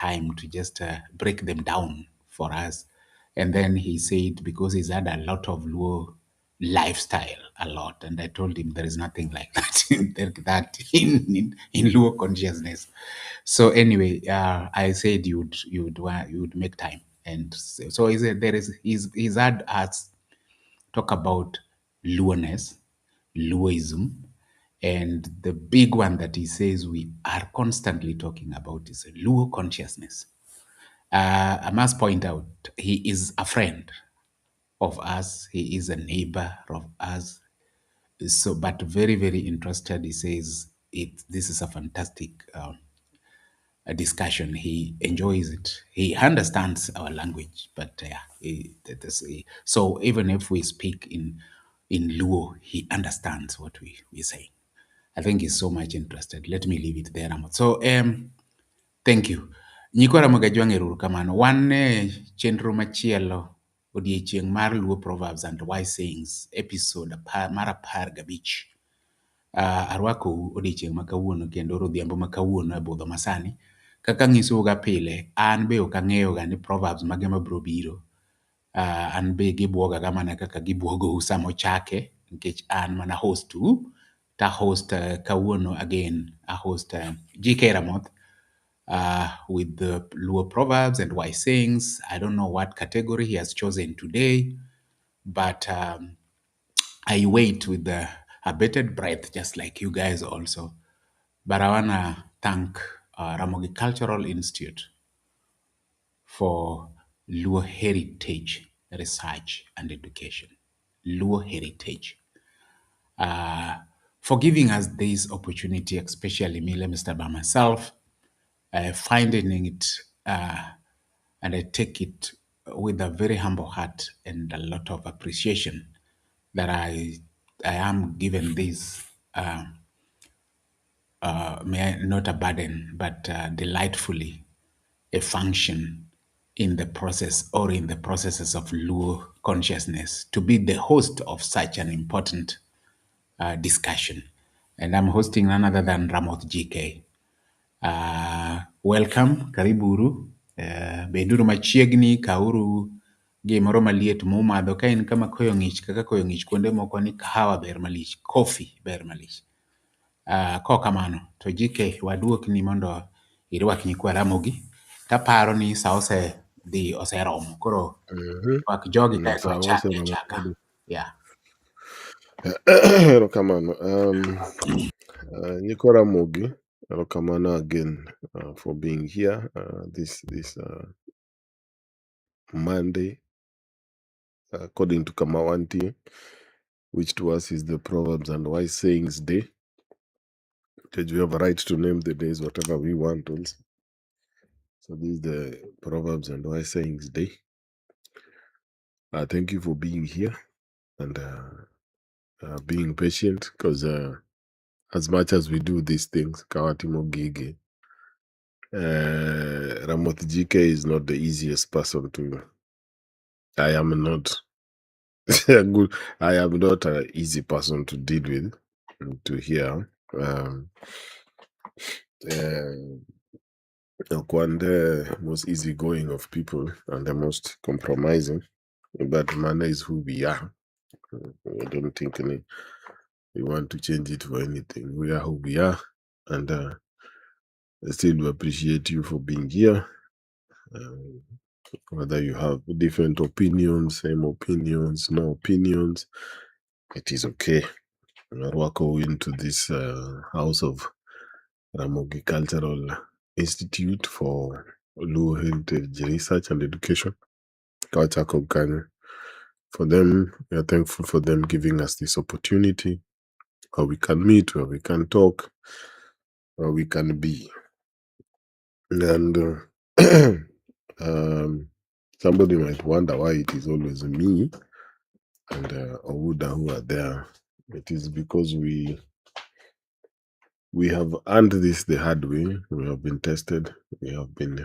time to just break them down for us. And then he said, because he's had a lot of Luo lifestyle, a lot. And I told him there is nothing like that in Luo consciousness. So anyway, I said you would make time. And so he said he's had us talk about Luoness, Luoism, and the big one that he says we are constantly talking about is Luo consciousness. I must point out, he is a friend of us. He is a neighbor of us. So, but very, very interested. He says this is a fantastic a discussion. He enjoys it. He understands our language, but so even if we speak in Luo, he understands what we say. I think he's so much interested. Let me leave it there. So thank you. Nyikora Mogajwang' erokamano. Wan chenro machielo odiechieng' mar Luo Proverbs and Wise Sayings episode mar 15. Arwakou odiechieng' ma kawuono kendo rodhiambo ma kawuono e budho masani. Kaka ng'isou ga pile, an be ok ang'eyo ga ni Proverbs mage mabiro biro. An be gibuoga ga mana kaka gibuogou sama ochake, nikech an mana host ta host kawuono again, a host GK Ramoth with the Luo Proverbs and Wise Sayings. I don't know what category he has chosen today, but I wait with a bated breath, just like you guys also. But I want to thank Ramogi Cultural Institute for Luo Heritage Research and Education. Luo Heritage. For giving us this opportunity, especially me, Mr. by myself, finding it, and I take it with a very humble heart and a lot of appreciation that I am given this, not a burden, but delightfully a function in the process or in the processes of Luo consciousness to be the host of such an important discussion. And I'm hosting none other than Ramoth GK. Welcome, kariburu. Beduru machiegni, kauru gimoro maliet mumadho. Ka in kama koyo ng'ich, kaka koyo ng'ich kuonde moko ni kahawa ber malich, coffee ber malich. Kokamano, to GK waduokni mondo irwak nyikwa Ramogi. Taparo ni sa osedhi oseromo, koro wak jogi kaeto wachak chaka. Yeah. Erokamano. Nyikwa Ramogi, erokamano again for being here this Monday, according to Kamawanti, which to us is the Proverbs and Wise Sayings Day. We have a right to name the days whatever we want also. So this is the Proverbs and Wise Sayings Day. Thank you for being here and being patient, because as much as we do these things, Kawatimo Gigi, Ramoth GK is not the easiest person to. I am not good. I am not an easy person to deal with, to hear. One the most easygoing of people and the most compromising, but manner is who we are. I don't think we want to change it for anything. We are who we are, and I still appreciate you for being here. Whether you have different opinions, same opinions, no opinions, it is okay. Welcome into this house of Ramogi Cultural Institute for Luo Heritage Research and Education. For them, we are thankful for them giving us this opportunity where we can meet, where we can talk, where we can be. And somebody might wonder why it is always me and Owuda who are there. It is because we have earned this the hard way. We have been tested. We have been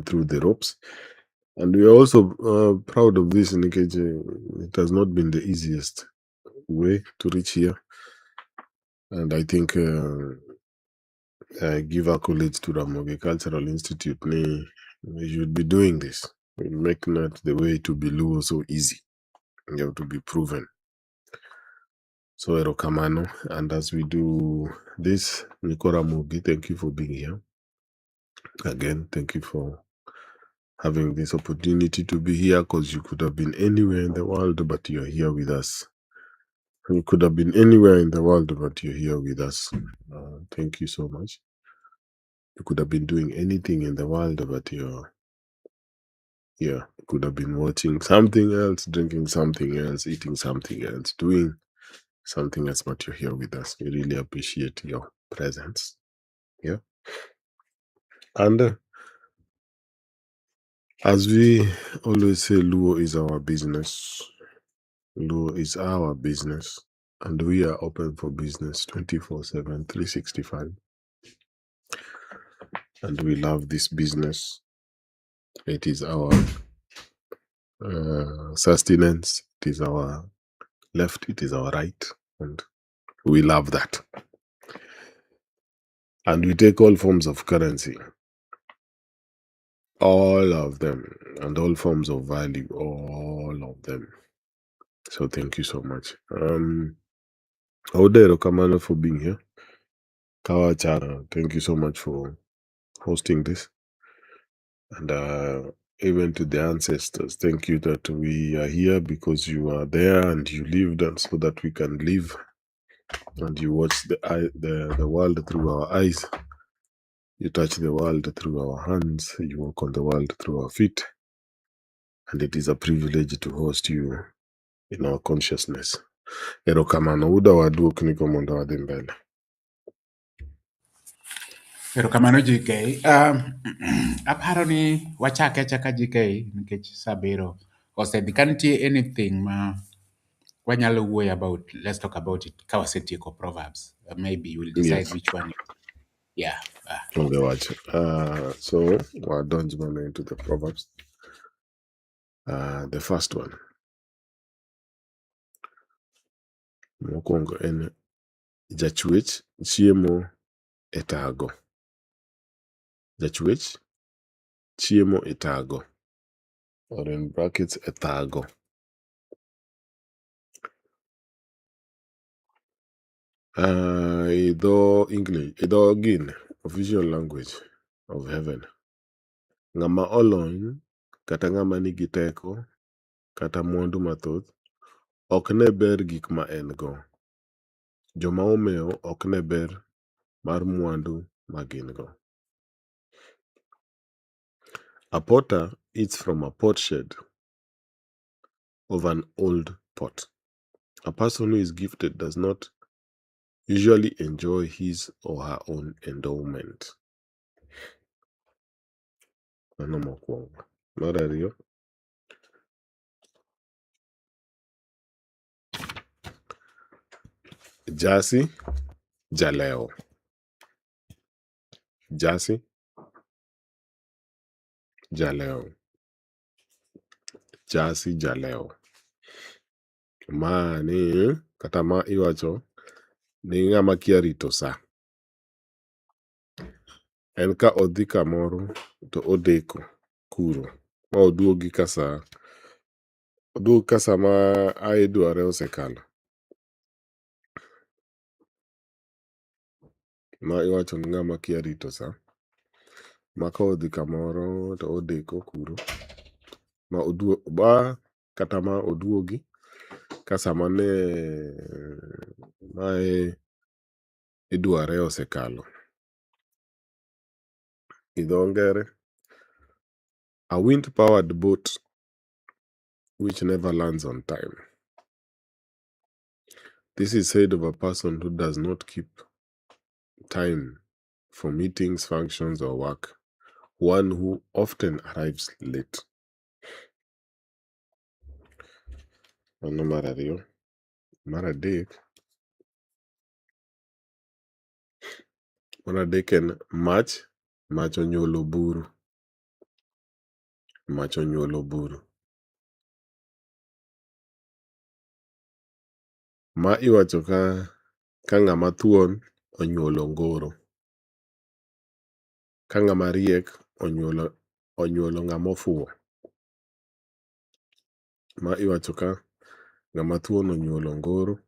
through the ropes. And we are also proud of this, Nikeje. It has not been the easiest way to reach here. And I think give accolades to Ramogi Cultural Institute. We should be doing this. We make not the way to be Luo so easy. You have to be proven. So erokamano. And as we do this, Niko Ramogi, thank you for being here. Again, thank you for having this opportunity to be here, because you could have been anywhere in the world, but you're here with us. You could have been anywhere in the world, but you're here with us. Thank you so much. You could have been doing anything in the world, but you're here. You could have been watching something else, drinking something else, eating something else, doing something else, but you're here with us. We really appreciate your presence. Yeah. And as we always say, Luo is our business. Luo is our business. And we are open for business 24/7, 365. And we love this business. It is our sustenance. It is our left. It is our right. And we love that. And we take all forms of currency, all of them, and all forms of value, all of them. So thank you so much. Odero Kamano for being here. Kawachara, thank you so much for hosting this. And even to the ancestors, thank you that we are here because you are there and you lived, and so that we can live. And you watch the world through our eyes. You touch the world through our hands. You walk on the world through our feet. And it is a privilege to host you in our consciousness. Erokamano, uda waduok niko mondo wadhi mbele. Erokamano GK. Aparo ni wachake achaka GK nikech sabiro osedhi. Ka nitie anything ma wanyalo wuoyo about, let's talk about it. Ka wasetieko Proverbs, maybe we'll decide Yes. which one. Yeah. Okay, watch. So we'll dodge into the Proverbs. The first one. Mokwongo en jachwech chiemo e tago. Jachwech chiemo e tago. Or in brackets, e tago. Idho English, idho gin, official language of heaven. Ng'ama olony, kata ng'ama nigi teko, kata mwandu mathoth, ok ne ber gik ma en go. Joma omewo ok ne ber mar mwandu ma gin go. A potter eats from a potsherd of an old pot. A person who is gifted does not usually enjoy his or her own endowment. Mano mokwongo. Mar ariyo, jasi jaleo. Jasi jaleo. Jasi jaleo. Ma ni kata ma iwacho ni ng'ama kia rito sa. En ka odhi kamoro to odeko kuro. Ma oduogi ka sa ma idware osekalo. Ma iwacho ni ng'ama kia rito sa. Ma ka odhi kamoro to odeko kuro. Kata ma oduogi ka sama ne mae idware osekalo. Idho ngere, a wind-powered boat which never lands on time. This is said of a person who does not keep time for meetings, functions, or work. One who often arrives late. Mano mar ariyo. Mar adek en mach onyuolo buru. Mach onyuolo buru. Ma iwacho ka ng'ama thuon onyuolo ngoro. Ka ng'ama riek onyuolo ng'ama ofuwo. Ma iwacho ka ng'ama thuon onyuolo ongoro,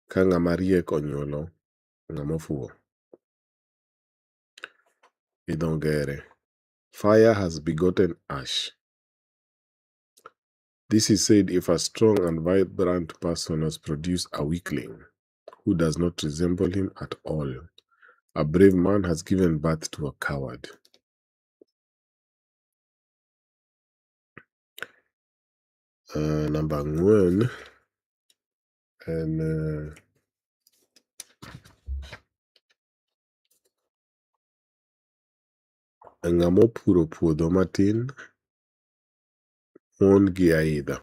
ka ng'ama riek onyuolo ng'ama ofuwo. Gi dho ngere, fire has begotten ash. This is said if a strong and vibrant person has produced a weakling who does not resemble him at all. A brave man has given birth to a coward. Namba 4 en ng'ama opuro puodho matin mon gi aidha.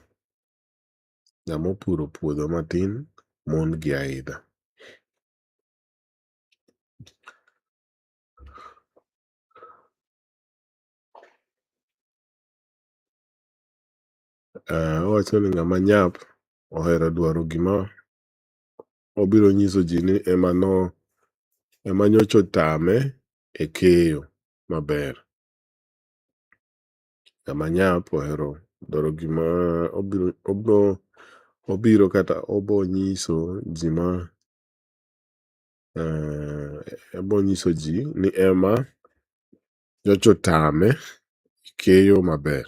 Ng'ama opuro puodho matin mon gi aidha. Owacho ni ng'ama nyap ohero dwaro gima obiro nyiso ji ni ema nyocha otame e keyo maber. Ng'ama nyap ohero dwaro gima obiro kata obo nyiso ji ma ebo nyiso ji ni ema nyocha otame keyo maber.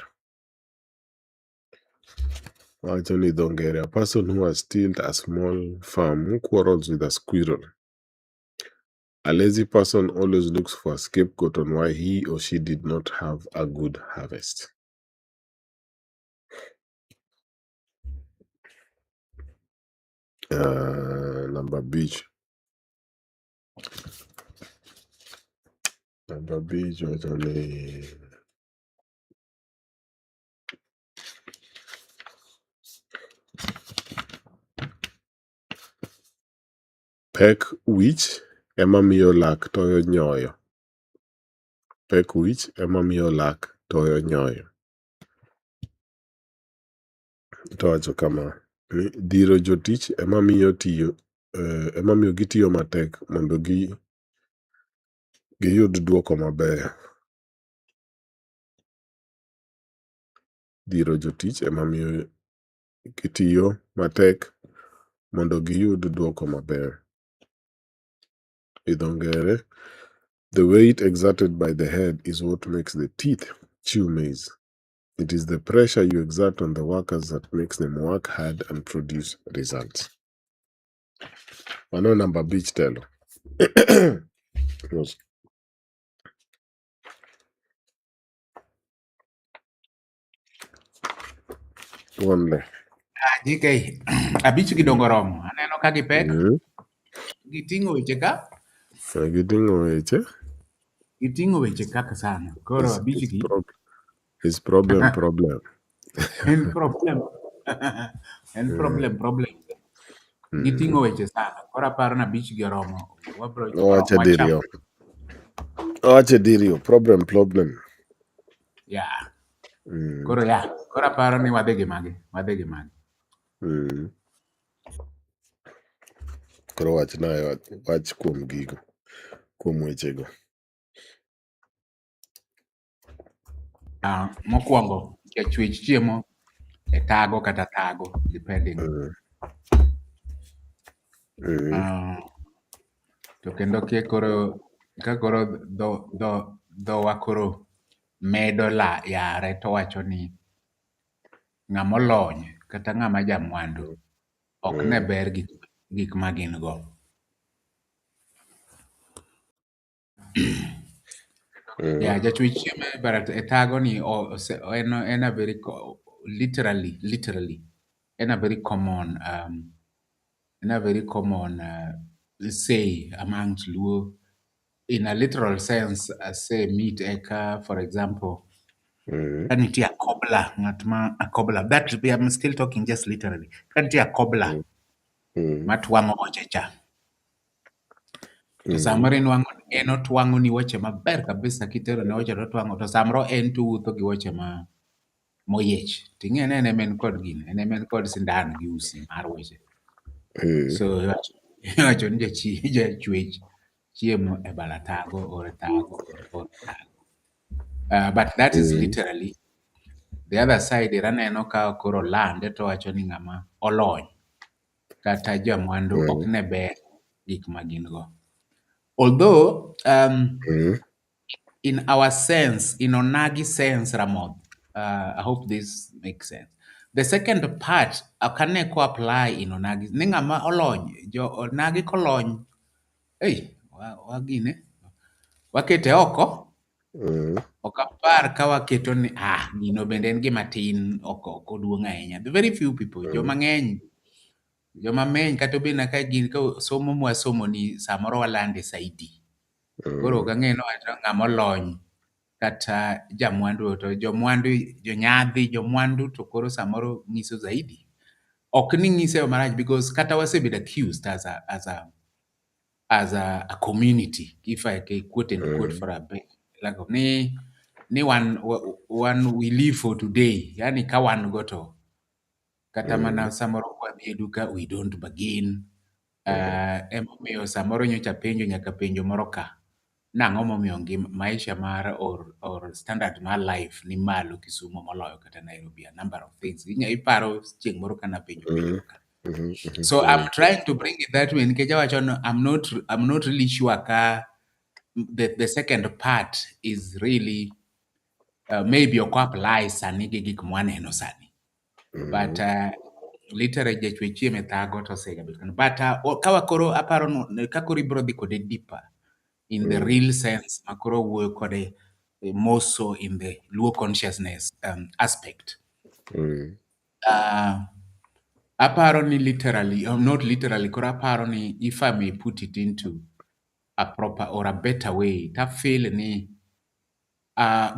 Wacho ni dho ngere, a person who has tilled a small farm quarrels with a squirrel. A lazy person always looks for a scapegoat on why he or she did not have a good harvest. Namba abich wacho ni pek wich ema miyo lak toyo nyoyo. Pek wich ema miyo lak toyo nyoyo. To wacho kama ni dhiro jotich ema miyo gitiyo matek mondo giyud duoko mabeyo. Dhiro jotich ema miyo gitiyo matek mondo giyud duoko maber. Gi dho ngere, the weight exerted by the head is what makes the teeth chew maize. It is the pressure you exert on the workers that makes them work hard and produce results. Mano namba abich telo. One DK, abich gidongo romo. Aneno ka gipek. Giting'o weche ka. Giting'o weche. Giting'o weche kaka sana. Koro abich gi. His problem. En problem. En problem. Giting'o weche sana. Koro aparo na abich gi oromo. Owacho diriyo. Owacho diriyo. Problem. Yeah. Koro aparo ni wadhi gi magi. Koro wach kuom gigo. Kuom wechego. Mokwongo, jachwech chiemo e tago kata tago, depending. To kendo ka koro dhowa koro medo yare to wacho ni ng'ama olony kata ng'ama jamwandu ok ne ber gik ma gin go. Jachwech chiemo e tago ni en a very literally en a very common say amongst Luo. In a literal sense, say meat eka, for example, kaniti a cobbler, a cobbler. That I'm still talking just literally. Kaniti a cobbler, matwango ochecha. To samoro en otwango ni woche maber kabisa kitero ne woche to twango to samoro en to wuotho gi woche moyech. Ting'e ne en kod gine, en kod sindan gi usi mar woche. So iwacho ni jachwech chiemo e balatago or tago or tago. But that is Mm. literally the other side. Iraneno ka koro lande to wacho ni ng'ama olony kata jamwandu ok Mm. ne ber gik ma gin go. Although Mm. in our sense, in onagi sense, Ramoth, I hope this makes sense. The second part, akane ko apply in onagi. Ni ng'ama olony, jo onagi kolony, hey, wagine, wakete oko, Mm. ok apar ka waketo ni, gino bende en gima tin, ok oduong' ahinya. The very few people, Mm. joma ng'eny kata obedo ka gin ka somo mwasomo ni samoro walande saidi. Koro ok Mm. ang'eyo ni ng'ama olony kata jamwandu to jomwandu, jonyadhi, jomwandu to koro samoro ng'iso zaidi. Ok ni ng'ise marach because kata wasebedo accused as a community, if I can quote and quote Mm. for a bit, like ni one we live for today, yani ka wan go to kata mana Mm. samoro kwadhi e duka we don't bargain. Mm. Emomiyo samoro nyocha penjo nyaka penjo moro ka, nang'o momiyo maisha mar or standard mar life ni malo Kisumu moloyo kata Nairobi, a number of things. Iparo chieng' moro kana penjo Mm. penjo ka. Mhm, So I'm mhm, trying to bring it that way nikech awacho no, I'm not really sure ka the second part is really maybe ok apply sani gi gik mwaneno sani. But mhm, literally jachwe chiemo e thago to osegabet kano. But kawa koro aparo no ka koro ibiro dhi kode deeper in the mhm, real sense, makoro wuoyo kode more so in the Luo consciousness aspect. mhm, Uh, aparo ni literally, not literally, koro aparo ni if I may put it into a proper or a better way, ta feel ni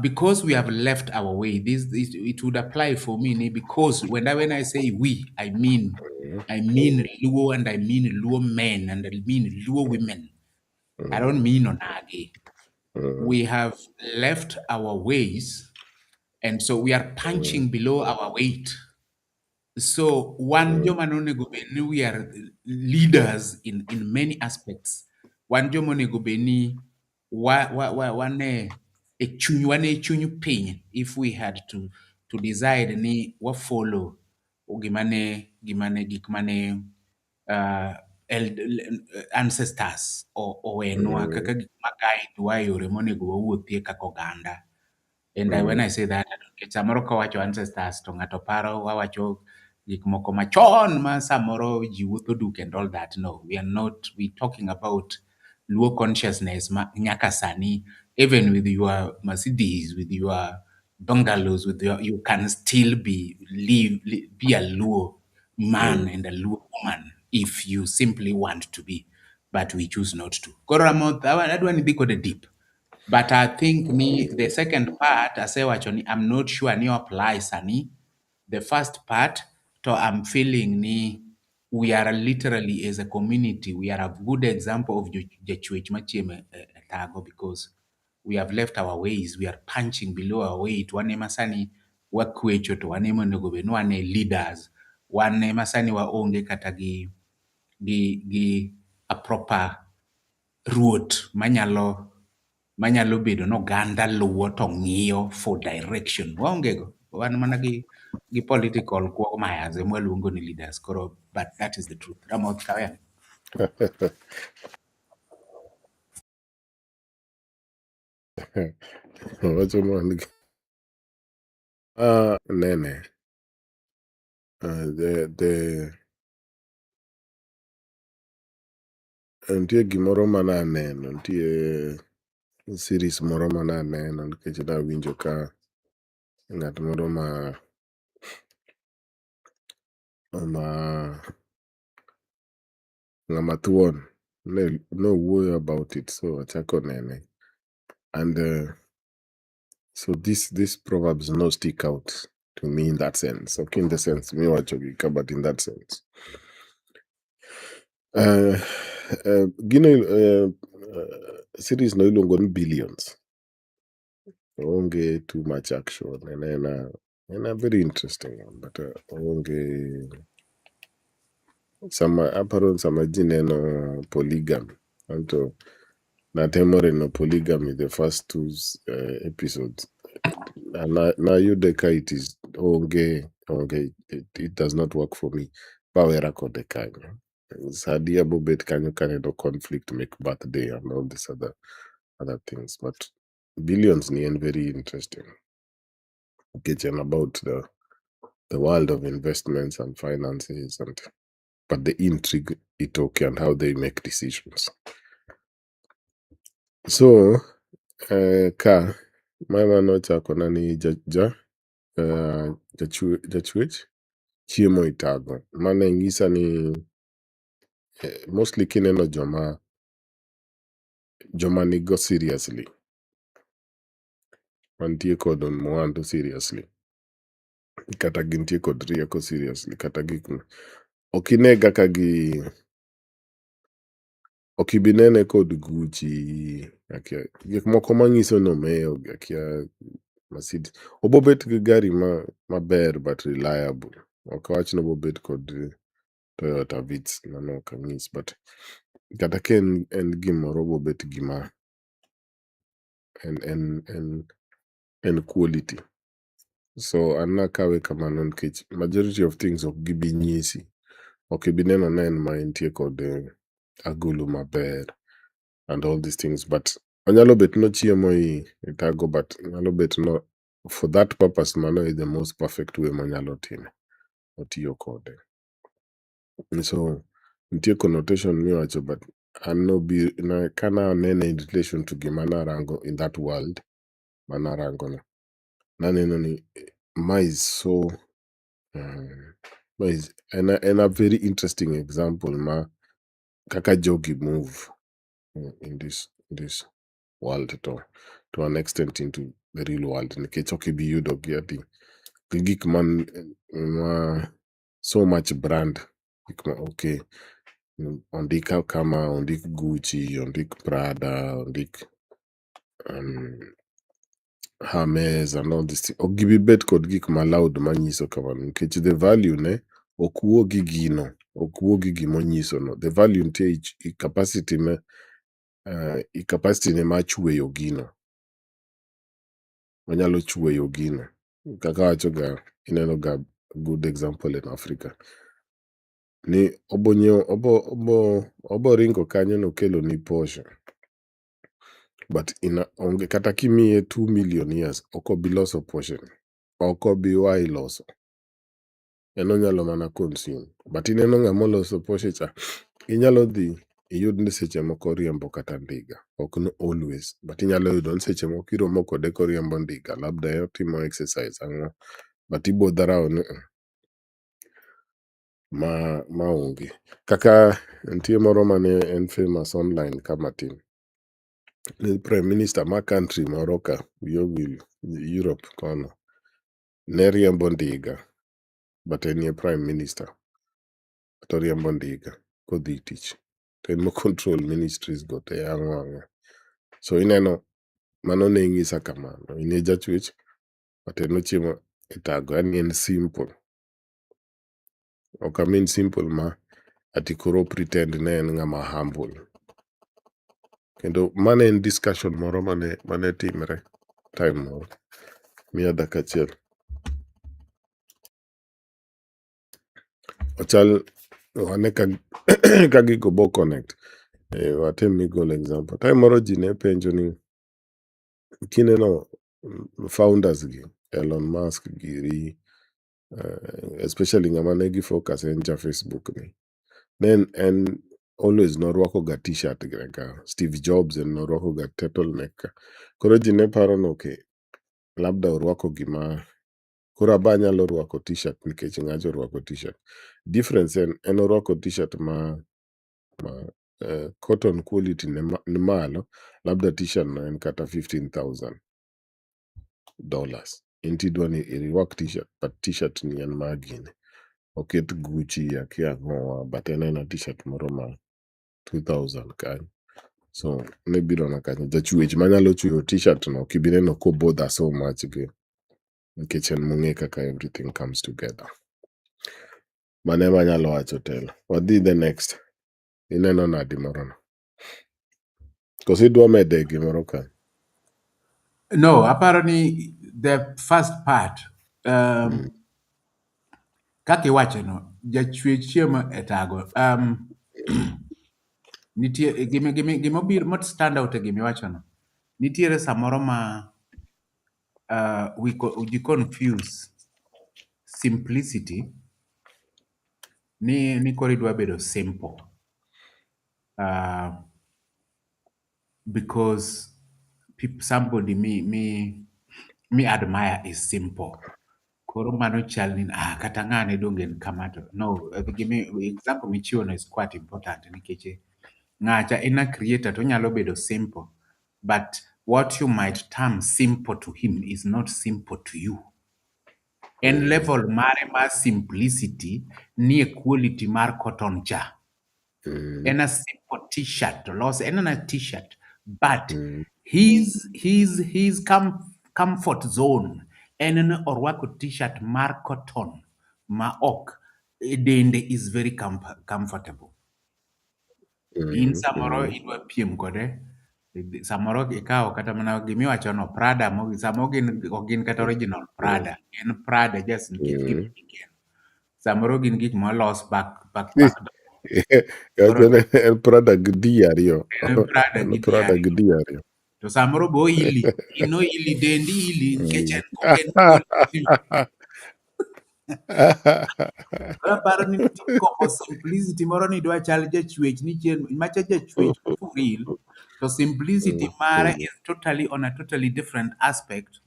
because we have left our way, this it would apply for me because when I say we, I mean Luo, and I mean Luo men, and I mean Luo women. I mhm, don't mean Onagi. mhm, We have left our ways, and so we are mhm, punching below our weight. So one mhm, joman beni we are leaders in many aspects. One joman beni wane wane chunyu piny. If we had to decide ni what follow gimane uh, ancestors owenwa mhm, kaka gik ma guide wa yore monego wawuothie kaka oganda. And when mhm, I say that, nikech samoro kawacho ancestors to ng'ato paro wawacho gik moko machon ma samoro ji wuotho duk and all that. No, we are not. We talking about Luo consciousness ma nyaka sani. Even with your Mercedes, with your bungalows, with your, you can still be a Luo man mhm, and a Luo woman if you simply want to be, but we choose not to. Koro Ramoth, adwa ni dhi kode deep. But I think me the second part asewacho ni I'm not sure ni apply sani. The first part to I'm feeling ni we are literally as a community, we are a good example of jachwech machieme tago because we have left our ways, we are punching below our weight. Wan ema sani wakwecho to wan ema onego bed ni wan e leaders. Wan ema sani waonge kata gi a proper ruoth manyalo bedo ni oganda luwo to ng'iyo for direction. Waonge go. Wan mana gi political quagmires ema waluongo ni leaders. Koro, but that is the truth. Ramoth Kawea. wacho man nene the nitie gimoro mana aneno, nitie series moro mana aneno nikech nawinjo ka ng'at moro ma ng'ama thuon nowuoyo about it, so achako nene. And so this Proverbs no stick out to me in that sense. Okay, in the sense miwacho gi but in that sense. Gino series no iluongo ni Billions. Onge too much action. And a very interesting one, but onge sama aparo sama ji neno polygamy. Anto natemo reno polygamy the first two episodes. Nayude ka it is onge it does not work for me. Bawera kode kanyo. Sadi abobet kanyo kaneno conflict make birthday and all these other things. But billions ni and very interesting. Getting about the world of investments and finances but the intrigue it okay and how they make decisions. So ka mama nochako na ni jachwech chiemo itago. Mane ng'isa ni mostly kineno joma nigo seriously. Mantie kod mwandu seriously. Kata gintie kod rieko seriously. Kata okinega ka okibinene kod Gucci. Gik moko mang'iso nomeyo akia Mercedes. Obobet gi gari maber but reliable. Ok awach ni obobet kod Toyota Vitz mano ok ang'is but kata ka en gimoro obobet gima en quality. So an nakawe kamano nikech majority of things ok gibi nyisi. Ok ibi neno ne en ma entie kod agulu maber and all these things but onyalo bet nochiemo itago but nyalo bet no for that purpose mano is the most perfect way monyalo time. Otiyo kode. So nitie connotation miwacho but an kana anene in relation to gima narango in that world manarango no. Naneno ni ma is so en a very interesting example ma kaka jogi move in this world to an extent into the real world nikech ok ibi yudo gi ati gi gik ma so much brand gik ma okay ondika kama ondik Gucci ondik Prada ondik Hermes and all this ok gibi bet kod gik ma loud manyiso kamano nikech the value ne ok wuo gi gino ok wuo gi gimonyiso no the value nitie i capacity ne mar chweyo gino onyalo chweyo gino kaka wacho ga ineno ga good example in Africa ni oboringo kanyo nokelo ni Porsche but onge kata kimiye 2 million years ok obi loso Porsche ok obi wayi loso en onyalo mana consume but ineno ng'ama loso Porsche cha inyalo dhi iyud ni seche moko riembo kata ndiga ok ni always but inyalo yudo ni seche moko iromo kode koriembo ndiga labda otimo exercise ang'o but ibo dharau ni onge kaka nitie moro mane en famous online kama tin ni prime minister ma country moro ka Europe kono ne riembo ndiga but en prime minister to riembo ndiga kodhi tich to en mo control ministries go te ang'o so ineno mano ne ng'isa kamano in jachwech but en ochiemo itago yani en simple ok amin simple ma ati koro pretend ne en ng'ama humble kendo mane en discussion moro mane timre time moro miya dakika achiel ochal wane ka gigo bo connect watem migol example time moro ji ne penjo ni kineno founders gi Elon Musk giri especially ng'ama ne gi focus en ja Facebook ni en always norwako ga t-shirt ga Steve Jobs en norwako ga turtleneck koro ji ne paro no okay labda orwako gima koro aba nyalo rwako t-shirt nikech ng'acho orwako t-shirt difference en orwako t-shirt ma cotton quality ni malo labda t-shirt no en kata $15,000 inti dwani irwak t-shirt but t-shirt ni en magine oket Gucci akia ng'owa but en t-shirt moro ma 2,000 kanyo so ne biro na kanyo jachwech manyalo chweyo t-shirt no kibineno ko bother so much gi nikech en mong'e kaka everything comes together mane manyalo wacho telo wadhi the next ineno nadi moro no Because it do mede gimoro ka. No, apparently the first part, Mm. kaka iwacho no, jachwe chiemo e tago. Nitie gima bir mot stand out e gima iwacho no. Nitiere samoro ma we confuse simplicity ni koro idwa bedo simple. Because somebody me admire is simple. Koro mano chal ni kata ng'ane donge en kama to. No, example michiwo no is quite important nikech ng'acha en a creator to onyalo bedo simple, but what you might term simple to him is not simple to you. En Mm. level mare mar simplicity ni quality mar cotton cha. Mm. En a simple t-shirt to los en a t-shirt, but Mm. his comfort zone en orwako t-shirt mar cotton ma ok dende is very comfortable. In Mm. samoro Mm. idwa piem kode, samoro ikawo kata mana gimiwacho no Prada, samoro ok gin kata original Mm. Prada, en Prada just nikech Mm. gimediken. Samoro gin gik molos back door. En Prada gidi ariyo. En Prada En gi Prada diario. gidi ariyo. To samoro bo ili, ino ili dendi ili nikech Mm. en quality. Koro aparo ni nitie komo simplicity moro ni dwa chal jachwech ni chien macha jachwech for real. To simplicity Mm. mare Mm. is totally on a totally different aspect.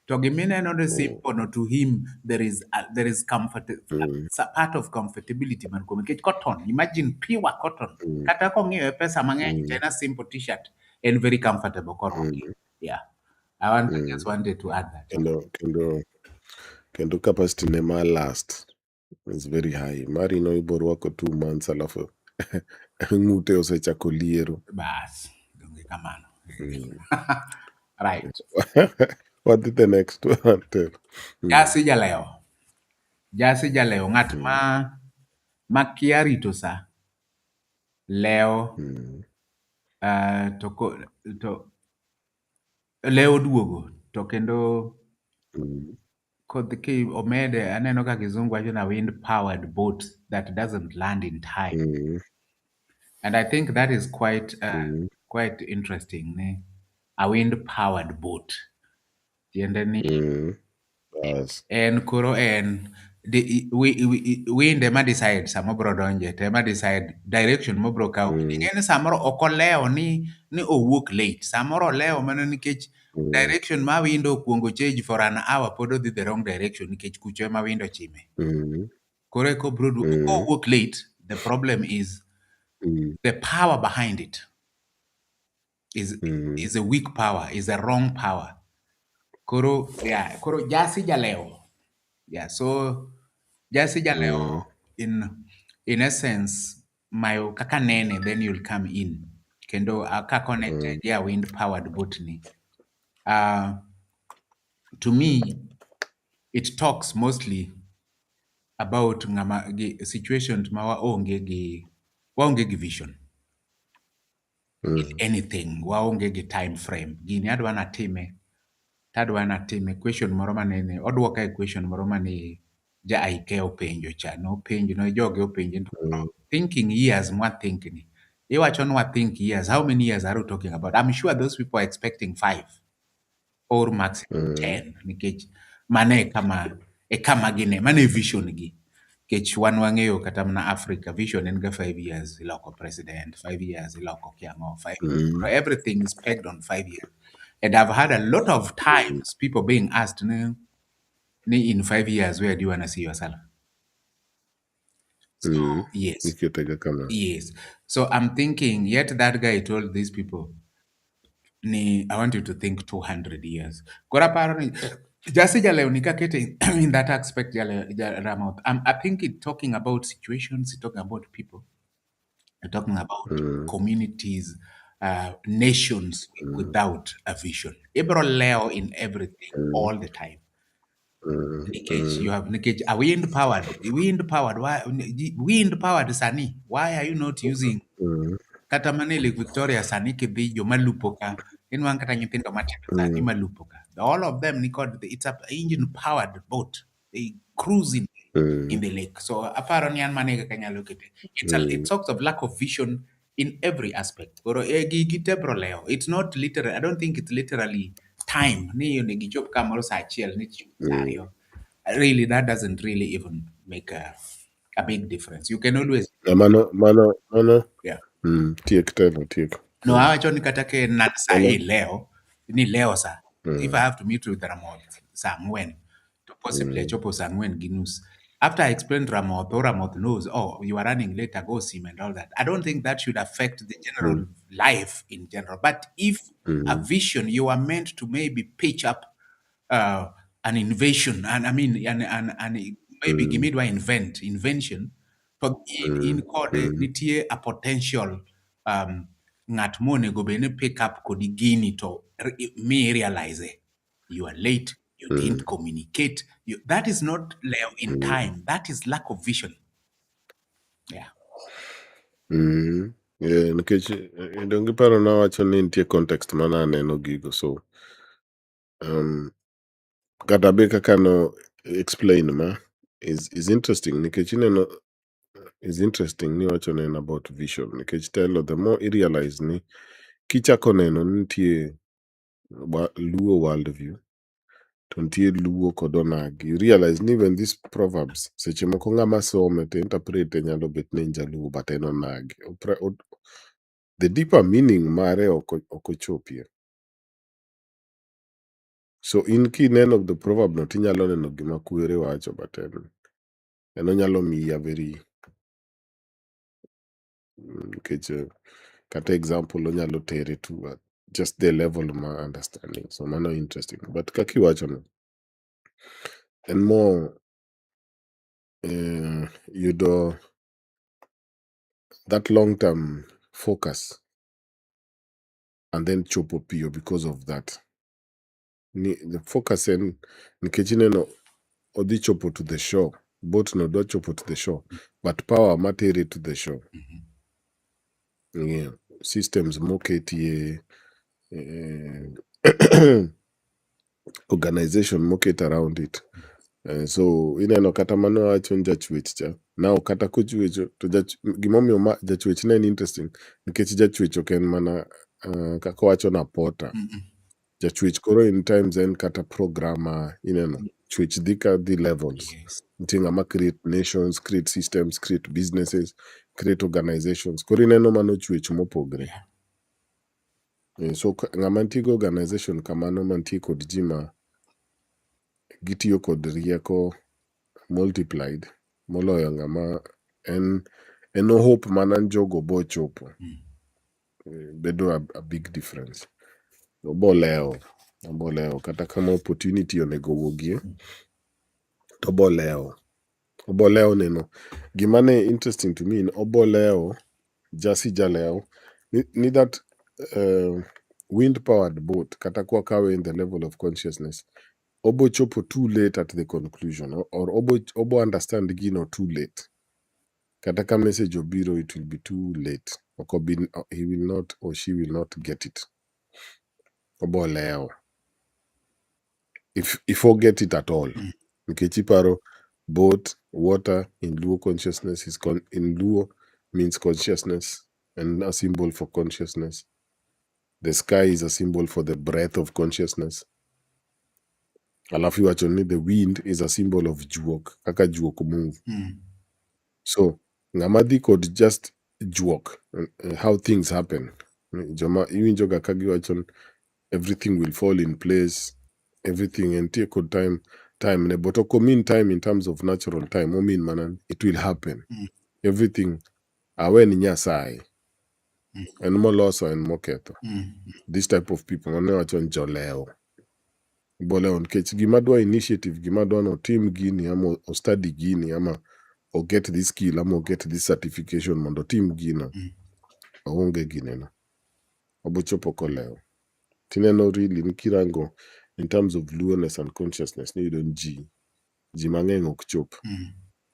To gimineno the Mm. simple no, to him there is comfort, Mm. a part of comfortability man kuom nikech cotton, imagine pure cotton. Mm. Kata kong'iewe pesa mang'eny to Mm. en a simple t-shirt and very comfortable korwaki. Mm. Yeah. I just Mm. wanted to add that. Kendo capacity ne ma last is very high. Mari no ibo rwako 2 months alafu ng'ute osechako liero. Bas, donge kamano. Mm. Right. What did the next one tell? Mm. Jasi jaleo. Jasi jaleo. Ng'at Mm. ma kia rito sa. Leo. Mm. To leo duogo. To kendo Mm. kodh ki omede aneno ka kizungu wacho na wind powered boat that doesn't land in time. Mm. And I think that is quite Mm. quite interesting. Ne? A wind powered boat. Tiende ni Mm. Yes. en koro en wind ema decide sama bro donje to ema decide direction mobro kawo. Mm. Ing'e ni samoro ok olewo ni owuok late. Samoro olewo mana nikech Mm. direction ma wind okuongo change for an hour pod odhi the wrong direction nikech kucho ema wind ochime. Mm. Koro eko bro Mm. owuok late, the problem is Mm. the power behind it Mm. is a weak power, is a wrong power. Koro yeah, koro jasi jaleo. Yeah, so Jesse Mm. Jaleo, in essence, my kaka nene, then you'll come in. Kendo ka connected, Mm. yeah, wind powered botany. Uh, to me, it talks mostly about situations ma waonge gi vision in Mm. anything, waonge gi time frame. Gini adwa natime, tadwa natime. Question moro manene, odwoka e question moro mane ja aike openjo cha, nopenjo, no joge openjo, Mm. thinking years, mwa think ni. Iwacho nwa think years. How many years are you talking about? I'm sure those people are expecting 5 or maximum Mm. 10. Nikech mane kama gine, mane vision gi. Kech wan wang'eyo kata mana Africa, vision en ga 5 years, iloko president, 5 years, iloko kiang'o, 5 years. Mm. Everything is pegged on 5 years. And I've had a lot of times people being asked, ni in 5 years, where do you want to see yourself? So, Mm. yes. Iketega kama. Yes. So I'm thinking, yet that guy told these people, I want you to think 200 years. Kora paro ni, Jasi jaleo nikakete in that aspect Ramoth. I think it's talking about situations, it's talking about people, it's talking about Mm. communities, nations Mm. without a vision. Ibro leo in everything Mm. all the time. Mm. Nikech, you Mm. have Nikech, a wind powered. Why wind powered? Sani? Why are you not using Mm. kata mana e Lake Victoria sani kidhi joma lupo ka, inwang' kata nyithindo matindo sani mm, malupo ka. All of them it's a engine powered boat. They cruise in mm, the lake. So aparo ni an mane kaka nyalo kete. It mm, talks of lack of vision in every aspect. Koro gite bro leo. It's not literal. I don't think it's literally time. Ni yun gichop kamoro sa achiel ni chieng' sa mm. ariyo. Really, that doesn't really even make a big difference. You can always, Mano, yeah. tiek tena, tiek. No, awacho ni kata ke nat sa Mano, leo, ni leo sa. If I mm, have to meet with Ramoth sa ang'wen, to possibly mm, achopo sa ang'wen gi nus. After I explained Ramoth, or Ramoth knows, oh, you are running later, go sim and all that. I don't think that should affect the mm, general life in general. But if a mm, vision, you are meant to maybe pitch up uh, an invention, and I mean, and maybe give mm, me invention, but in mm, code mm, nitie a potential um, ng'at monego bed ni pick up kodi gini to mi realize you are late, you didn't mm, communicate. That is not leo in mm, time. That is lack of vision. Yeah. mm. Yeah, nikech donge paro nawacho ni nitie context mana aneno gigo, so kata be kaka no explain ma is interesting nikech ineno is interesting ni wacho neno about vision nikech telo the more I realize ni kichako neno ni nitie luo world view to nitie luo kod onagi, you realize ni even this proverbs seche moko ng'ama some to interpret nyalo bet ni en jaluo but en onagi. The deeper meaning mare ok ochopie. So in kineno the proverb no tinyalo neno gima kwere wacho but en onyalo miyi a very nikech kata example onyalo tere to just the level ma understanding, so mano interesting but kaka iwachono en more yudo that long term focus and then chopo piyo because of that. The focus en nikech ineno odhi chopo to the shore, boat no dwa chopo to the shore but power matere to the shore, yeah. Systems moketie organization moket around it. So ineno kata mano wacho ni jachwech cha now kata kochwecho to gimomiyo jachwech ne en interesting nikech jachwech ok en mana kaka wacho na pota. Jachwech koro in times en kata programmer, ineno chwech dhi levels. Yes. Nitie ng'ama create nations, create systems, create businesses, create organizations. Koro ineno mano chwech mopogre. Yeah. So ng'ama nitie gi organization kamano mantie kod ji ma gitiyo kod rieko multiplied moloyo ng'ama en hope mana ni jogo bochopo. Bedo a big difference. Obolewo kata kama opportunity onego wuogie to obolewo neno gima ne interesting to me in obolewo jalewo ni that wind powered boat kata kwakawe in the level of consciousness obochopo too late at the conclusion or obo understand gino too late. Kata ka message obiro it will be too late. He will not or she will not get it. Obolewo if forget it at all. Nikech iparo boat water in Luo consciousness in Luo means consciousness and a symbol for consciousness. The sky is a symbol for the breath of consciousness. Alafu iwacho ni the wind is a symbol of juok, kaka juok move. So ng'ama dhi kod just juok, how things happen. Joma iwinjoga ka giwacho ni everything will fall in place, everything entie kod time ne but ok mean time in terms of natural time, omean mana it will happen. Everything awe ni Nyasaye en moloso en moketho. This type of people mane wacho ni jolewo. Bolewo nikech gima dwa initiative, gima dwa notim gini ama o study gini ama o get this skill ama o get this certification mondo otim gino, oonge gineno, obochopo kolewo. Tineno really ni kirango in terms of luoness and consciousness niyudo ni ji mang'eny ok chop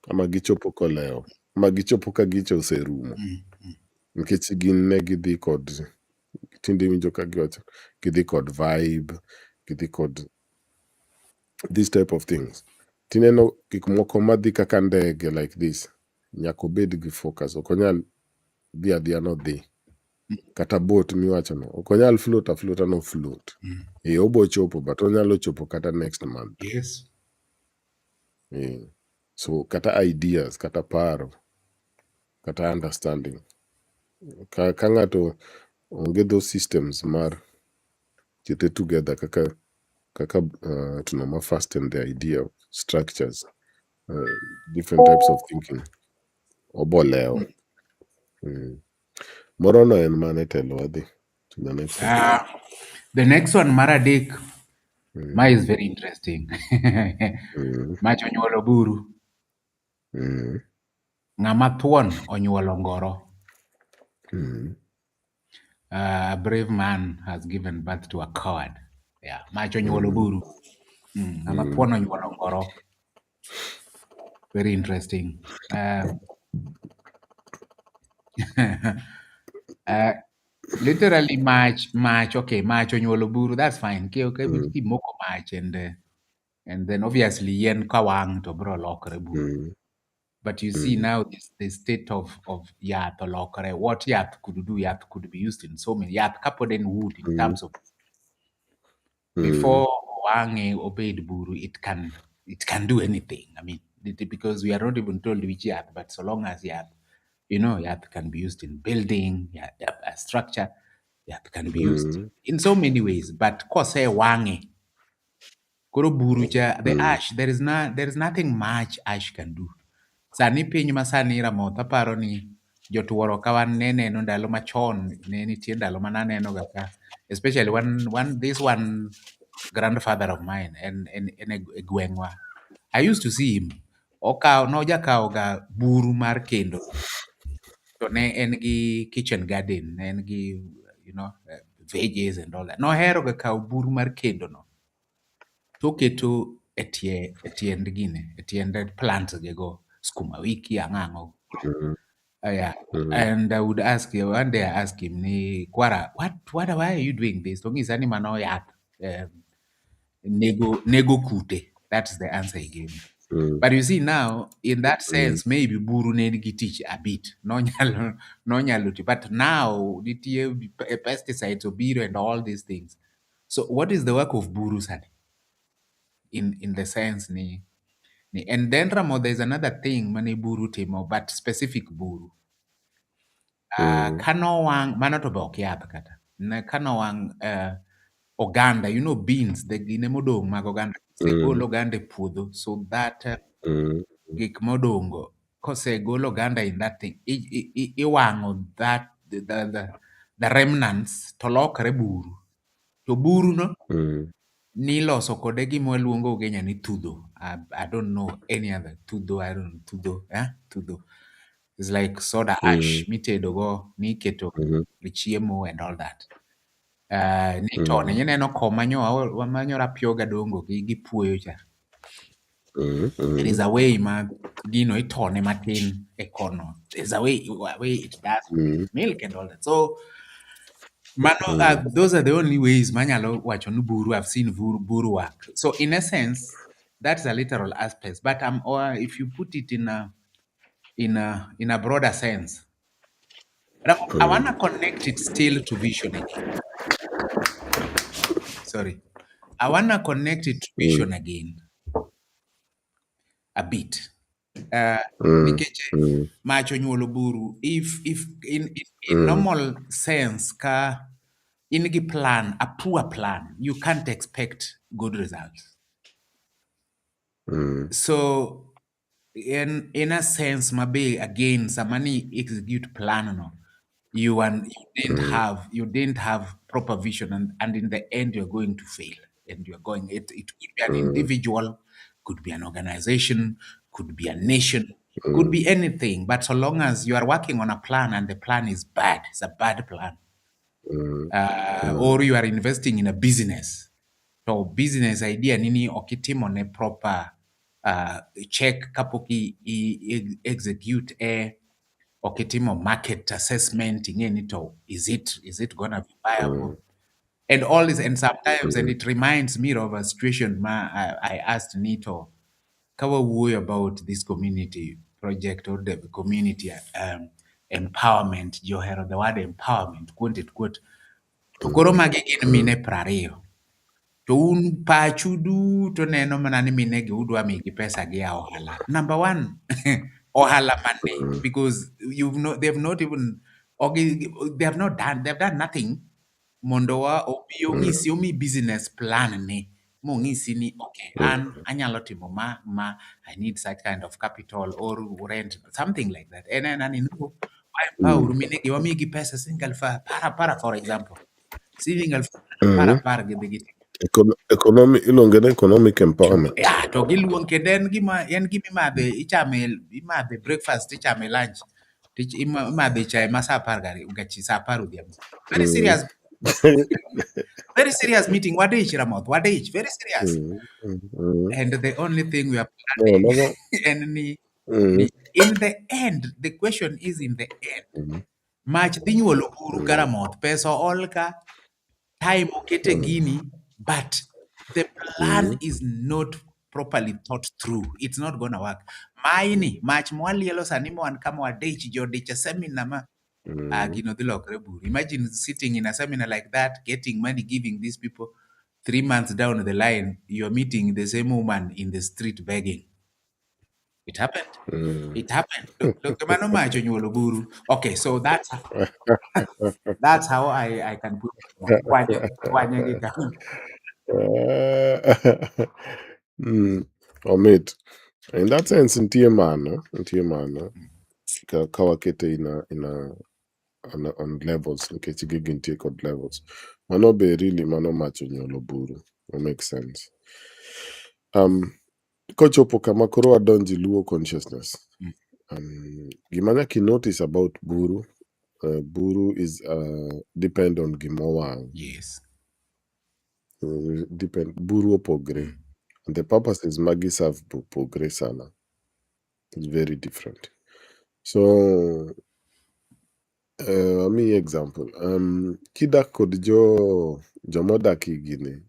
ama gichopo kolewo ama gichopo ka gicha oserumo. nikech gin ne gidhi kod tinde winjo ka giwacho gidhi kod vibe, gidhi kod this type of things. Tineno gik moko madhi kaka ndege like this, nyaka obed gi focus, ok onyal dhi adhiya nodhi. Kata boat miwachono, ok onyal float afloata no float. Obo chopo but onyalo chopo kata next month. Yes. So kata ideas, kata paro, kata understanding. Ka ng'ato onge those systems mar kete together kaka tunoma first and the idea of structures, different types of thinking, obolewo. Morono en mane telo wadhi to the next one. The next one, Maradik. Ma is very interesting. Mach onyuolo buru. Ng'ama thuon onyuolo ngoro. A brave man has given birth to a coward. Yeah, mach onyuolo buru. Ng'ama thuon onyuolo ngoro. Very interesting. Literally mach, okay, mach onyuolo buru, that's fine. Kimoko mach and then obviously yen kawang to bro lokre buru. But you see now the state of yath olokre. What yath could do, yath could be used in so many. Yath kapod en wood in terms of before wange obeyed buru, it can do anything. I mean, because we are not even told which yath, but so long as yath, yath can be used in building, a structure, yath can be used in so many ways. But kose wange, koro buru cha, the ash, there is nothing much ash can do. Sani piny masani Ramoth, aparo ni jotuoro ka wan ne neno ndalo machon, ne nitie ndalo mananeno ga ka, especially this one grandfather of mine en e gweng'wa. I used to see him. Nojakawo ga buru mar kendo. To ne en gi kitchen garden, ne en gi, veggies and all that. Nohero ga kawo buru mar kendo no. Toketo e tiend plants ge go, skuma wiki, ang'ang'o. Yeah. And I would ask him, one day I asked him, ni Kwara, why are you doing this? Tongisa ni mano yath. Nego kute. That's the answer he gave me. But you see now, in that sense, maybe buru ne nigi tich a bit. No nyalo ti. But now, nitie pesticides, obiro and all these things. So what is the work of buru sani? In the sense and then Ramo, there's another thing mani buru timo, but specific buru. Kanowang, mano to ba ok yath kata. Kanowang oganda, beans, the gine modong mag oganda. Se gol oganda e puodho, so that gik modongo, kose gol oganda in that thing, iwango that the remnants to lokre buru. To buru no, niloso kode gima waluongo Kenya ni tudho. I don't know any other tudho. I don't know tudho. It's like soda ash mitedo go, niketo chiemo and all that. Nitone ineno ko manyo rapioga dongo gi puoyo cha. There is a way ma gino itone matin e kono. There's a way it does with milk and all that. So mano, those are the only ways manyalo wacho ni buru. I've seen buru work. So in a sense, that's a literal aspect. But or if you put it in a broader sense, I wanna connect it still to vision again. Sorry, I wanna connect it to vision again a bit. Nikech mach onyuolo buru. If in normal sense ka in gi plan, a poor plan, you can't expect good results. So in a sense, maybe again, samani execute plan no, you didn't have proper vision, and in the end you're going to fail, and it could be an individual, could be an organization, could be a nation, could be anything. But so long as you are working on a plan and the plan is bad, it's a bad plan, or you are investing in a business, so business idea nini okitimo ne proper check kapok execute okitimo market assessment ing'e ni to is it gonna be viable and all this, and sometimes, and it reminds me of a situation I asked Nito Kawawuoyo about this community project or the community empowerment. Johero the word empowerment, quote it quote. To koro magi gin mine 20. To un pachu duto neno mana ni mine gi udwa migi pesa gi a ohala. Number one, ohala money, because they've not even, okay, they've done nothing. Mondo wa obi ong'isi omi business plan ni mong'isi ni okay, an anyalo timo I need such kind of capital or rent something like that, and then ani no empower minegi wamigi pesa siling aluf para for example siling aluf para gidhi Iluonge ni economic empowerment. to giluong kendo en gima imadhe imadhe breakfast ichame lunch imadhe chai ma sa 10 odhiambo. Very serious. Very serious meeting. Wadich, Ramoth. Wadich. Very serious. And the only thing we are planning, in the end, the question is in the end. Mach dhi nyuolo buru Karamoth. Pesa olka, time okete gini, but the plan is not properly thought through. It's not gonna work. Maini, mach mwalielo sani mwan kama wadich, jodich a seminar ma. Imagine sitting in a seminar like that, getting money, giving these people 3 months down the line, you're meeting the same woman in the street begging. It happened. It happened. Okay, so that's how I can put Omit. In that sense, ntie mano, kawakete on levels, nikech gigi nitie kod levels. Mano be really mano macho nyuolo buru. It makes sense. Kochopo kama koro wadonji luo consciousness. Gima nyaki notice about buru, buru is depend on gimowang. Yes. Depend buru opogre. And the purposes magi serve opogre sana. It's very different. So me example. Kidak kod jomodaki gine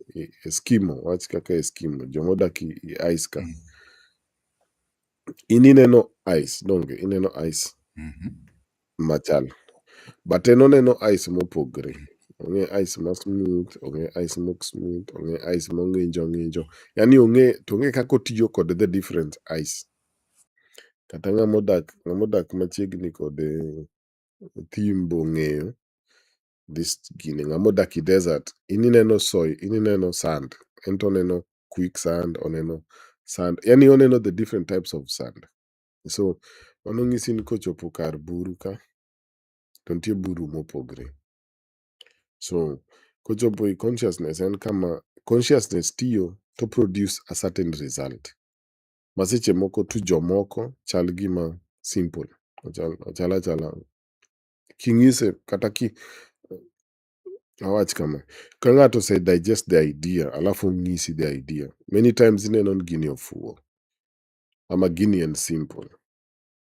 Eskimo, wach kaka Eskimo, jomodaki ice ka. Ineno ice, donge ineno ice machal. But enoneno ice mopogre. Onge ice ma smooth, onge ice mok smooth, onge ice mong'injo. Yani onge kako tiyo kod the different ice. Kata ng'amodak machiegni kod thim bong'eyo this gini. Ng'amodak i desert, ineno soil, ineno sand. Ento oneno quicksand, oneno sand. Yani oneno the different types of sand. So, mano ng'isi ni kochopo kar buru ka, to nitie buru mopogre. So, kochopo i consciousness, en kama consciousness tiyo to produce a certain result. Maseche moko to jomoko chal gima simple. Ochala. King'ise kata awach kama. Ka ng'ato se digest the idea, alafu ng'isi the idea. Many times ineno ni gini ofuo. Ama gini en simple.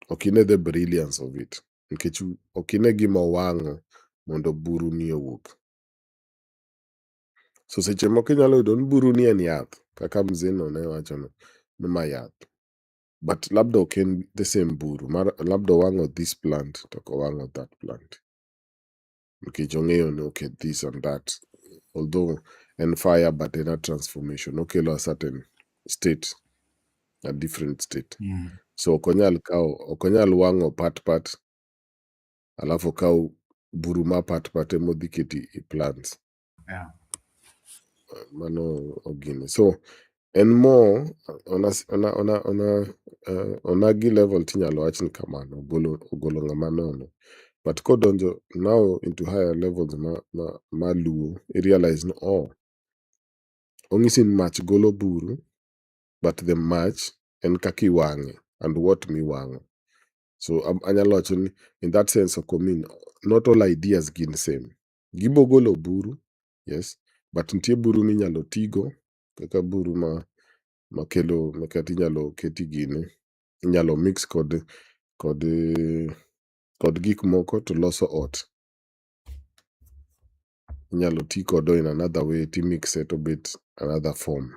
Okine the brilliance of it. Nikech okine gima wang'o mondo buru ni owuok. So seche moko inyalo yudo ni buru ni en yath. Kaka mzee no ne wachono. Ni ma yath. But labda ok en the same buru. Labda owang'o this plant to ok owang'o that plant. Nikech ong'eyo ni okay, this and that. Although en fire but en a transformation. Okelo a certain state. A different state. So ok onyal wang'o pat. Alafu okaw buru ma pat emodhi keti i plants. Yeah. Mano ogini. So en more onagi level tinyalo wach ni kamano, ogolo ng'ama nono. But kodonjo now into higher levels ma luo, I realize no, ong'isi ni mach golo buru, but the mach en kaka iwang'e and what miwang'o. So anyalo wacho ni in that sense ok mean not all ideas gin same. Gibo golo buru, yes, but nitie buru minyalo tigo, kaka buru makelo makati inyalo keti gini, inyalo mix kod kod gik moko to loso ot. Inyalo ti kodo in another way timixe to bet another form.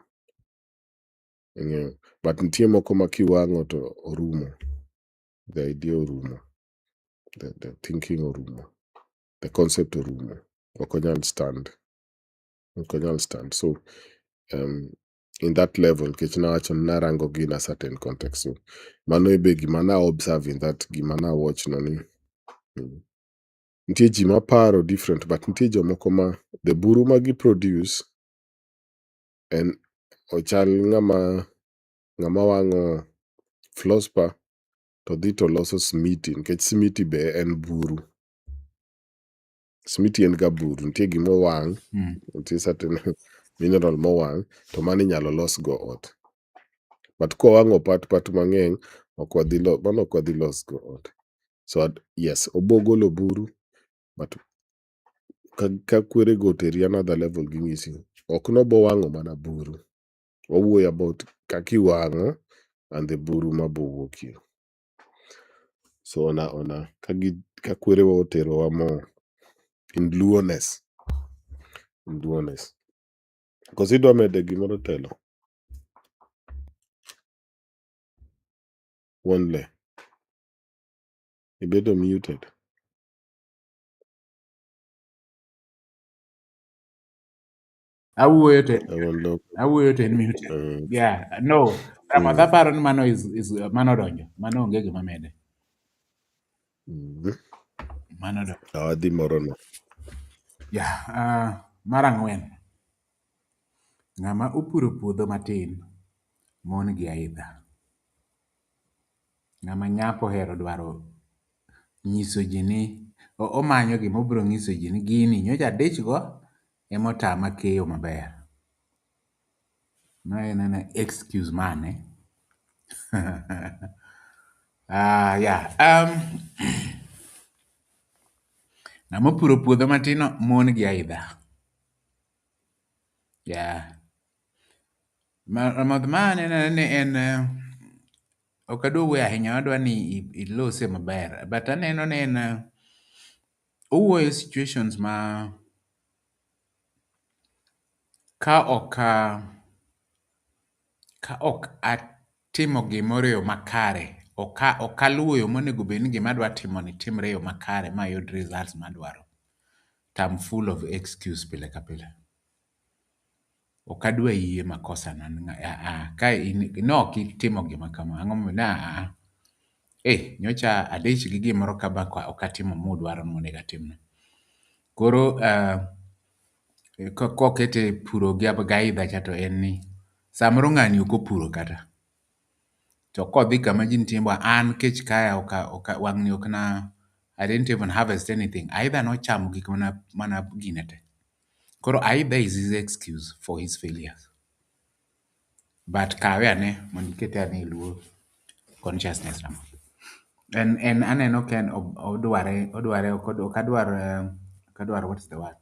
Ing'eyo. But nitie moko ma kiwang'o to orumo. The idea orumo. The thinking orumo. The concept orumo. Ok onyal stand. Ok onyal stand. So, in that level, nikech nawacho ni narango gi in a certain context. So, mano e be gima na observe in that gima na watch no ni. Nitie ji maparo different, but nitie jomoko ma the buru ma gi produce en ochal ng'ama wang'o flospa to dhi to loso smiti, nikech smiti be en buru. Smiti en ga buru, nitie gimowang', nitie certain mineral mowang' to mano inyalo los go ot. But kowang'o pat mang'eny, mano ok wadhi los go ot. So yes, obo golo buru, but ka kwere go oteri another level ging'isi, ok nobo wang'o mana buru. Wawuoyo about kakiwang'o and the buru mabowuokie. So ona ka kwerewa oterowa mo in luoness. In luoness. Koso idwa mede gimoro telo? Wuon le. Ibedo muted. Awuoyo to Wuon le. awuoyo to en muted. Yeah, no. Ramadh aparo ni mano is mano donjo. Mano onge gima mede. Mano donjo. Awadhi moro no. Yeah, mar ang'wen. Ng'ama opuro puodho matin, mon gi aidha. Ng'ama nyako ohero dwaro nyiso ji ni omanyo gima obiro nyiso ji ni gini nyocha adich go emotama keyo maber. No en excuse mane. Yeah. Ng'ama opuro puodho matino, mon gi aidha. Yeah. Ramadh ma aneno ni en ok adwa wuoyo ahinya, adwa ni ilose maber. But aneno ni en owuoyo situations ma ka ok atimo gimoro e yo makare, ok aluwo yo monego bed ni gima adwa timoni timre e yo makare ma ayud results madwaro, to I'm full of excuse pile ka pile. Ok adwa yie makosa na ka ok itimo gima kama, ang'o momiyo nyocha adich gi gimoro kama ok atimo mudwaro ni monego atimno. Koro kokete puro gi aidha cha to en ni samoro ng'ani ok opuro kata. To kodhi kama ji nitie an kech kaya wang'ni ok na, I didn't even harvest anything. Aidha nochamo gik mana gine te. Koro aidha is his excuse for his failures. But kawe ane mondo ikete ane iluo consciousness na. En aneno ken odware ok adwar what is the word?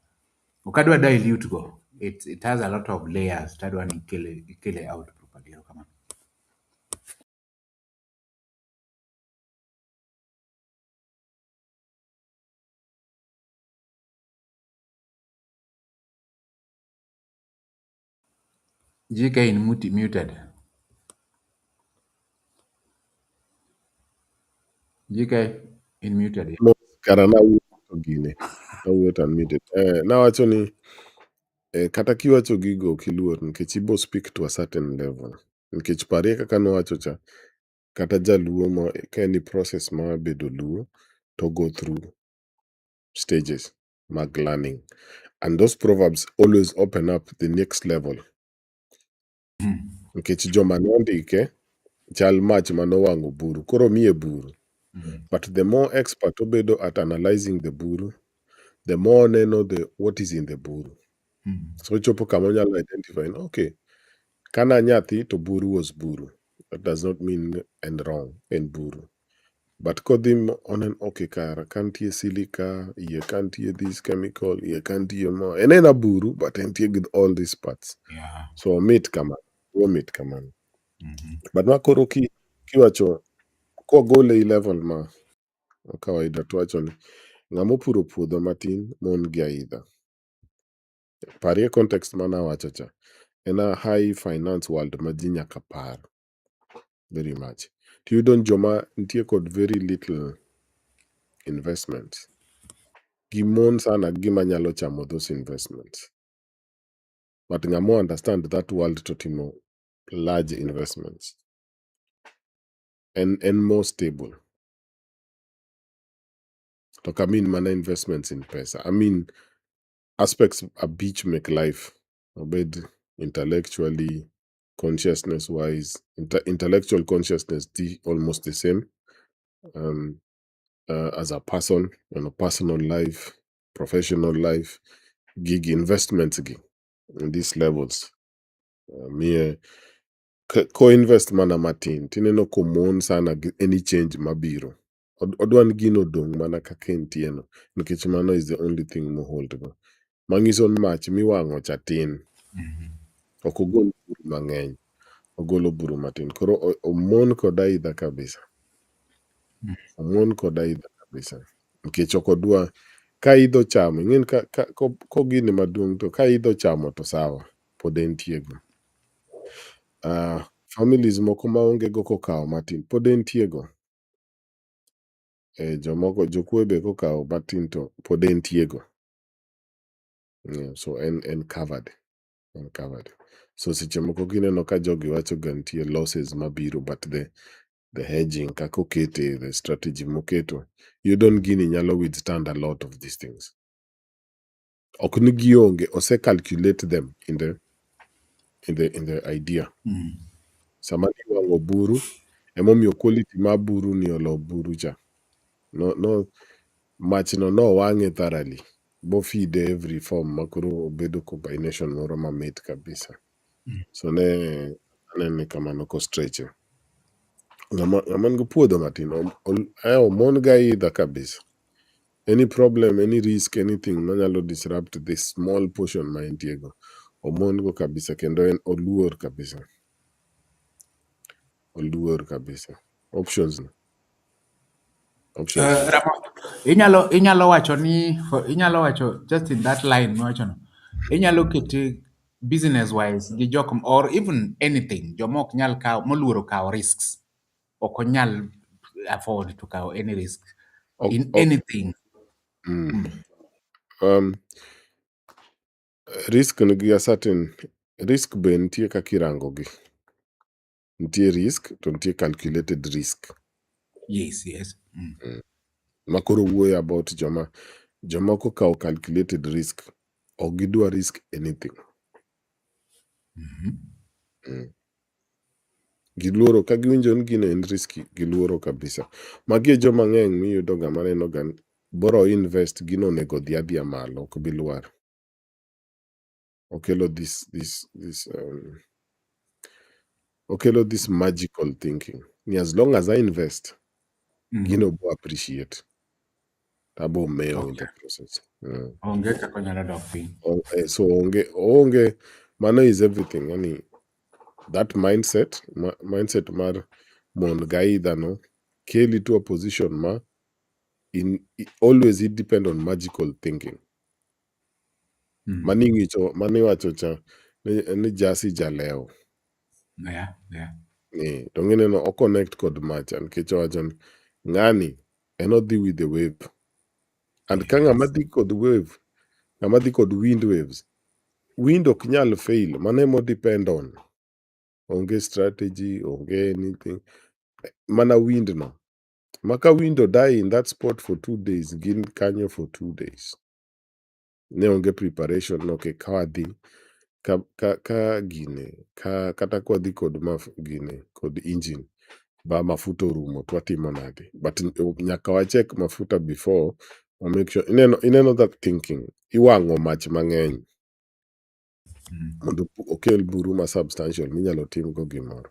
Ok adwa dilute go. It has a lot of layers. Tadwa ni ikele out properly. Kamano. GK in muted. GK in muted. Kara nawuoyo to gine. Nawuoyo to unmuted. Nawacho ni kata kiwacho gigo ok iluor nikech ibo speak to a certain level. Nikech parie kaka nowacho cha, kata jaluo ma ka en process mar bedo luo to go through stages mag learning. And those proverbs always open up the next level. Nikech joma nondike chal mach manowang'o buru, koro miye buru. But the more expert obedo at analyzing the buru, the more oneno what is in the buru. So chopo kama onyalo identify, okay, kana nyathi to buru was buru. That does not mean and wrong en buru. But kodhi onen okay kara, kantie silica, iye kantie this chemical, iye kantie mo. Enena buru, but entie with all these parts. Yeah. So omit kamano. But ma koro kiwacho kogole level ma kawaida to wacho ni ng'ama opuro puodho matin mon gi aidha. Parie context mana wacho cha. En a high finance world ma ji nyaka par very much. Tiyudo ni joma nitie kod very little investments. Gimon sana gima nyalo chamo those investments. But ng'ama understand that world to timo large investments. And more stable. Tok I mean mana investments in pesa. I mean aspects a beach make life obed intellectually, consciousness wise, intellectual consciousness almost the same. As a person, personal life, professional life, gig investments gig in these levels. Mie co-invest mana matin tineno komon sana gi any change mabiro. Odwan gino dong mana kaka entie no nikech mano is the only thing mohold go. Manyiso ni mach miwang'o cha tin. Ok ogol buru mang'eny. Ogolo buru matin. Koro omon kod aidha kabisa. Omon kod aidha kabisa. Nikech ok odwa ka idho chamo ing'eni ko gini maduong' to ka idho chamo to sawa. Pod entie go. Families moko maonge go kokawo matin pod entie go. Jomoko jokwe be kokawo matin to pod entie go. So en covered. En covered. So seche moko kineno ka jogi wacho ga nitie losses mabiro but the hedging kaka okete, the strategy moketo, yudo ni gini nyalo withstand a lot of these things. Ok ni gionge, ose calculate them in the idea. Sama iwang'o buru, emomiyo quality mar buru ni olo buru cha. No, mach no wang'e thoroughly. Bofide every form makoro obedo combination moro mamit kabisa. So ne anene kamano ko stretch. Ng'ama nigi puodho matin omon ga aidha kabisa. Any problem, any risk, anything manyalo disrupt this small portion ma entie go. Omon go kabisa kendo en oluor kabisa. Oluor kabisa. Options no. Options no. Ramo, inyalo wacho just in that line miwacho no. Inyalo kete business wise gi jok or even anything jomok nyal kawo moluoro kawo risks. Ok onyal afford to kawo any risk in anything. Risk nigi a certain risk be nitie kaka irango gi. Nitie risk to nitie calculated risk. Yes. Makoro wuoyo about jomoko kawo calculated risk. Ok gidwa risk anything. Giluoro ka giwinjo ni gino en risky, giluoro kabisa. Magi e joma ng'eny miyudo ga maneno ga boro invest gino onego dhi adhiya malo ok bi lwar. Okelo this magical thinking. Ni as long as I invest, gino bo appreciate. Tabo mewo in the process. Onge kaka onyalo dok piny. So onge, mano is everything. Yani that mindset mar mon ga aidha no keli to a position ma always it depend on magical thinking. Maniwacho cha ni jasi jaleo. Yeah. To ng'ene no o connect kod macha nikech owacho ni ng'ani en odhi with the wave. And ka ng'ama dhi kod wave, ng'ama dhi kod wind waves, wind ok nyal fail. Mano emo depend on. Onge strategy, onge anything. Mana wind no. Maka wind die in that spot for 2 days, gin kanyo for 2 days. Ne onge preparation no ke kawadhi ka gine kata kwadhi kod gine kod engine ba mafuta orumo twatimo nade. But nyaka wachek mafuta before we make sure ineno that thinking iwang'o mach mang'eny mondo okel buru ma substantial minyalo tim go gimoro.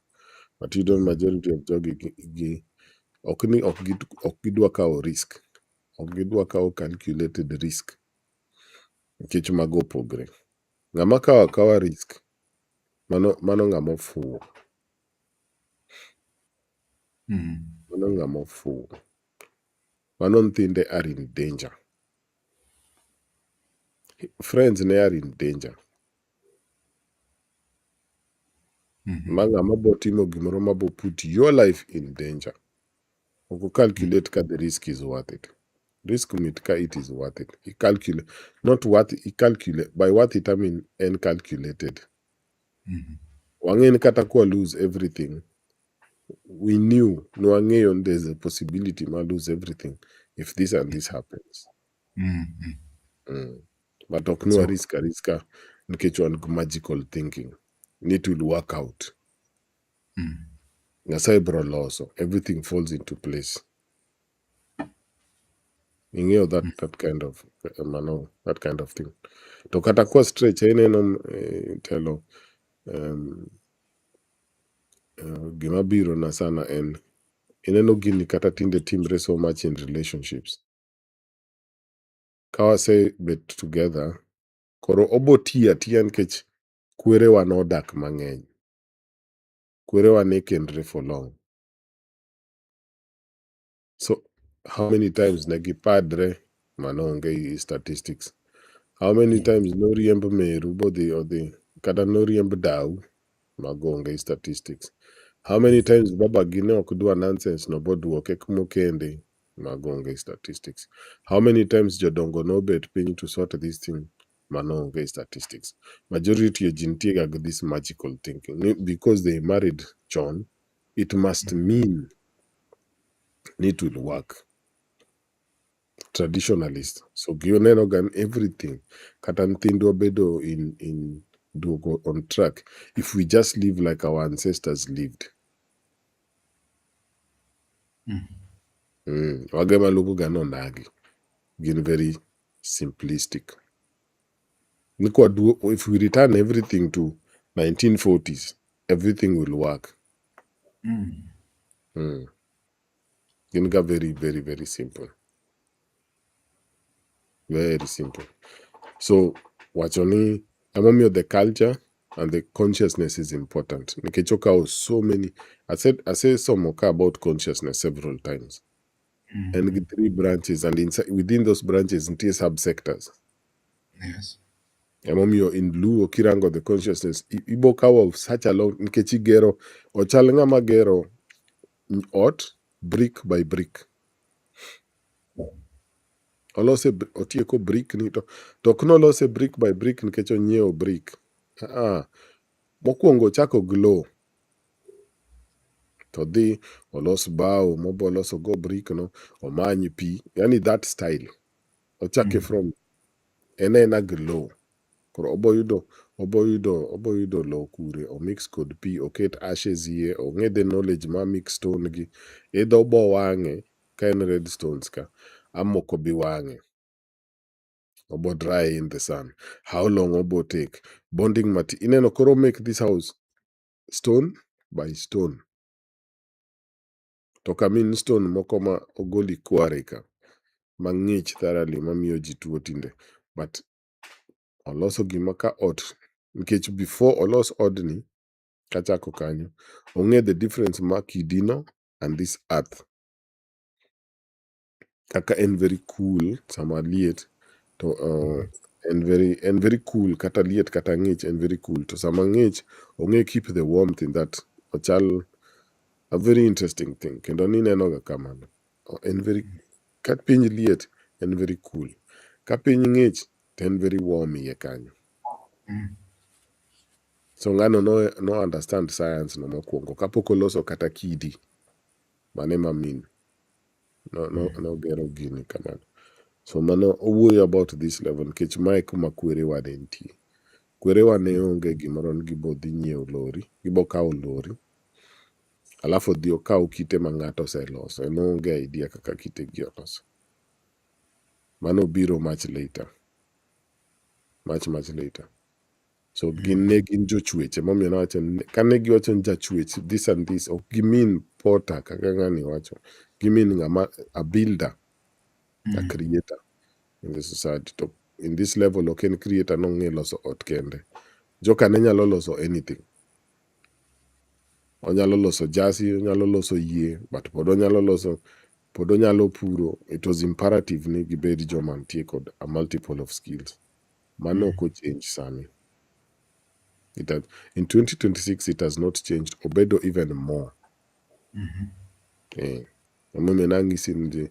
But you don't majority of jogi ok gidwa kawo risk. Ok gidwa kawo calculated risk. Nikech mago opogre. Ng'ama kawo akawa risk, mano ng'ama ofuwo. Mano ng'ama ofuwo. mano nyithinde are in danger. Friends ne are in danger. Ma ng'ama bo timo gimoro ma bo put your life in danger. Ok calculate ka the risk is worth it. Risk mit ka it is worth it. You calculate, not worth it, you calculate. By worth it, I mean uncalculated. Wang'eni kata kwa lose everything. We knew, no wang'eyo there's a possibility ma lose everything if this and this happens. But ok no So, riska nikech wan gi magical thinking. It will work out. Nyasaye bro loso. Everything falls into place. Ing'eyo that kind of that kind of thing. To kata kwa stretch ineno telo gima biro na sana en ineno gini kata tinde timre so much in relationships. Ka wase bet together, koro obo tiya nikech kwerewa nodak mang'eny. Kwerewa ne kendre for long. So how many times ne gipadre mano onge statistics. How many times no riemb meru bodhi kata no riemb dau mago onge statistics. How many times baba gine ok dwa nonsense no boduoke kumokende mago onge statistics. How many times jodongo no bet piny to sort this thing mano onge statistics. Majority of jintie ga this magical thinking because they married John, it must mean it will work. Traditionalist. So gioneno gan everything. Kata nyithindwa bedo in duogo on track. If we just live like our ancestors lived. Wage maluongo ga nonagi. Gin very simplistic. If we return everything to 1940s, everything will work. Gin ga very, very, very simple. Very simple. So wachoni emomiyo the culture and the consciousness is important. Nikech so many. I say some about consciousness several times. And the 3 branches, and within those branches, nitie subsectors. yes. Emomiyo in Luo kirango the consciousness, ibo kawo such a long, nikech igero, ochal ng'ama gero ot brick by brick. Otieko brick ni to ok nolose brick by brick nikech onyiewo brick. Mokwongo ochako glow. To dhi olos bao mobo loso go brick no, omany pi, yani that style. Ochake from ena glow. Koro oboyudo low kure, o mix kod pi, oket ashes iye, ong'e the knowledge ma mix stone gi. Either obo wang'e, ka en red stones ka, amoko bi wang'e. Obo dry in the sun. How long obo take? Bonding material. Ineno koro make this house stone by stone. To kamin stone moko ma ogoli kware ka. Mang'ich thoroughly mamiyo ji tuo tinde. But oloso gima ka ot. Nikech before olos odni, kachako kanyo, ong'e the difference ma kidino and this earth. Kaka en very cool sama liet to en very cool kata liet kata ng'ich en very cool. To sama ng'ich ong'e keep the warmth in that. Ochal a very interesting thing. Kendo nineno ga kamano. En very ka piny liet en very cool. Ka piny ng'ich to en very warm iye kanyo. So ng'ano no understand science no mokwongo kapok oloso kata kidi mane mamin no gero gini kamano. So mano owuoyo about this level nikech mae kuma kwerewa ne nitie. Kwerewa ne onge gimoro ni gibodhi nyiewo lori, gibo kawo lori alafu odhi okaw kite ma ng'ato oseloso. En onge idea kaka kite gi oloso. Mano biro much later. Much later. So ne gin jochweche momiyo nawacho kane giwacho ni jachwech this and this ok gimin potter kaka ng'ani wacho. Gimin ng'ama a builder, a creator in the society. To in this level ok en creator nong'e loso ot kende. Joka ne nyalo loso anything. Onyalo loso jasi, onyalo loso yie, but pod onyalo loso pod onyalo puro. It was imperative ni gibed joma nitie kod a multiple of skills. Mano ok ochange sani. In 2026 it has not changed. Obedo even more. Emomiyo nang'isi ni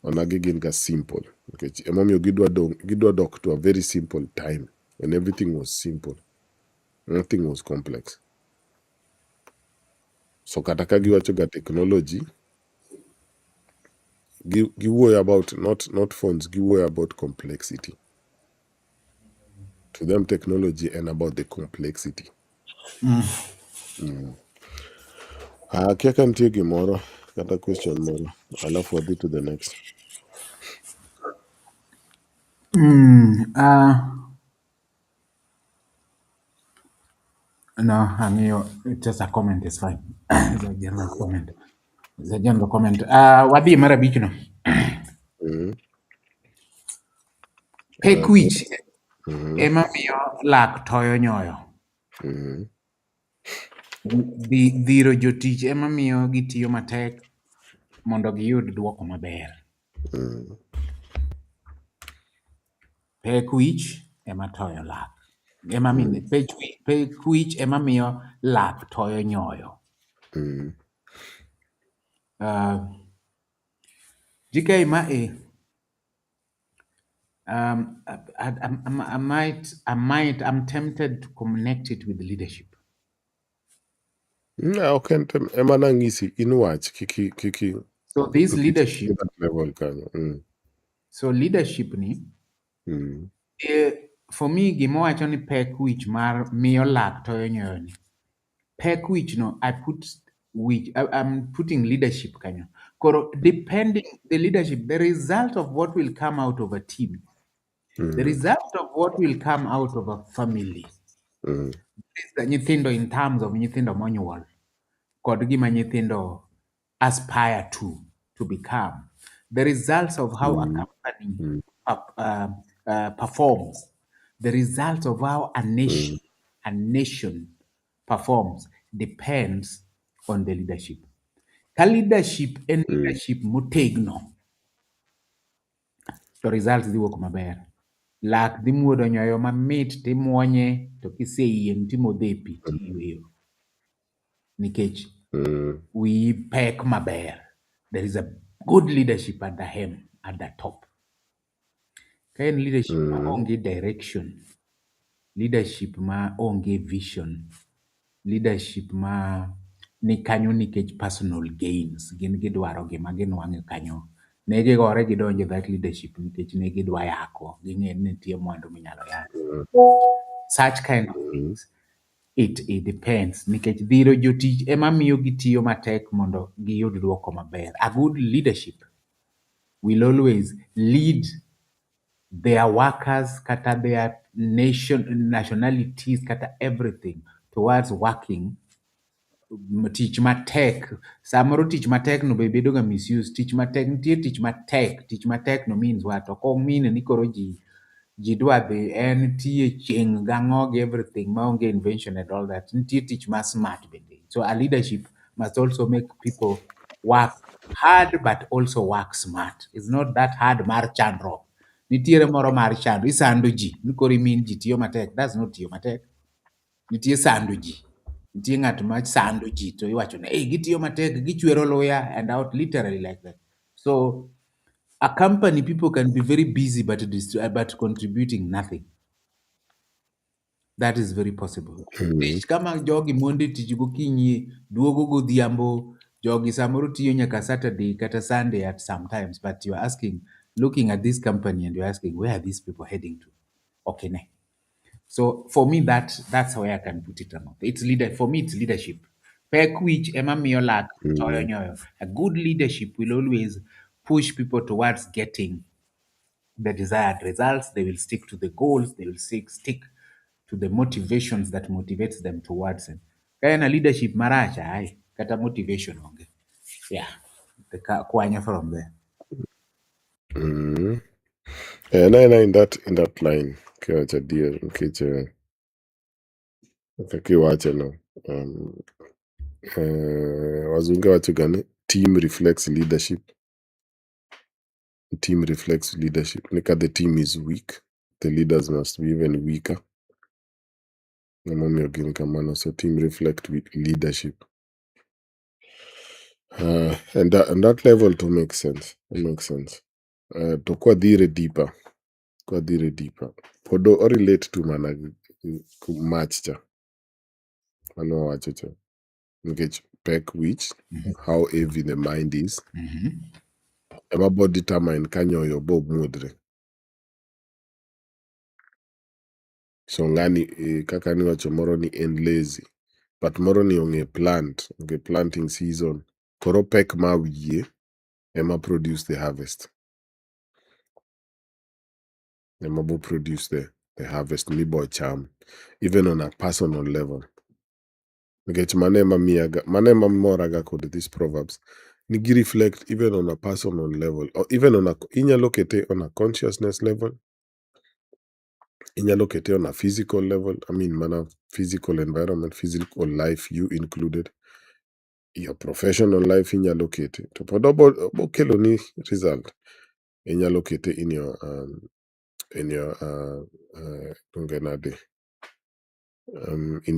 onagi gin ga simple. Nikech emomiyo gidwa dok to a very simple time when everything was simple. Nothing was complex. So kata ka giwacho ga technology, giwuoyo about not phones, giwuoyo about complexity. To them technology and about the complexity. Akia ka nitie gimoro kata question moro, alafu wadhi to the next. No, it's just a comment is fine. It's a general comment. It's a general comment. Wadhi mara bich no. Pek wich ema miyo lak toyo nyoyo. Dhiro jotich ema miyo gitiyo matek mondo giyud duoko maber. Pek wich ema toyo lak. Pek wich ema miyo lak toyo nyoyo. GK I'm tempted to connect it with leadership. Ok ema nang'isi in wach kiki So this leadership, that level kanyo. so leadership ni, for me gimowacho ni pek wich mar miyo lak toyo nyoyo ni. Pek wich no, I'm putting leadership kanyo. Koro depending the leadership, the result of what will come out of a team, the result of what will come out of a family, nyithindo in terms of nyithindo monyuol, kod gima nyithindo aspire to become, the results of how a company performs, the results of how a nation performs depends on the leadership. Ka leadership en leadership motegno, to results dhi wuok maber. Lak dhi muodo nyoyo mamit timuonye, to kiseyieng' timodhe e pi tiyweyo. Nikech wiyi pek maber. There is a good leadership at the hem, at the top. Ka en leadership ma onge direction, leadership ma onge vision, leadership ma ni kanyo nikech personal gains, gin gidwaro gima ginwang'o kanyo. Ne gigore gidonjo that leadership nikech ne gidwa yako, ging'e ni nitie mwandu minyalo yako. Such kind of things. It depends. Nikech dhiro jotich ema miyo gitiyo matek mondo giyud duoko maber. A good leadership will always lead their workers, kata their nationalities, kata everything towards working tich matek. Samoro tich matek no be bedo ga misuse. Tich matek, nitie tich matek. Tich matek no means what? Ok mean ni koro ji dwa dhi en tiye chieng' gang'o gi everything maonge invention and all that. Nitie tich ma smart bende. So a leadership must also make people work hard but also work smart. It's not that hard mar chandruok. Nitiere moro mar chando, isando ji, ni koro imin ji tiyo matek. That's not tiyo matek. Nitie sando ji. Nitie ng'at ma sando ji to iwacho ne, hey, gitiyo matek, gichwero luya and out literally like that. So a company, people can be very busy but contributing nothing. That is very possible. Kama jogi monde tich gokinyi, duogo godhiambo, jogi samoro tiyo nyaka Saturday kata Sunday at sometimes, but you are asking, looking at this company and you're asking, where are these people heading to? Okay, ne. So for me, that's where I can put it or not. For me, it's leadership. Pek wich ema miyo lak toyo nyoyo. A good leadership will always push people towards getting the desired results. They will stick to the goals. They will stick to the motivations that motivates them towards it. Kaya leadership marach, ay, kata motivation onge. Yeah, the kwanya from there. Na in that line kiwacho adier nikech kaka iwacho no, wazunge wacho ga ni team reflects leadership Team reflects leadership. Nika the team is weak, the leaders must be even weaker. So team reflect leadership. And that level to make sense. It makes sense. To kwa dire deeper. Kwa dire deeper. Podo or relate to mana match cha. Ano wacho cha. Nikech pek which, how heavy the mind is. Ema bo determine kanyo bo mudre. So ngani kaka ni wacho moro ni en lazy. But moro ni onge planting season. Koro pek ma wiye ema produce the harvest. Ema bo produce the harvest mi bo cham. Even on a personal level. Nikech manema moraga kod these proverbs. Nigi reflect even on a personal level. Or even on inyalo kete on a consciousness level. Inyalo kete on a physical level. I mean, mana physical environment, physical life, you included. Your professional life inyalo kete. To pod obo kelo ni result. Inyalo kete in your in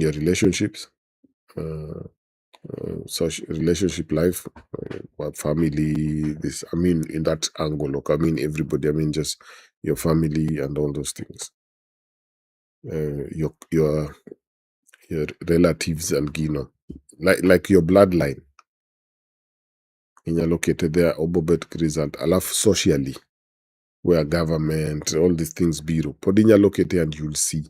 your relationships. Such relationship life, family, this, I mean, in that angle, look, I mean, everybody, I mean, just your family and all those things. Your relatives and like your bloodline. In located there, obobet result, alaf socially, where government, all these things bureau. Podinya located and you'll see.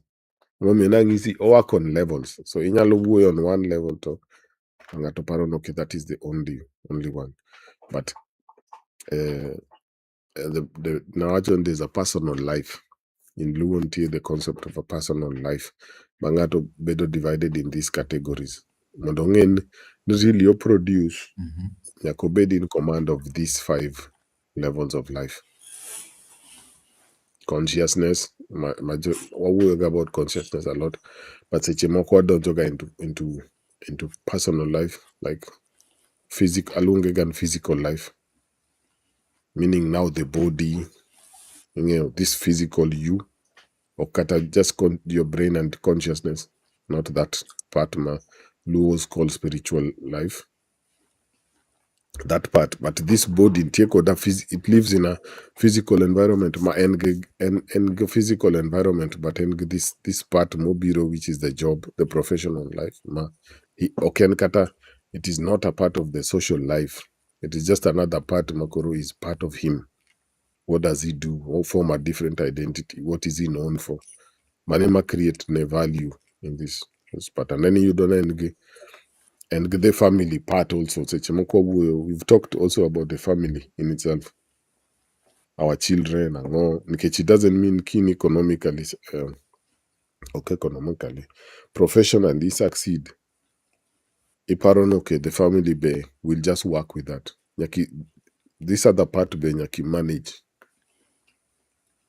You see, work on levels. So in your on one level to okay, that is the only one. But now actually there's a personal life. In Luonti, the concept of a personal life. Bangato bedo divided in these categories. Mondongen really you produce Yakobed in command of these 5 levels of life. Consciousness, we work about consciousness a lot, but Sechimoko don't go into personal life, like alungegan physical life, meaning now the body, this physical you, or kata just your brain and consciousness, not that part ma Luos call spiritual life. That part, but this body it lives in a physical environment, physical environment, but this part mobiro, which is the job, the professional life, kata, it is not a part of the social life. It is just another part. Makoro is part of him. What does he do? Or form a different identity? What is he known for? Manema create a value in this part, and then you don't and the family part also. We've talked also about the family in itself, our children and all. It doesn't mean keen economically, economically, professionally succeed. The family be will just work with that. This other part be nyaki manage.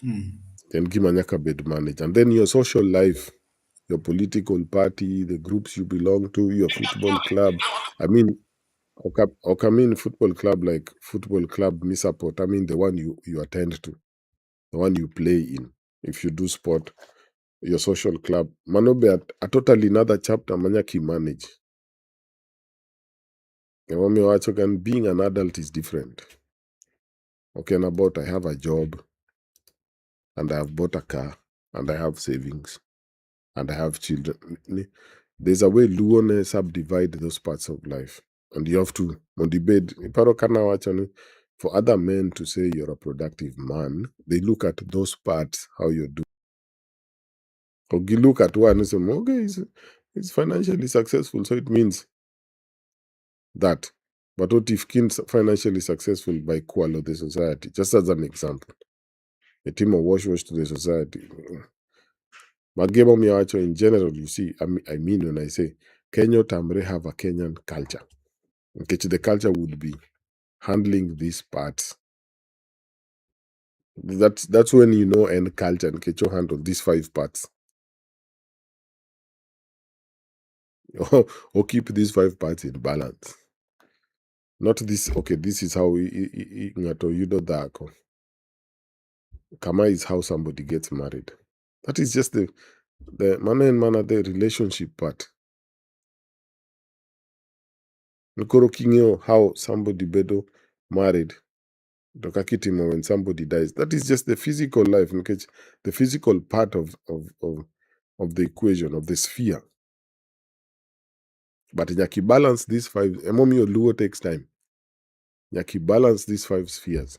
Then gimanyaka bed manage, and then your social life, your political party, the groups you belong to, your football club. I mean, okay, I mean football club like football club me support. I mean the one you attend to, the one you play in. If you do sport, your social club. Manobe a totally another chapter manyaki manage. And being an adult is different. Okay, and about I have a job and I have bought a car and I have savings and I have children. There's a way Luone subdivide those parts of life. And you have to on the bed. For other men to say you're a productive man, they look at those parts, how you do. Or you look at one and say, okay, he's financially successful, so it means that. But what if Kin's financially successful by qual of the society? Just as an example. A team of wash to the society. Magebo Miacho in general, you see, I mean when I say Kenya Tamre have a Kenyan culture. Okay, the culture would be handling these parts. That's when you know and culture and Kecho handle these 5 parts. Or keep these 5 parts in balance. Not this, okay, this is how we ngato you do that. Kama is how somebody gets married. That is just the mana and mana, the relationship part. Nkoro kingeo how somebody bedo married. Dokakitimo when somebody dies. That is just the physical life, the physical part of the equation, of the sphere. But Nyaki balance these five. Emomi Luo takes time. Nyaki balance these five spheres.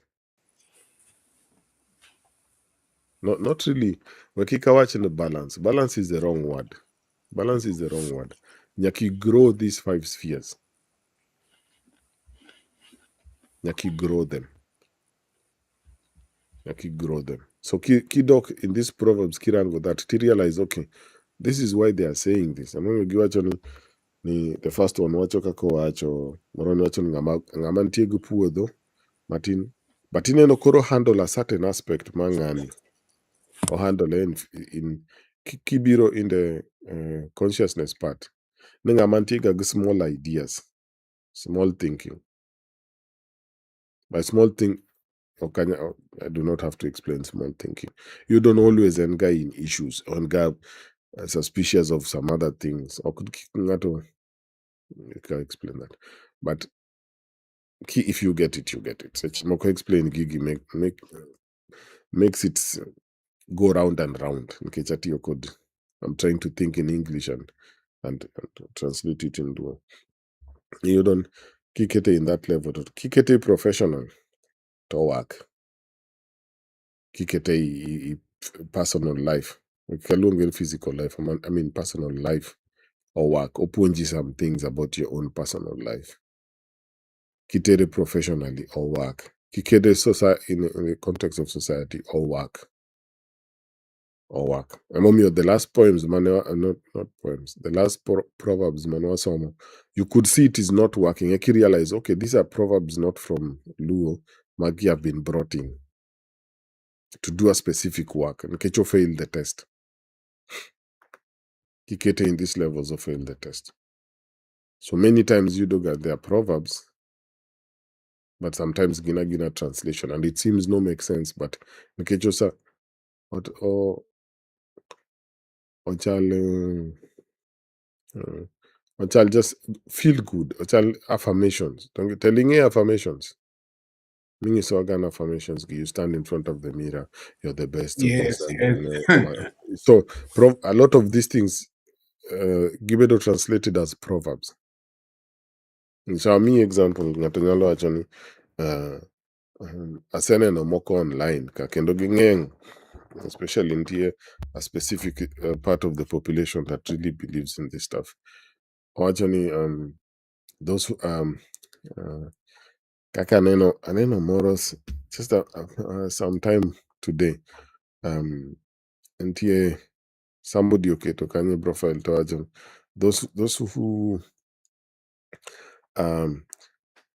Not really. Wakika watching the balance. Balance is the wrong word. Balance is the wrong word. Nyaki grow these five spheres. Nyaki grow them. Nyaki grow them. So Kidok in this Proverbs, Kirango, that to realize, okay, this is why they are saying this. I'm going to give you ni the first one wacho kako wacho moroni wacho ni ngama ntie gi puodho matin but ineno koro handle a certain aspect mang'ani or handle in kibiro in the consciousness part ni ng'ama ntie ga gi small ideas, small thinking. By small thing, I do not have to explain small thinking. You don't always engage in issues or engage suspicious of some other things. Or could you can explain that, but if you get it, you get it. Such Moko explain Gigi makes it go round and round. Okay, Chati code. I'm trying to think in English and translate it into. You don't kikete in that level. Kikete professional to work. Kikete personal life. Kalunga physical life. I mean personal life or work. Opunji some things about your own personal life. Kitere professionally or work. Kikede in the context of society or work. Or work. Mommy, the last poems, not poems, the last proverbs, Somo, you could see it is not working. You realize, okay, these are proverbs not from Luo. Magi have been brought in to do a specific work. And Kecho failed the test. Kikete in these levels of failed the test. So many times you do get their proverbs, but sometimes Gina translation, and it seems no make sense. But Kecho sa or chal. Ochal just feel good. Ochal affirmations. Don't get telling you affirmations. Meaning organ affirmations. You stand in front of the mirror. You're the best of this. Yes, yes. So a lot of these things, Gibedo translated as proverbs. So me example, Natangalo actually, asene no moko online. Kakendo gingeng, especially in here, a specific part of the population that really believes in this stuff. Or actually, those who, kaka aneno moros just sometime today ntie somebody oketo kanyo profile to wacho those who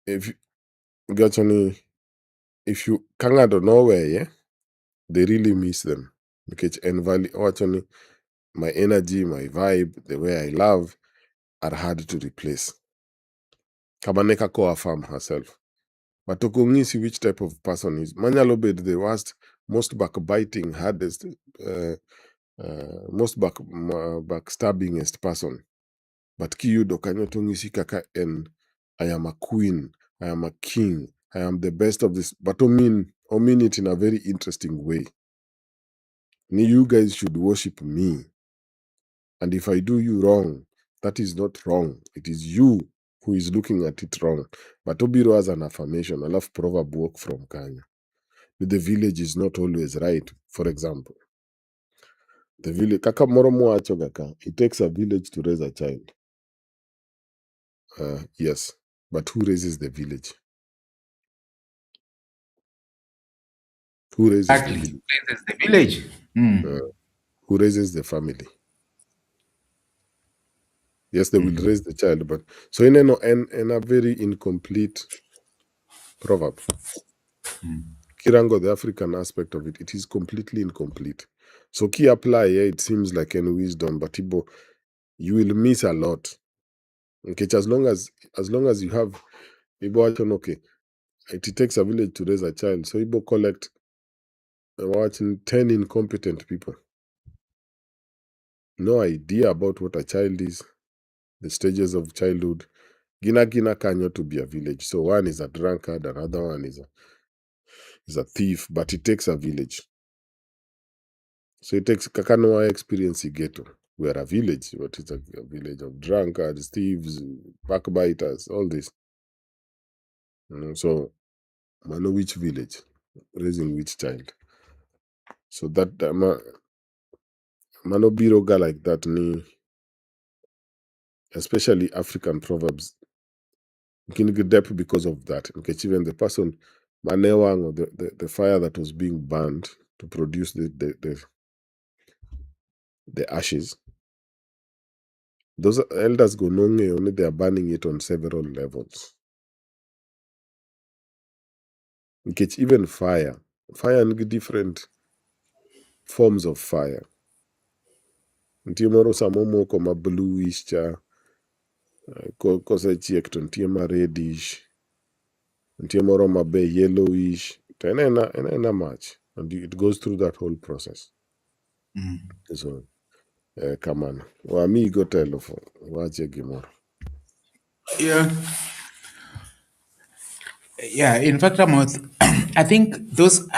if gachoni if you ka ng'ato noweye they really miss them nikech en wachoni my energy, my vibe, the way I love are hard to replace. Kamane kako affirm herself. But Tokongisi, which type of person is Manyalo bed the worst, most backbiting, hardest, most backstabbingest person. But Kiyudo Kanyotongisi Kaka and I am a queen, I am a king, I am the best of this. But mean it in a very interesting way. You guys should worship me. And if I do you wrong, that is not wrong. It is you who is looking at it wrong. But Obiro has an affirmation. I love proverb work from Kanya. The village is not always right. For example, the village, kaka moromo achogaka, it takes a village to raise a child. Yes, but who raises the village? Who raises the Exactly. village? This is the village. Who raises the family? Yes, they will raise the child, but so in a very incomplete proverb. Kirango, the African aspect of it, it is completely incomplete. So key apply, yeah, it seems like any wisdom, but Ibo, you will miss a lot. Okay, as long as you have Ibo, okay, it takes a village to raise a child. So Ibo collect watching 10 incompetent people. No idea about what a child is, the stages of childhood. Gina kanyo to be a village. So one is a drunkard, another one is a thief, but it takes a village. So it takes kakanoa experience ghetto. We're a village, but it's a village of drunkards, thieves, backbiters, all this. So I know which village, raising which child. So that mano biroga like that ni, especially African proverbs. You can get depth because of that. Okay, even the person manewang or the fire that was being burned to produce the ashes. Those elders go nonge only they are burning it on several levels. Okay, even fire and different forms of fire. Ntie moro samomoko ma bluish cha, kosechiek to ntie ma reddish, ntie moro ma be yellowish. To enena much. And it goes through that whole process. So kamano. Wa mi go tell of wache gimoro. Yeah. Yeah, in fact, Amos, I think those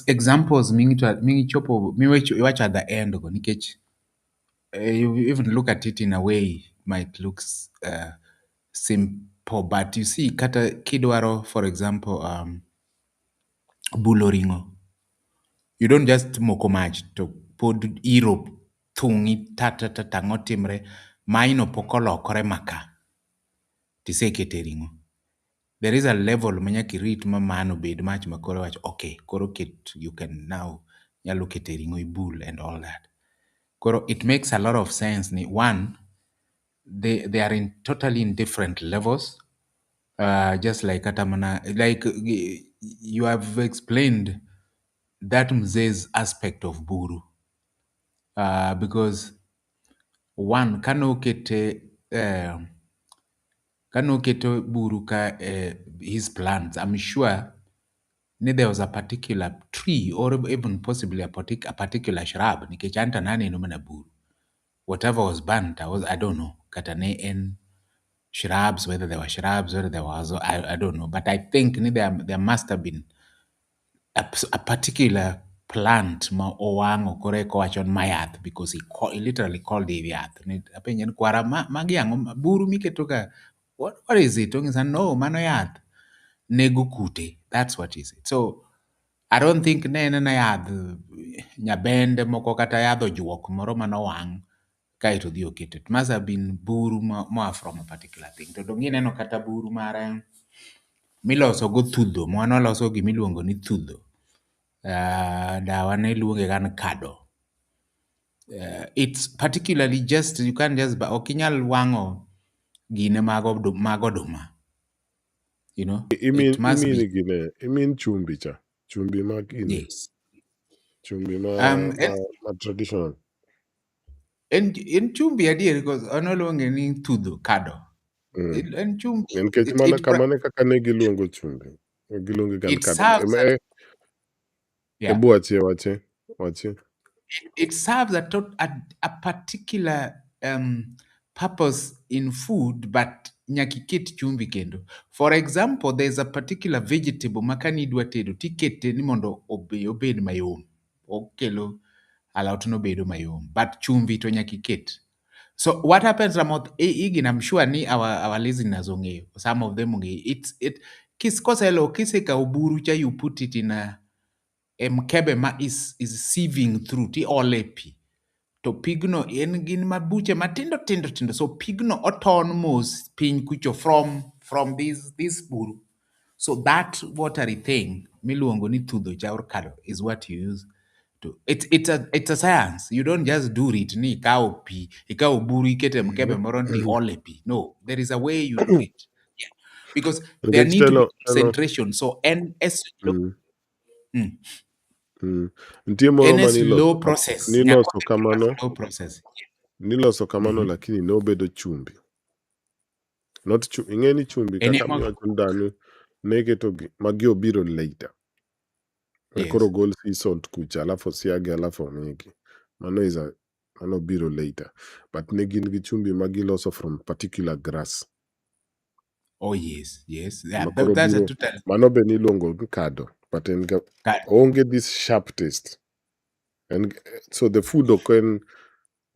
examples mingi chopo watch at the end go nikech. You even look at it in a way might looks simple, but you see, kata kidwaro, for example, bulo ringo. You don't just moko mach to pod Europe thungi tata tango timre maino pokolokore maka tisekete ringo. There is a level manyaki rit ma mano bed mach makoro wach okay koro ket you can now nyalo kete ringo ibul and all that. Koro it makes a lot of sense ni one they are in totally in different levels. Just like katamana like you have explained that mze's aspect of buru. Because one kano kete buru ka his plans, I'm sure there was a particular tree or even possibly a particular shrub nikech anta nane no mana buru. Whatever was burnt, I don't know katane en shrubs, whether there were shrubs, whether there was I don't know, but I think there must have been a particular plant ma owango kore kowachon mayath because he literally called it yath. Apenjen kwara magi ang'o buru miketo ka what is it? Ong'e no mano yath nego kute. That's what is it. So I don't think ne en na yadh nyabende moko kata yadh ojuok moro manowang' kaeto dhi oketo. It must have been buru moa from a particular thing. To dong ineno kata buru mare miloso go thudho, mwana loso gimiluongo ni thudho. Dawa ne luonge gan kado. It's particularly just, you can't just, okinyal wang'o gine mago oduma. You know, it must be, I mean chumbi cha. Chumbi ma gini. yes. Chumbi And ma traditional. in chumbi adier because ono luonge ni thudho kado. En chumbi, Nikech mana kamane kaka ne giluongo chumbi. Giluongo gan it kado. serves yeah. Wache. It serves a particular purpose in food, but nyakiket chumbi kendo. For example, there's a particular vegetable makani idwa tedo tikete ni mondo obed mayom. Okelo alot no bedo mayom. But chumbi to nyakiket. So what happens, Ramoth, igin, I'm sure ni our listeners ong'eyo. Some of them ong'eyo. Koselo kiseka uburu cha you put it in a mkebe ma is sieving through ti ole pi to pigno en gin mabuche matindo tindo so pigno oton mos piny kucho from this buru. So that watery thing miluongo ni thudho chaur kado is what you use to it's a science. You don't just do it ni ikawo buru ikete mkebe moro ti ole pi. No, there is a way you do it. Yeah. Because there Nikech need to be telo. concentration. So Nitie moro ma NS low process. niloso kamano. Slow process. Niloso kamano lakini nobedo chumbi. Not chumbi. Ing'eni chumbi Ene kaka mo miwacho dhano ne keto magi obiro later. Koro Yes. gol sea salt kucha alafu siagi alafu omigi. Mano is a mano biro later. But ne gin gi chumbi ma giloso from particular grass. Oh yes, yes. Yeah, Ma koro that's a biro total. mano be niluongo gi kado. But en ga onge this sharp taste. And so the food oken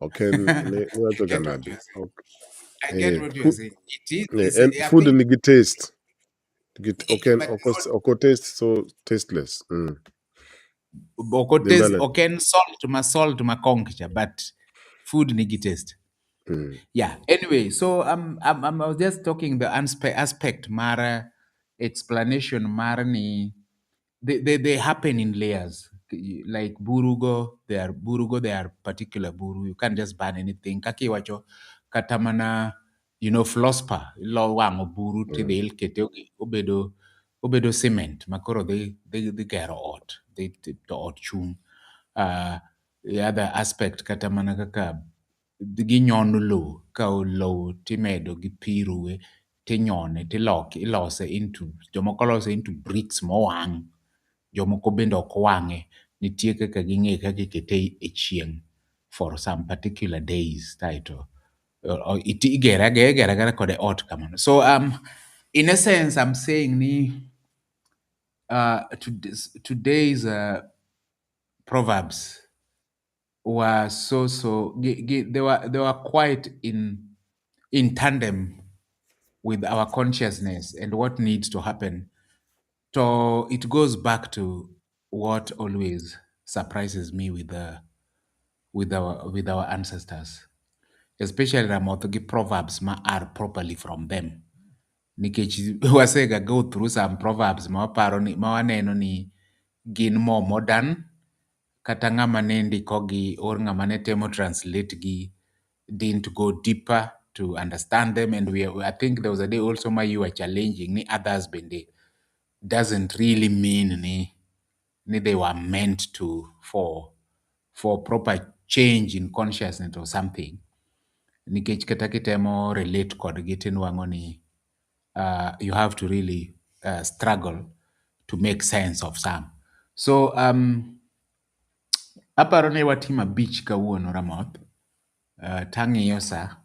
ne I wacho get what ganade. you're saying. Ok, I get what you're food, saying. It is. and I food think, nigi taste. Oken but oko taste so tasteless. okotes Dembele. oken salt ma concha, but food nigi taste. Mm. Yeah. Anyway, so I was just talking the aspect mara explanation mara ni they happen in layers. Like burugo, they are particular buru. You can't just ban anything. Kaki wacho katamana, philosopher lo wango buru ti Mm. del kete obedo cement makoro they gero ot they to ot chung. The other aspect katamana kaka ginyono lo ka lo timedo gi pirue tinyone ilose into jomoko lose into bricks mowang, jomoko bende ok wang'e, nitie kaka ging'e kaka ikete e chieng' for some particular days taito igere agera kode ot kamano. So in essence I'm saying ni today's proverbs were they were quite in tandem with our consciousness and what needs to happen. So it goes back to what always surprises me with our ancestors, especially Ramotogi proverbs ma are properly from them. Nikech wasega go through some proverbs ma waparo ni ma waneno ni gin more modern, kata ng'ama ne ndikogi or ng'ama ne temo translate gi didn't go deeper to understand them, and I think there was a day also my you were challenging ni others bende doesn't really mean ni they were meant to for proper change in consciousness or something. Nikech kata kitemo relate kodgi tinwang'o ni you have to really struggle to make sense of some. So aparo ni watimo abich kawuono Ramoth, tang'iyo sa.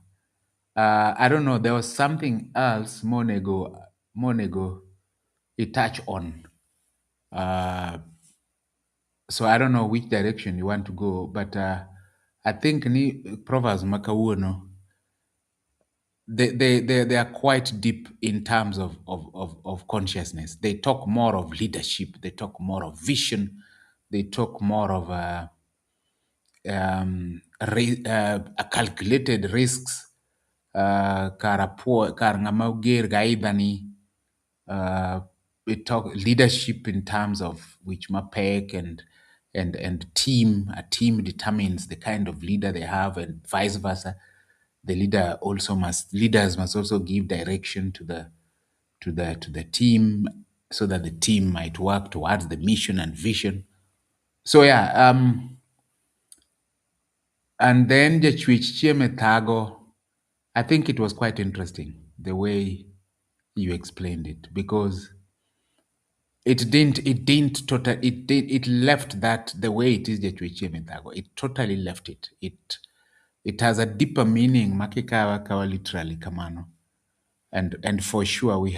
I don't know, there was something else monego we touch on. So I don't know which direction you want to go, but I think ni Proverbs makawuono, they are quite deep in terms of consciousness. They talk more of leadership. They talk more of vision. They talk more of a calculated risks. Kar ng'ama oger ga aidha ni we talk leadership in terms of which mapek and team. A team determines the kind of leader they have, and vice versa. The leaders must also give direction to the team, so that the team might work towards the mission and vision. So yeah, and then the Chwichie Thago, I think it was quite interesting the way you explained it, because it left that the way it is the Chwichie Thago. It totally left it. It has a deeper meaning, makikawa kawa literally kamano. And for sure we've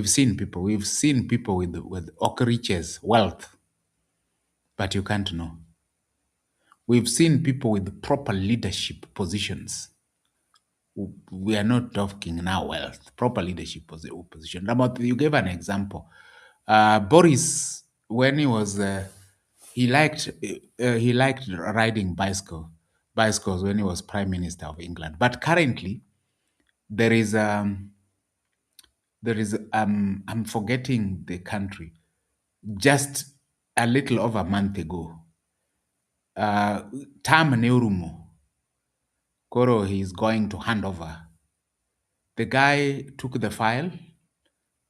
seen people with oak riches, wealth, but you can't know. We've seen people with proper leadership positions. We are not talking now wealth, proper leadership position. Ramoth, you gave an example. Boris, when he liked riding bicycles when he was Prime Minister of England. But currently, there is I'm forgetting the country. Just a little over a month ago, Tam Neurumo, Koro, he's going to hand over. The guy took the file,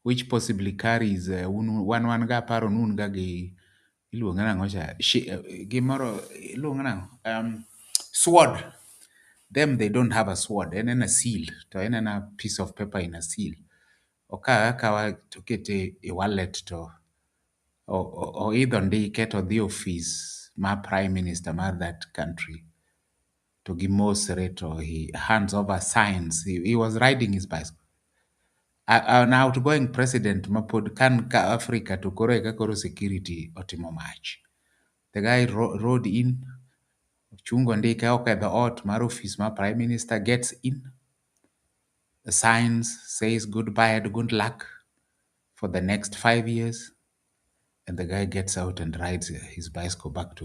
which possibly carries one ga paro nun ga gi iluongo nang'o cha gimoro iluongo nang'o sword. Them, they don't have a sword, and then a seal, to and a piece of paper in a seal. Okawa tokete a wallet to or either ndike to the office my prime minister ma that country to give Moseret, or he hands over signs. He was riding his bicycle. An outgoing president mapod kan ka Africa to koro security otimo mach. The guy rode in, chungo ndike okay the ot mar office my prime minister gets in. The signs says goodbye and good luck for the next 5 years. And the guy gets out and rides his bicycle back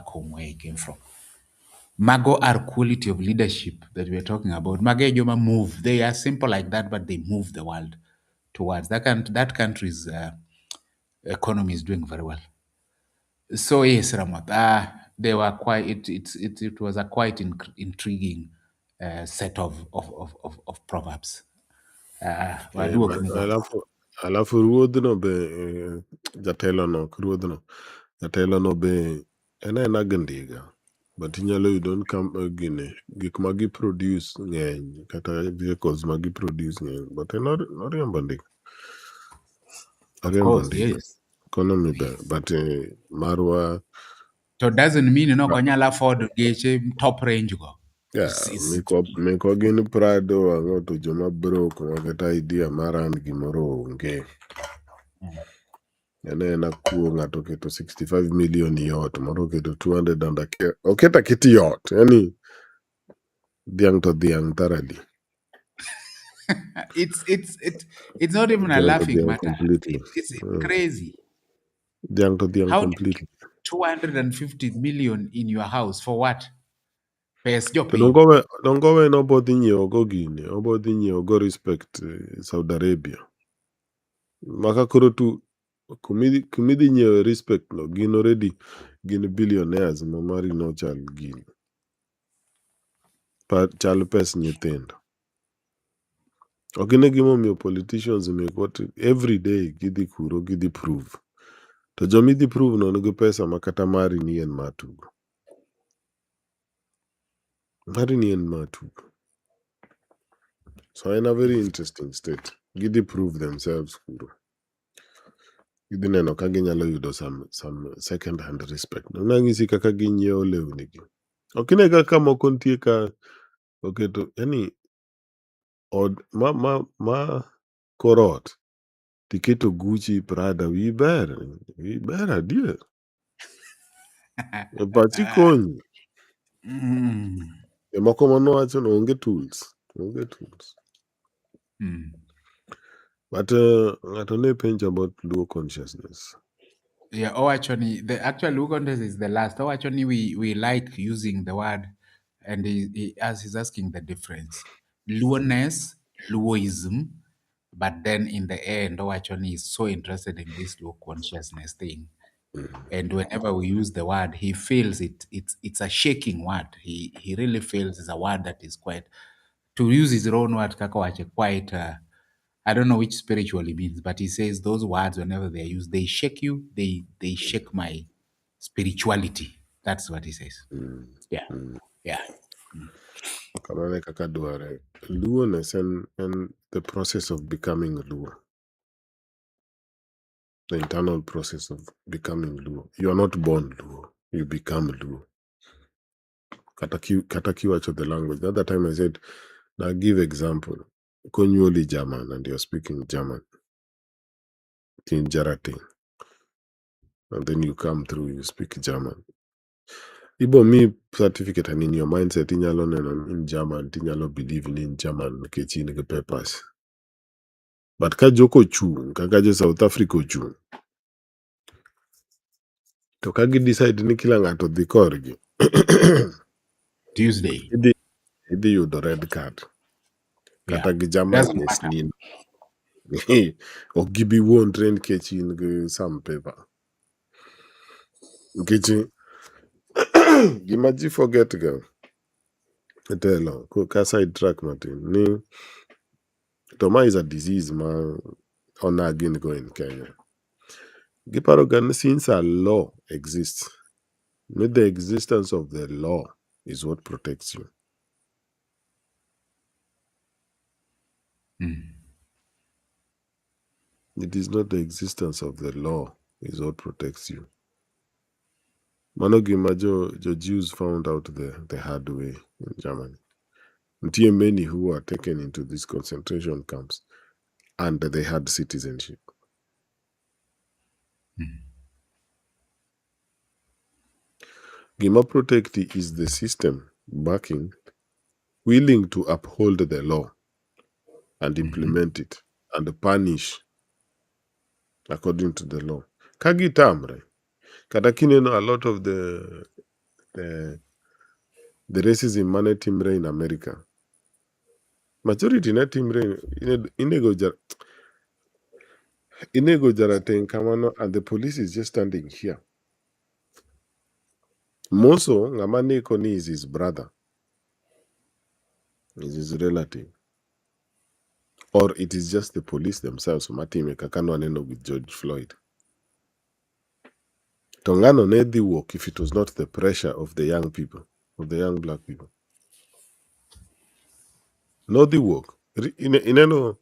home where he came from. Mago are quality of leadership that we're talking about. Mago Joma move. They are simple like that, but they move the world towards that country's economy is doing very well. So yes, Ramat, they were quite. It was a quite intriguing set of proverbs. Waduok nigo. Alafu ruodhno be jatelono ruodhno jatelono be en agendiga, but inyalo yudo ni gine gik ma gi produce ng'eny kata vehicles ma gi produce ng'eny, but en oriembo ndiga, Of oriembo course, ndiga yes. economy ber, but marwa So doesn't mean konyala afford geche top range go. yeah, mekwa gin Prado ang'o to joma broke ma kata idea mar an gimoro onge. En kuo ng'ato oketo 65 million yot, moro oketo 200 and oketo aketi yot, yani dhiang' to dhiang' thoroughly. It's not even a Dhiang' to laughing dhiang' matter. completely. It's crazy. Dhiang' to dhiang' How do you completely. keep 250 million in your house for what? Pes jo To piny. don't go when nobody nyiewogo gini, nobody nyiewogo respect Saudi Arabia. Maka koro tu kumidhi nyiewe respect no, gin already gin billionaires ma mari no chal gini. Chal pes nyithindo. Ok ine gimomiyo politicians make what every day gidhi kuro gidhi prove. To jomidhi prove no nigi pesa ma kata mari ni en matugo. Mari ni en matugo. So in a very interesting state. Gidhi prove themselves kuro. Gidhi neno ka ginyalo yudo some second hand respect. Nang'isi kaka ginyiewo lewni gi. Ok ine kaka moko nitie ka oketo yani od ma korot tiketo Gucci, Prada, wi ber adier. Pachi konyi. Mm. Moko manowacho no onge tools. Onge tools. Mm. But ng'ato ne penjo about Luo consciousness. Yeah, oh actually the actual Lugondes is the last. Oh actually we like using the word, and as he's asking the difference. Luoness, Luoism, but then in the end, oh actually is so interested in this Luo consciousness thing. And whenever we use the word, he feels it's a shaking word. He really feels it's a word that is quite, to use his own word, Kakawache, quite I don't know which spiritually means, but he says those words whenever they're used, they shake you, they shake my spirituality. That's what he says. Yeah. Yeah. Kamane kaka dware. Luoness and the process of becoming Luo. The internal process of becoming Luo. You are not born Luo. You become Luo. Kata kiwacho the language. The other time I said, now give example. Konyuoli German and you're speaking German. Tinjarati. And then you come through, you speak German. Ibo mi certificate and in your mindset inyalo neno in German, tinyalo believe in German nikech in gi papers. But ka joko chung, kaka jo South Africa ochung, to ka gi decide ni kila ng'ato dhi korgi, Tuesday. idhi yudo red card. Yeah. Kata gi German Doesn't yes matter. nino. Ok gibi wuondre nikech in gi some paper. Nikech gima ji forget ga telo ka side track matin ni Toma is a disease ma onagin go in Kenya. Giparo gan since a law exists, the existence of the law is what protects you. Mm. It is not the existence of the law is what protects you. Mano gima Jews found out the hard way in Germany. Until many who were taken into these concentration camps and they had citizenship. Gima protect is the system backing, willing to uphold the law and implement it and punish according to the law. Kagitamre. Katakine a lot of the racism mane timre in America. Majority na timre inego jarateng kamano, and the police is just standing here. Moso ngamane koni is his brother, is his relative, or it is just the police themselves. Matime kakano aneno with George Floyd. Tongano nedi work if it was not the pressure of the young people, of the young black people. No the work. Ineno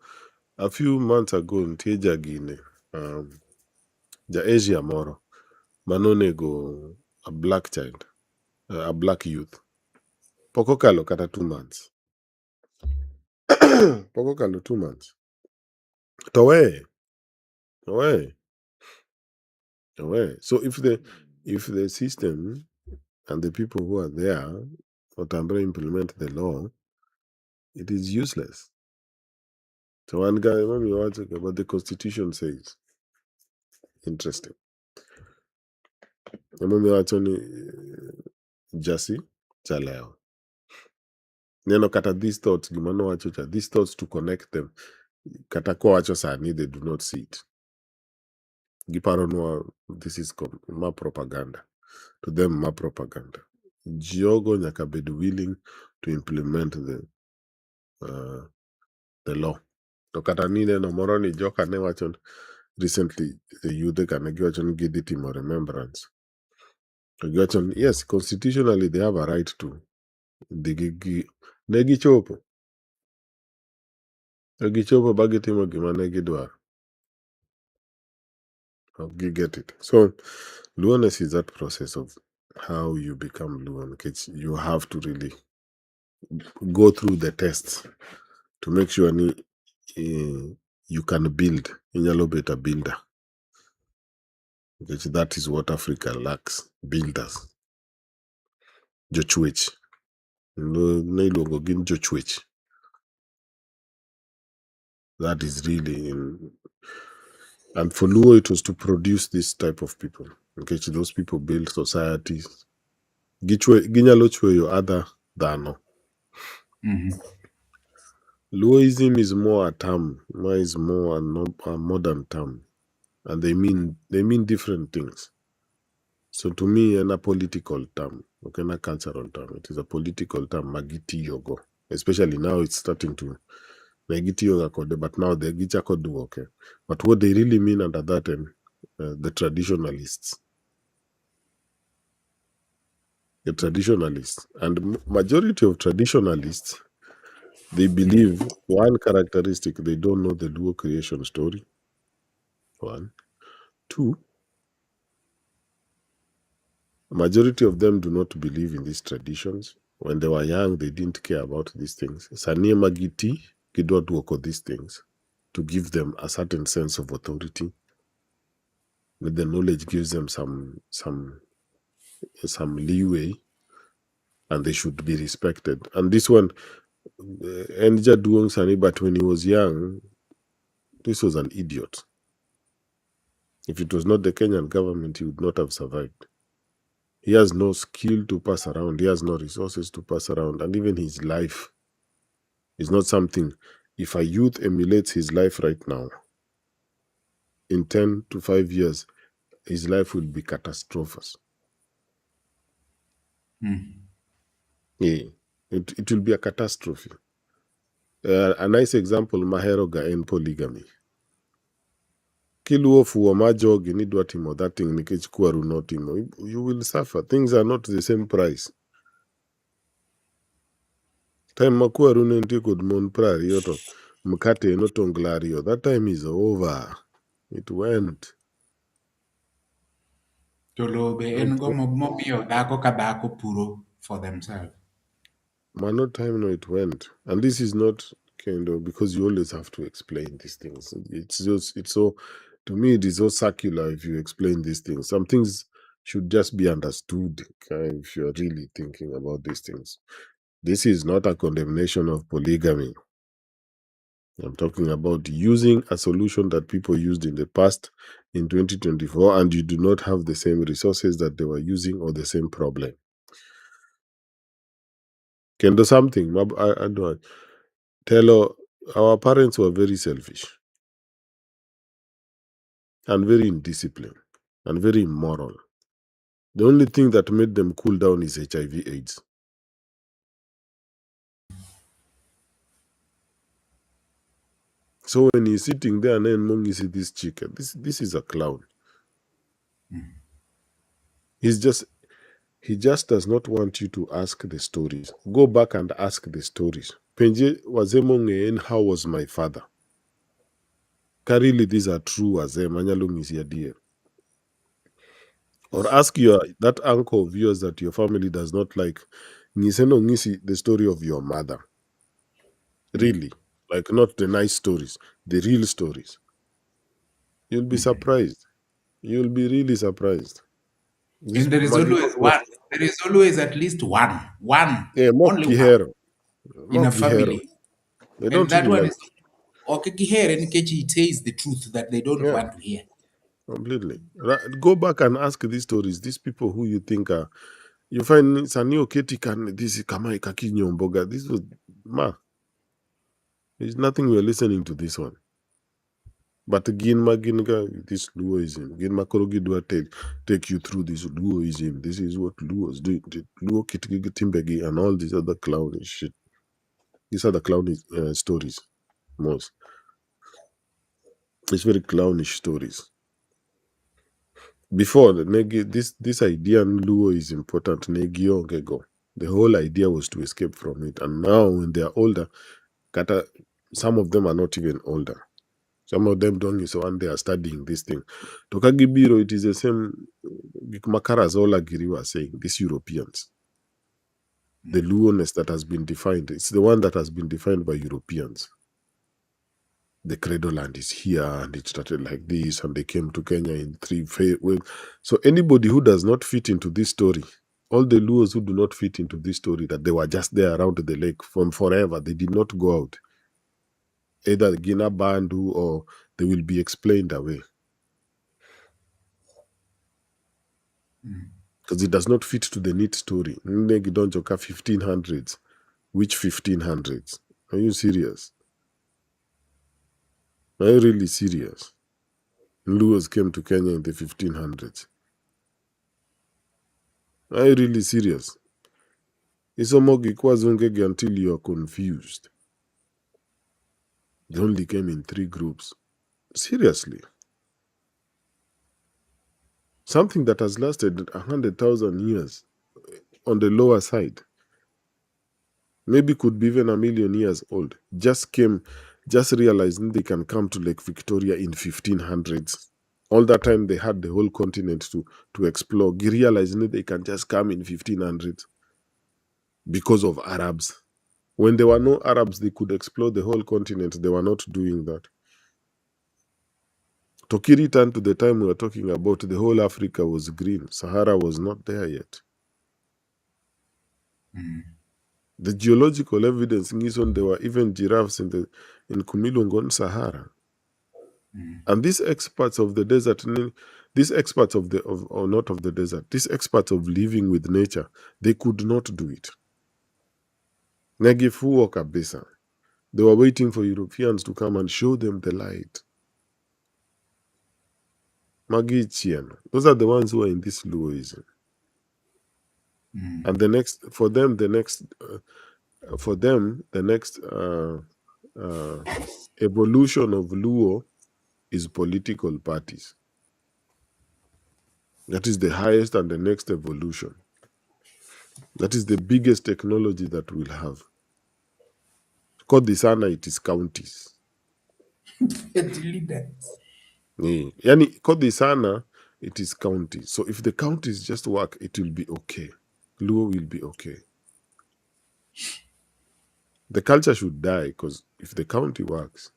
a few months ago in Tejagine, the Asia Moro, Manonego, a black child, a black youth. Pokokalo kata 2 months. Pokokalo 2 months. Towe. So if the system and the people who are there or implement the law, it is useless. So one guy, when you ask what the constitution says, interesting. When you ask only Jasi Chaleo. Neno kata these thoughts, gimano wachocha, these thoughts to connect them. Kata ko wacho sani, they do not see it. Giparo no, this is ma propaganda. To them, ma propaganda. Jiogo nyaka be willing to implement the law. To kata ni neno moro ni joka ne wachon recently the youth can give it more remembrance. Yes, constitutionally they have a right to. Negi chopo bagitimo gima negi dwaro. You get it. So Luoness is that process of how you become Luon. You have to really go through the tests to make sure you can build. Inyalo bet a builder. Because that is what Africa lacks. Builders. Jochwech. Nailuongo gin jochwech. That is really and for Luo it was to produce this type of people. Okay, those people build societies. Ginyalo chweyo other dhano. Luoism is more a term. Is more a modern term. And they mean different things. So to me, in a political term, okay, not cultural term, it is a political term, Magiti Yogo. Especially now it's starting to Magiti Yoga code, but now the Gicha code okay. But what they really mean under that the traditionalists. The traditionalists. And majority of traditionalists, they believe one characteristic, they don't know the Luo creation story. One. Two, majority of them do not believe in these traditions. When they were young, they didn't care about these things. Sanie Magiti did not work on these things to give them a certain sense of authority. But the knowledge gives them some leeway, and they should be respected. And this one, Enja Duong Sani, but when he was young, this was an idiot. If it was not the Kenyan government, he would not have survived. He has no skill to pass around. He has no resources to pass around. And even his life is not something. If a youth emulates his life right now, in 10 to 5 years, his life will be catastrophic. Yeah, it will be a catastrophe. A nice example, Maheroga in polygamy. Kiluo fuwa majogi ni dwa timo that thing nikech kwaru no timo. You will suffer. Things are not the same price. Time makwaru ne nitie kod mon 20 to mkate no tongla ariyo. That time is over. It went. To lobe en go momiyo dhako ka dhako puro for themselves. Man, no time, no, it went. And this is not kind of because you always have to explain these things. It's just, it's so, to me, it is so circular if you explain these things. Some things should just be understood if you're really thinking about these things. This is not a condemnation of polygamy. I'm talking about using a solution that people used in the past in 2024, and you do not have the same resources that they were using or the same problem. Can do something. I don't tell our parents were very selfish and very indisciplined and very immoral. The only thing that made them cool down is HIV/AIDS. So when he's sitting there and then Mong is this chicken, this is a clown. He just does not want you to ask the stories. Go back and ask the stories. Penje wazemong and how was my father? Karili, these are true as Manyalung is your dear. Or ask that uncle of yours that your family does not like. Niseno ngisi the story of your mother. Really. Like not the nice stories, the real stories. You'll be surprised. You'll be really surprised. This And there is always one. There is always at least one, yeah, mock only one gihero. in a Mock gihero. family. They And don't that really one like. is Okekihere Nkechi, it says the truth that they don't Yeah, want to hear. completely. Go back and ask these stories. These people who you think are you find Sanio Keti can this is Kamai Kaki Nyomboga. This was there's nothing we're listening to this one. But Ginma Ginga, this Luoism, Ginma Korogidua take you through this Luoism. This is what Luos do. Luo Kitigi Timbegi and all these other clownish shit. These are the clownish stories, most. It's very clownish stories. Before the this idea in Luo is important. Negio Gego. The whole idea was to escape from it. And now when they are older, Kata, some of them are not even older. Some of them don't so and they are studying this thing. Tokagibiro, it is the same Makaras all Giri was saying, these Europeans. The Luoness that has been defined, it's the one that has been defined by Europeans. The Credo land is here and it started like this, and they came to Kenya in three waves. So anybody who does not fit into this story, all the Luos who do not fit into this story, that they were just there around the lake from forever, they did not go out. Either Gina Bandu or they will be explained away. Because it does not fit to the neat story. Ndegidonjoka 1500s. Which 1500s? Are you serious? Are you really serious? Luos came to Kenya in the 1500s. Are you really serious? Isomogi Kwazungegi until you are confused. They only came in 3 groups. Seriously. Something that has lasted 100,000 years on the lower side. Maybe could be even 1,000,000 years old. Just realizing they can come to Lake Victoria in 1500s. All that time they had the whole continent to explore. Realizing they can just come in 1500s because of Arabs. When there were no Arabs, they could explore the whole continent. They were not doing that. Tokiri turned to the time we were talking about, the whole Africa was green. Sahara was not there yet. The geological evidence is on there were even giraffes in Kumilungon Sahara. And these experts of the desert, these experts or not of the desert, these experts of living with nature, they could not do it. Negifu Kabisa. They were waiting for Europeans to come and show them the light. Magichian. Those are the ones who are in this Luoism. And the next evolution of Luo is political parties. That is the highest and the next evolution. That is the biggest technology that we'll have. Kodisana, it is counties. The leaders. Yani Kodisana, It is county. So if the counties just work, it will be okay. Luo will be okay. The culture should die because if the county works,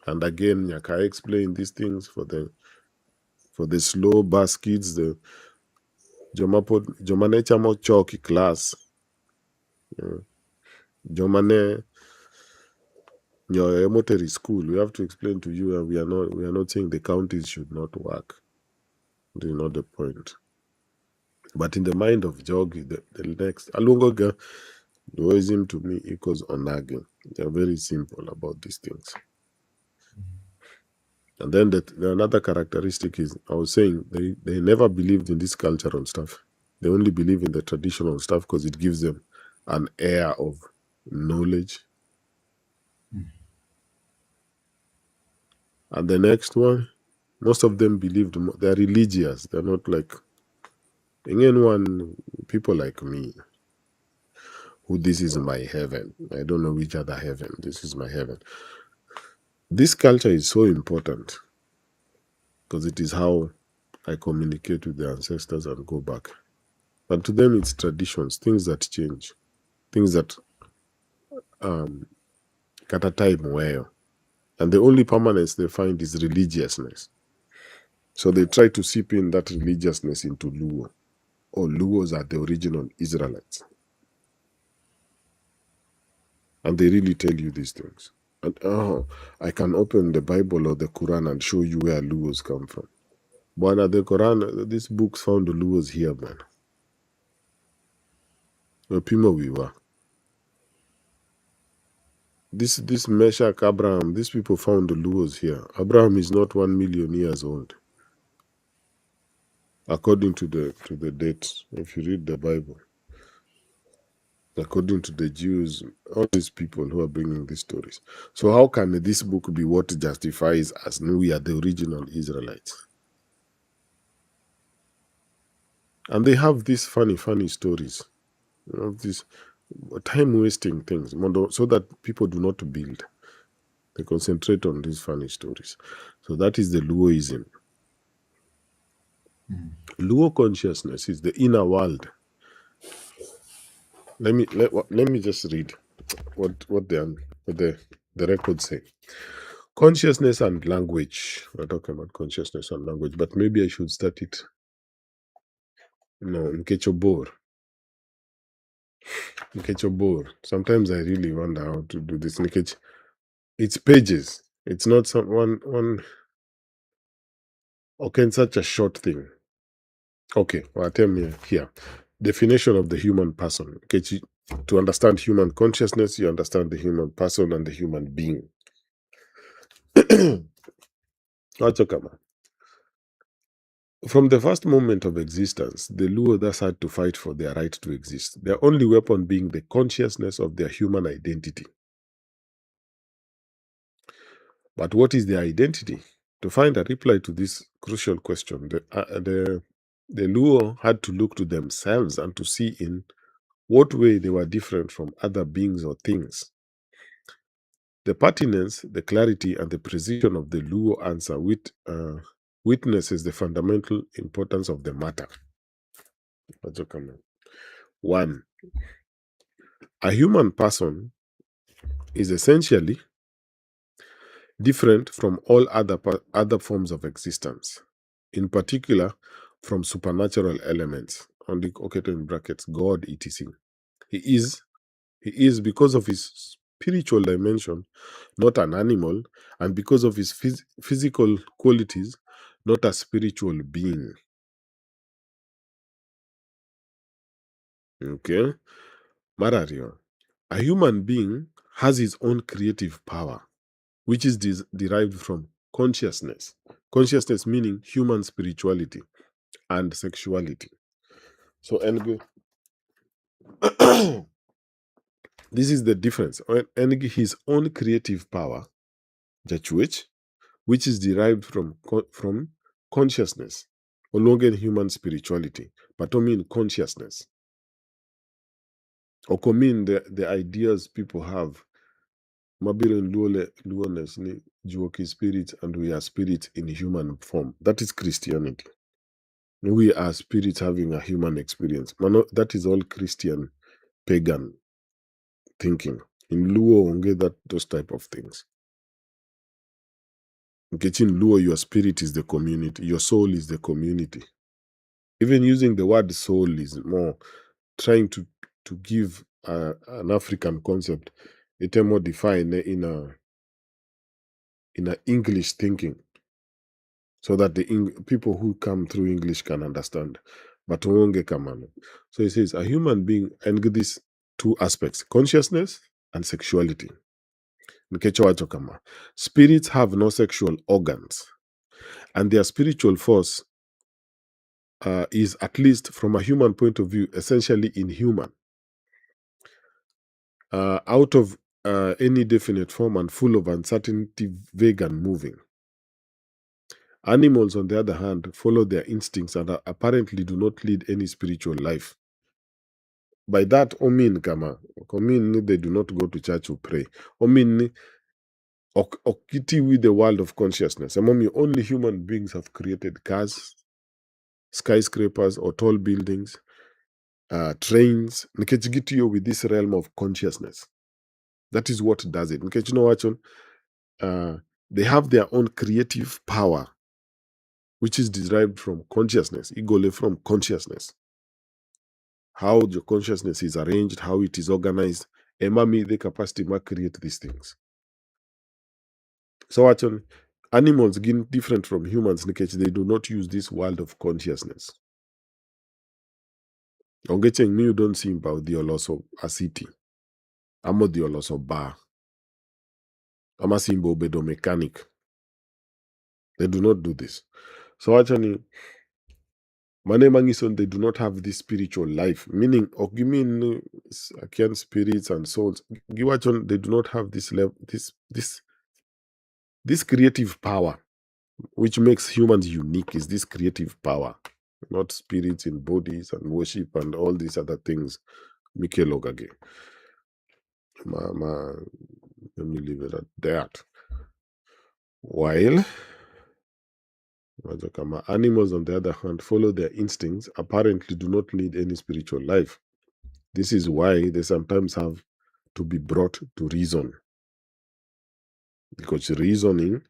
and again, Nyaka explained these things for the slow bus kids, the Jomane chamo choki class, Jomane your military school. We have to explain to you, and we are not saying the counties should not work. This is not the point. But in the mind of Jogi, the next Alungoga, Dualism to me equals Onage. They are very simple about these things. And then the another characteristic is, I was saying, they never believed in this cultural stuff. They only believe in the traditional stuff because it gives them an air of knowledge. And the next one, most of them believed, they're religious. They're not like, anyone, people like me, who this is my heaven. I don't know which other heaven. This is my heaven. This culture is so important because it is how I communicate with the ancestors and go back. But to them, it's traditions, things that change, things that kata time well. And the only permanence they find is religiousness. So they try to seep in that religiousness into Luo. Or Luos are the original Israelites. And they really tell you these things. And I can open the Bible or the Quran and show you where Luos come from. But the Quran, these books found the Luos here, man. Pima we were. This Meshach, Abraham, these people found the Luos here. Abraham is not 1 million years old. According to the dates, if you read the Bible. According to the Jews, all these people who are bringing these stories. So how can this book be what justifies us? No, we are the original Israelites. And they have these funny stories. You know, these time-wasting things, so that people do not build. They concentrate on these funny stories. So that is the Luoism. Luo consciousness is the inner world. Let me just read what the records say. Consciousness and language. We're talking about consciousness and language, but maybe I should start it. No, Nkechobor. Nkechobor. Sometimes I really wonder how to do this. It's pages. It's not some one. Okay, it's such a short thing. Okay, well, tell me here. Definition of the human person. Okay, to understand human consciousness, you understand the human person and the human being. Achokama. From the first moment of existence, the Luo thus had to fight for their right to exist, their only weapon being the consciousness of their human identity. But what is their identity? To find a reply to this crucial question, the Luo had to look to themselves and to see in what way they were different from other beings or things. The pertinence, the clarity, and the precision of the Luo answer witnesses the fundamental importance of the matter. One, a human person is essentially different from all other forms of existence, in particular from supernatural elements, on the in brackets, God, etc. He is because of his spiritual dimension, not an animal, and because of his physical qualities, not a spiritual being. Okay? Marario. A human being has his own creative power, which is derived from consciousness. Consciousness meaning human spirituality and sexuality. So, and this is the difference. And his own creative power, which is derived from consciousness, no longer human spirituality, but I mean consciousness. Or mean the ideas people have. Mabirin luones ni juoki spirit, and we are spirit in human form. That is Christianity. We are spirits having a human experience. That is all Christian pagan thinking. In Luo, onge that those type of things. In Luo, your spirit is the community. Your soul is the community. Even using the word soul is more trying to give an African concept. It's more defined in a English thinking, so that the people who come through English can understand. But wonge kamano. So it says a human being, and these two aspects, consciousness and sexuality. Nikecho wacho kama. Spirits have no sexual organs, and their spiritual force is, at least from a human point of view, essentially inhuman, out of any definite form and full of uncertainty, vague and moving. Animals, on the other hand, follow their instincts and apparently do not lead any spiritual life. By that, omin kama, omin they do not go to church or pray. Omin okiti with the world of consciousness. Among only human beings have created cars, skyscrapers, or tall buildings, trains. Nikechigitio with this realm of consciousness. That is what does it. Nikechino wachon, they have their own creative power, which is derived from consciousness, igole from consciousness. How your consciousness is arranged, how it is organized, emami the capacity to create these things. So actually, animals again different from humans, they do not use this world of consciousness. Ongecheng me, you don't see about the loss of a city. Amo the loss of bar. Ama simbo bedo mechanic. They do not do this. So actually, Mane Mangison, they do not have this spiritual life. Meaning, Ogimin, Akian spirits and souls, Giwachon, they do not have this level, this creative power, which makes humans unique, is this creative power, not spirits in bodies and worship and all these other things. Mikel Ogage. Let me leave it at that. While animals, on the other hand, follow their instincts, apparently do not lead any spiritual life. This is why they sometimes have to be brought to reason. Because reasoning,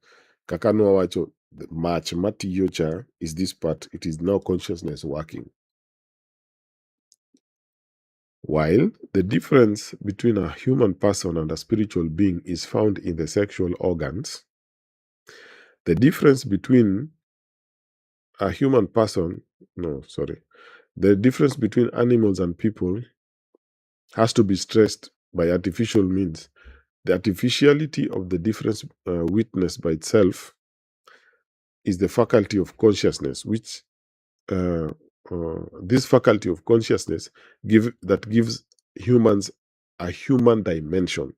Kakano Wacho, match Matiyocha is this part, it is now consciousness working. While the difference between a human person and a spiritual being is found in the sexual organs, the difference between a human person, the difference between animals and people has to be stressed by artificial means. The artificiality of the difference witnessed by itself is the faculty of consciousness, which this faculty of consciousness gives humans a human dimension.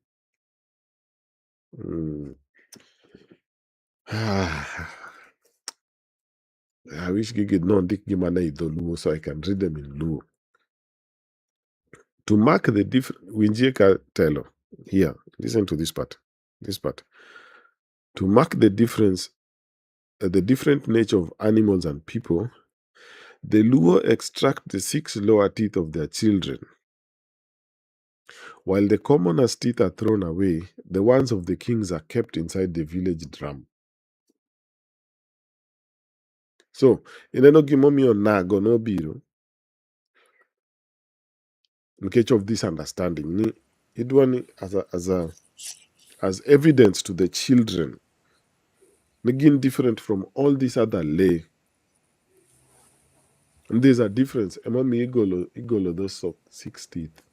I wish Gigi no Dick Gimana Idolu so I can read them in Luo. To mark the difference, Winjeka Telo, here, listen to this part. This part. To mark the difference, the different nature of animals and people, the Luo extract the 6 lower teeth of their children. While the commonest teeth are thrown away, the ones of the kings are kept inside the village drum. So, in Enogi on Nago no Biro, in case of this understanding, it one as evidence to the children, again different from all these other lay. And there's a difference. Emami igolo those 6 teeth.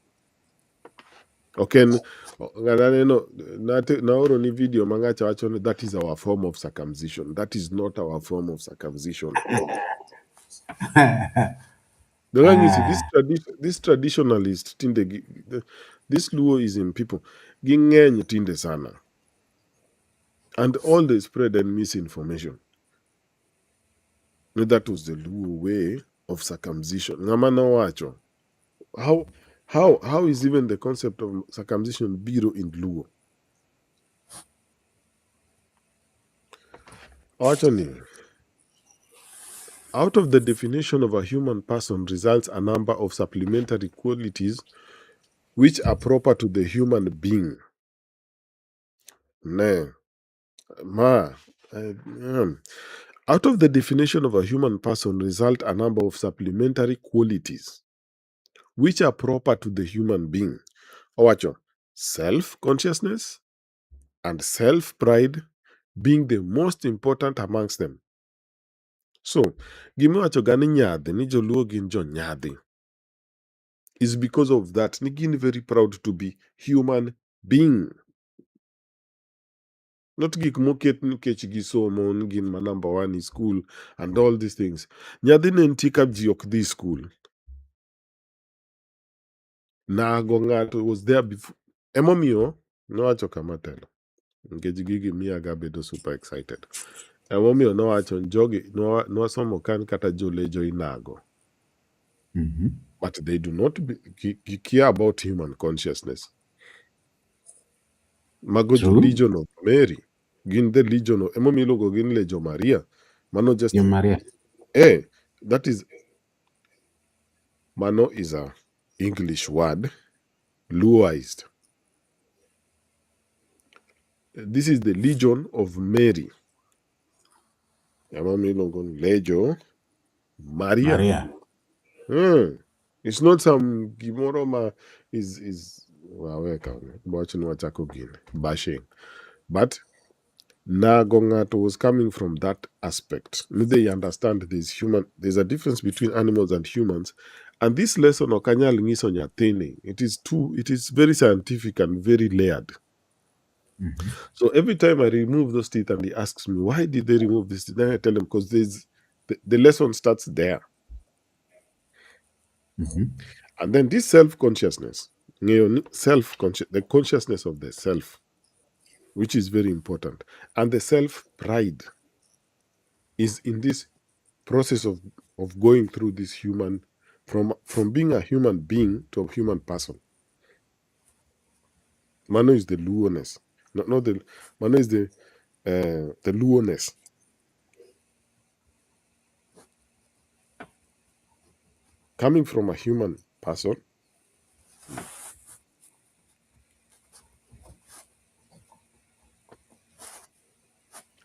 Okay, no, only video mangacha actually that is our form of circumcision. That is not our form of circumcision. The thing is, this traditionalist this Luo is in people. Gingeny tinde sana. And all they spread and misinformation. That was the Luo way of circumcision. Ngamana wacho. How is even the concept of circumcision biro in Luo? Actually, Out of the definition of a human person results a number of supplementary qualities which are proper to the human being. Ne, ma, Out of the definition of a human person result a number of supplementary qualities which are proper to the human being. Owacho, self-consciousness and self-pride being the most important amongst them. So, gimiwacho gani nyadhi ni joluo gin jonyadhi is because of that. Nigin very proud to be human being. Not gik moket nikech gisomo ni gin ma number one in school and all these things. Nyadhi ne nitie ka ji ok dhi school. Nago ng'ato was there before. Emomiyo nowacho kama telo. Nikech gigi miyaga bedo super excited. Emomiyo nowacho jogi nwasomo kan kata jolejo inago. But they do not care about human consciousness. Mago the True. Legion of Mary. Gin the Legion of emomiyo iluongo gin Legion Maria. Mano just Your Maria. that is mano is a English word, Luoized. This is the Legion of Mary. Emomiyo iluongo ni Legio Maria. Maria. It's not some gimoro is watching wachako gin bashing. But Nagongato was coming from that aspect. They understand there's a difference between animals and humans. And this lesson Okanyal Ngiso Nyathini, it is very scientific and very layered. So every time I remove those teeth and he asks me, why did they remove this? Then I tell him, because the lesson starts there. And then this self-consciousness, the consciousness of the self, which is very important, and the self-pride is in this process of going through this human, from being a human being to a human person. Mano is the Luoness. Not the Mano is the Luoness. Coming from a human person.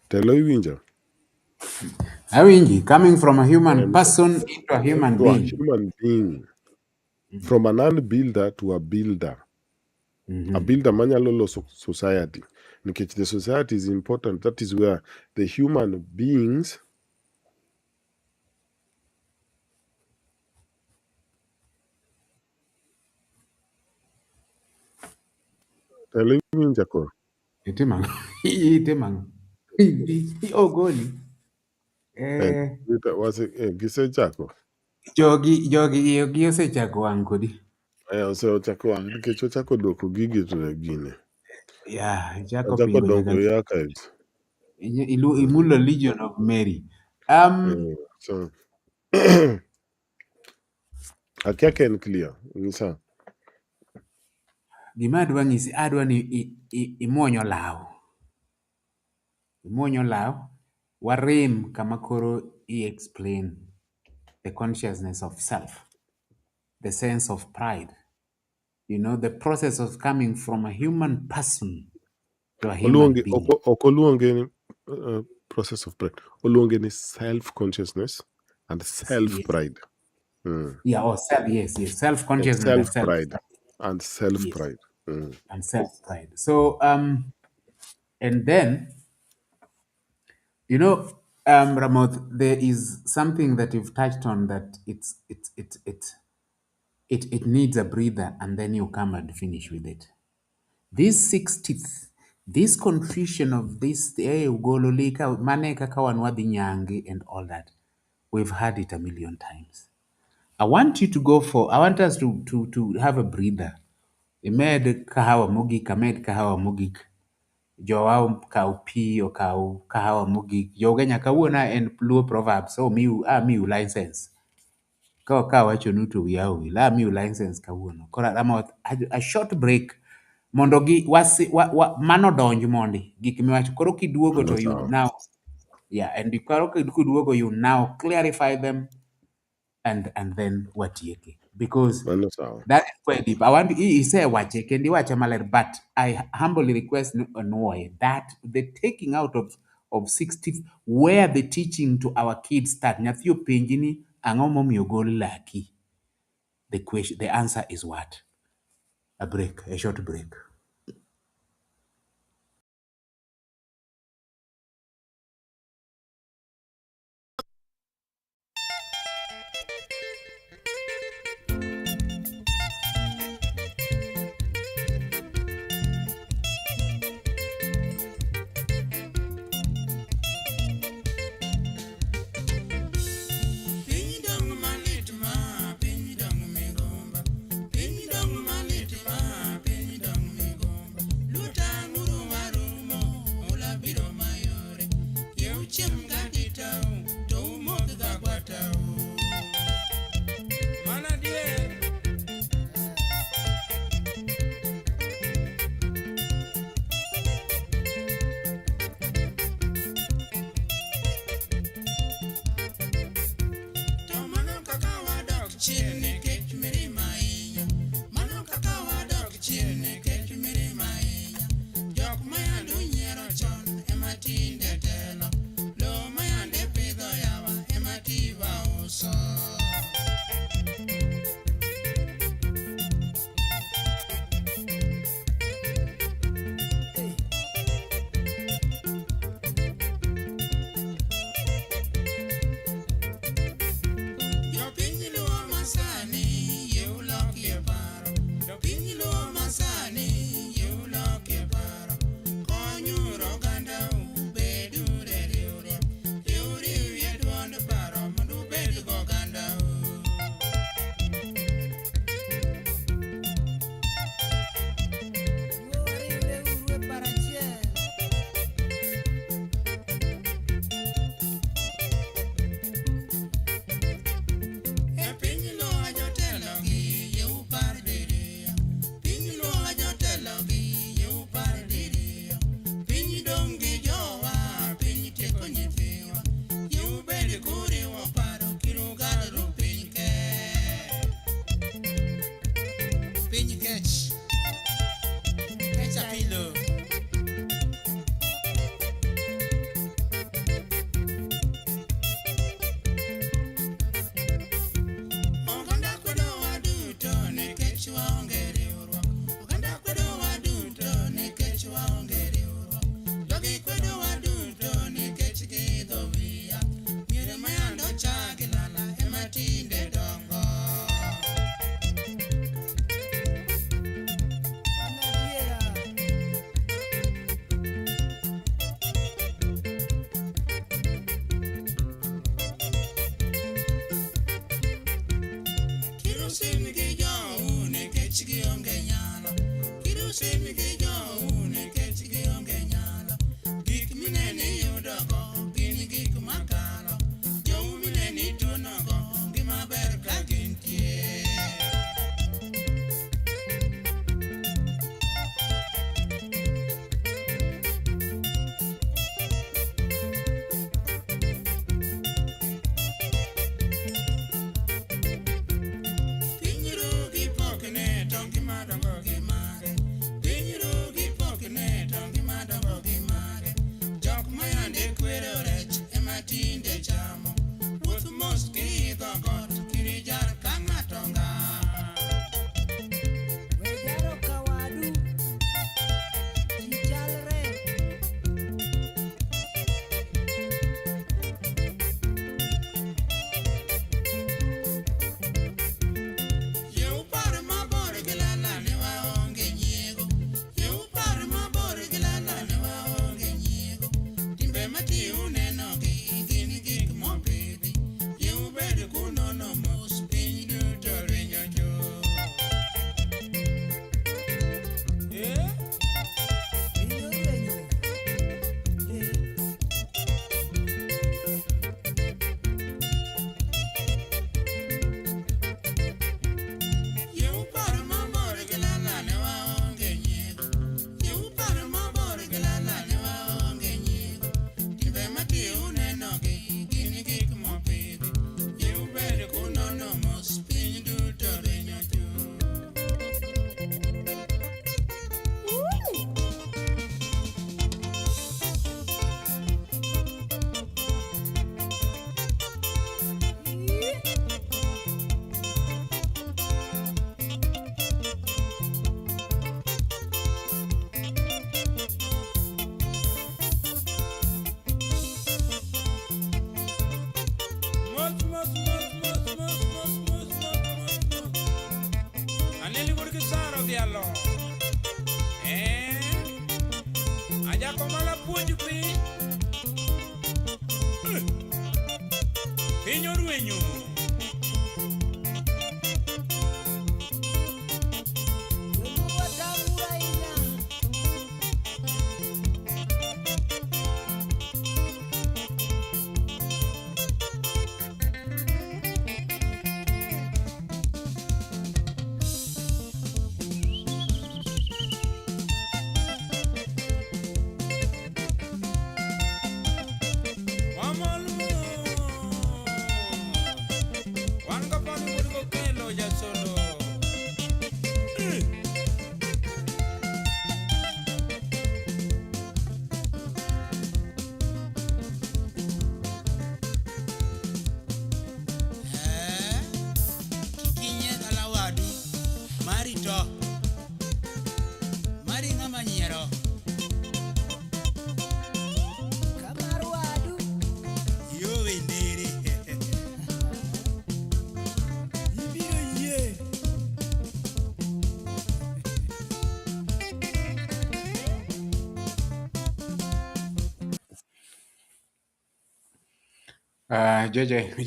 Telo iwinjo. Awinji, coming from a human person into a human To a being. human being. From an unbuilder to a builder. A builder manyalo loso society. Because the society is important. That is where the human beings telo iwinjo ko. Itimang. Itimang. Ogoli. Gisechako. Jogi osechako wang' kodi. Osechako wang' nikech ochako dwoko gigi to gine. Yeah, chako Ochako pingo nyaka dongo e archives. imulo Legion of Mary. So akia ka en clear. Ngisa. Gima adwa ni imuonyo law. Imuonyo law. Warim kama koro explain the consciousness of self, the sense of pride. The process of coming from a human person to a human being. Okoluonge ni process of pride. Oluonge ni self-consciousness and self-pride. Yeah, or self, yes. Self-consciousness and Self-pride and yes, self-pride. and self-pride. So, and then, Ramoth, there is something that you've touched on that it needs a breather, and then you come and finish with it. This 60th, this confusion of this, ugololika, maneka kawanwadhi nyange and all that, we've heard it a million times. I want us to have a breather. Imed kahawa mogik. Joao kaw pi o kaw kahawa mogik. Jogenya kawuona en luo Proverbs. So miu license. Ka wachonu to wiya owil. Miu license kawuono. Kora a short break. Mondo mano donj mondi. Gik miwacho. Koro kiduogo to you Sawa. now Yeah, and you now clarify them and then watieke. Because Mano sawa. that is quite deep. I want he say wacheke and wacha maler, but I humbly request no that the taking out of 60 where the teaching to our kids start. Nyathio penjini angomo miogol laki. The answer is what? A short break. Komala puonj piny orwenyo.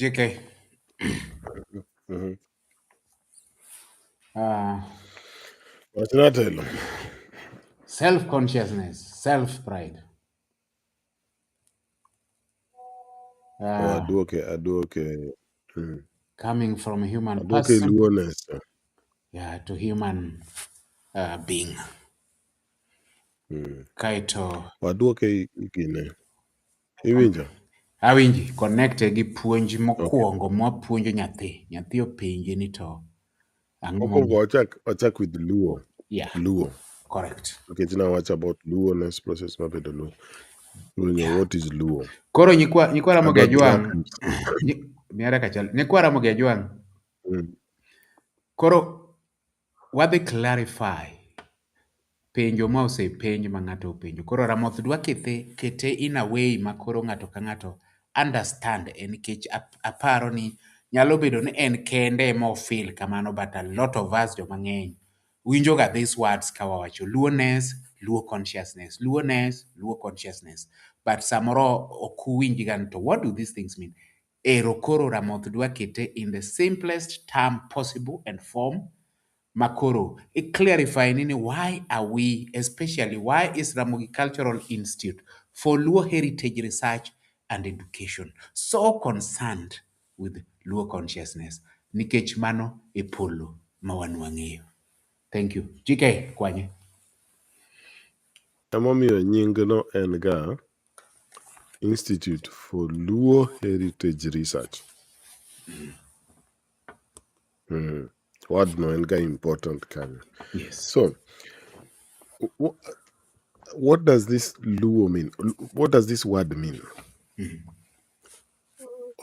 JK, Mhm. uh, Wachnatelo. self-consciousness, self-pride. Uh, Aduoke. Mhm. Coming from a human Aduoke person, luoness. yeah, to human being. Mhm. Kaito, Waduoke ikine. Iwinjo? awinji connecte gi puonj Okay. mokwongo mwapuonjo nyathi. Nyathi openje ni to ang'o? Mokwongo wachak with Luo. Yeah, Luo. correct. Okay, now watch about Luoness process mabedo Luo. Yeah. What is Luo? Koro nyikwa Ramogi Adwa dhi Ajwang', accounts. miara kachal, nyikwa Ramogi Ajwang', Mm. koro wadhi clarify penjo ma osepenj ma ng'ato openjo. Koro Ramoth dwa kete in a way ma koro ng'ato ka ng'ato understand nikech aparo ni nyalo bedo ni en kende ema ofeel kamano, but a lot of us joma ng'eny winjo ga these words ka wawacho luoness, luo consciousness, luoness, luo consciousness, but samoro ok uwinj ga to what do these things mean? Ero koro Ramoth dwa kete in the simplest term possible and form Makoro, it clarify nini why are we, especially why is Ramogi Cultural Institute for Luo Heritage Research and Education so concerned with Luo consciousness? Nikech mano e polo ma wan wang'eyo. Thank you. GK Kwanye. Emomiyo nyingno en ga Institute for Luo Heritage Research. Wadno en ga important kanyo. Yes. So, what does this Luo mean? What does this word mean?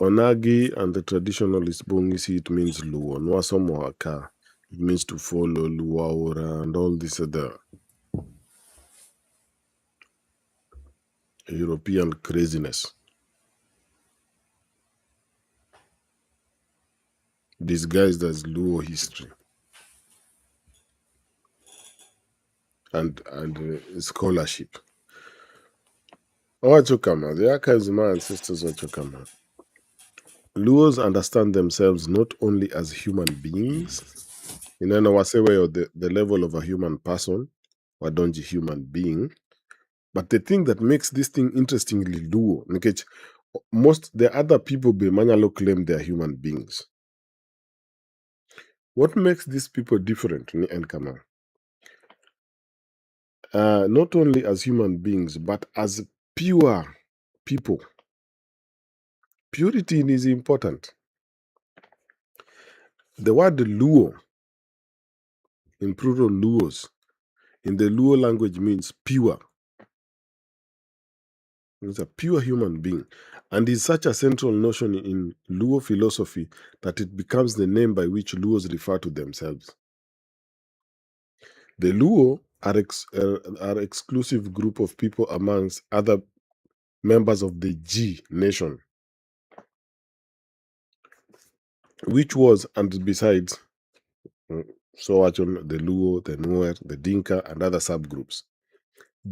Onagi and the traditionalist Bongisi, it means Luo. Nwasomo Aka, it means to follow Luaura and all this other European craziness disguised as Luo history and scholarship. Wachokama, the archives of my ancestors Wachokama. Luos understand themselves not only as human beings, in other words, the level of a human person, or don't you human being, but the thing that makes this thing interestingly Luo, Nikech, most the other people be Manyalo claim they are human beings. What makes these people different, Ni Enkama? Not only as human beings, but as pure people. Purity is important. The word Luo, in plural Luos, in the Luo language means pure. It's a pure human being. And is such a central notion in Luo philosophy that it becomes the name by which Luos refer to themselves. The Luo are exclusive group of people amongst other members of the G nation, which was, and besides, so the Luo, the Nuer, the Dinka, and other subgroups.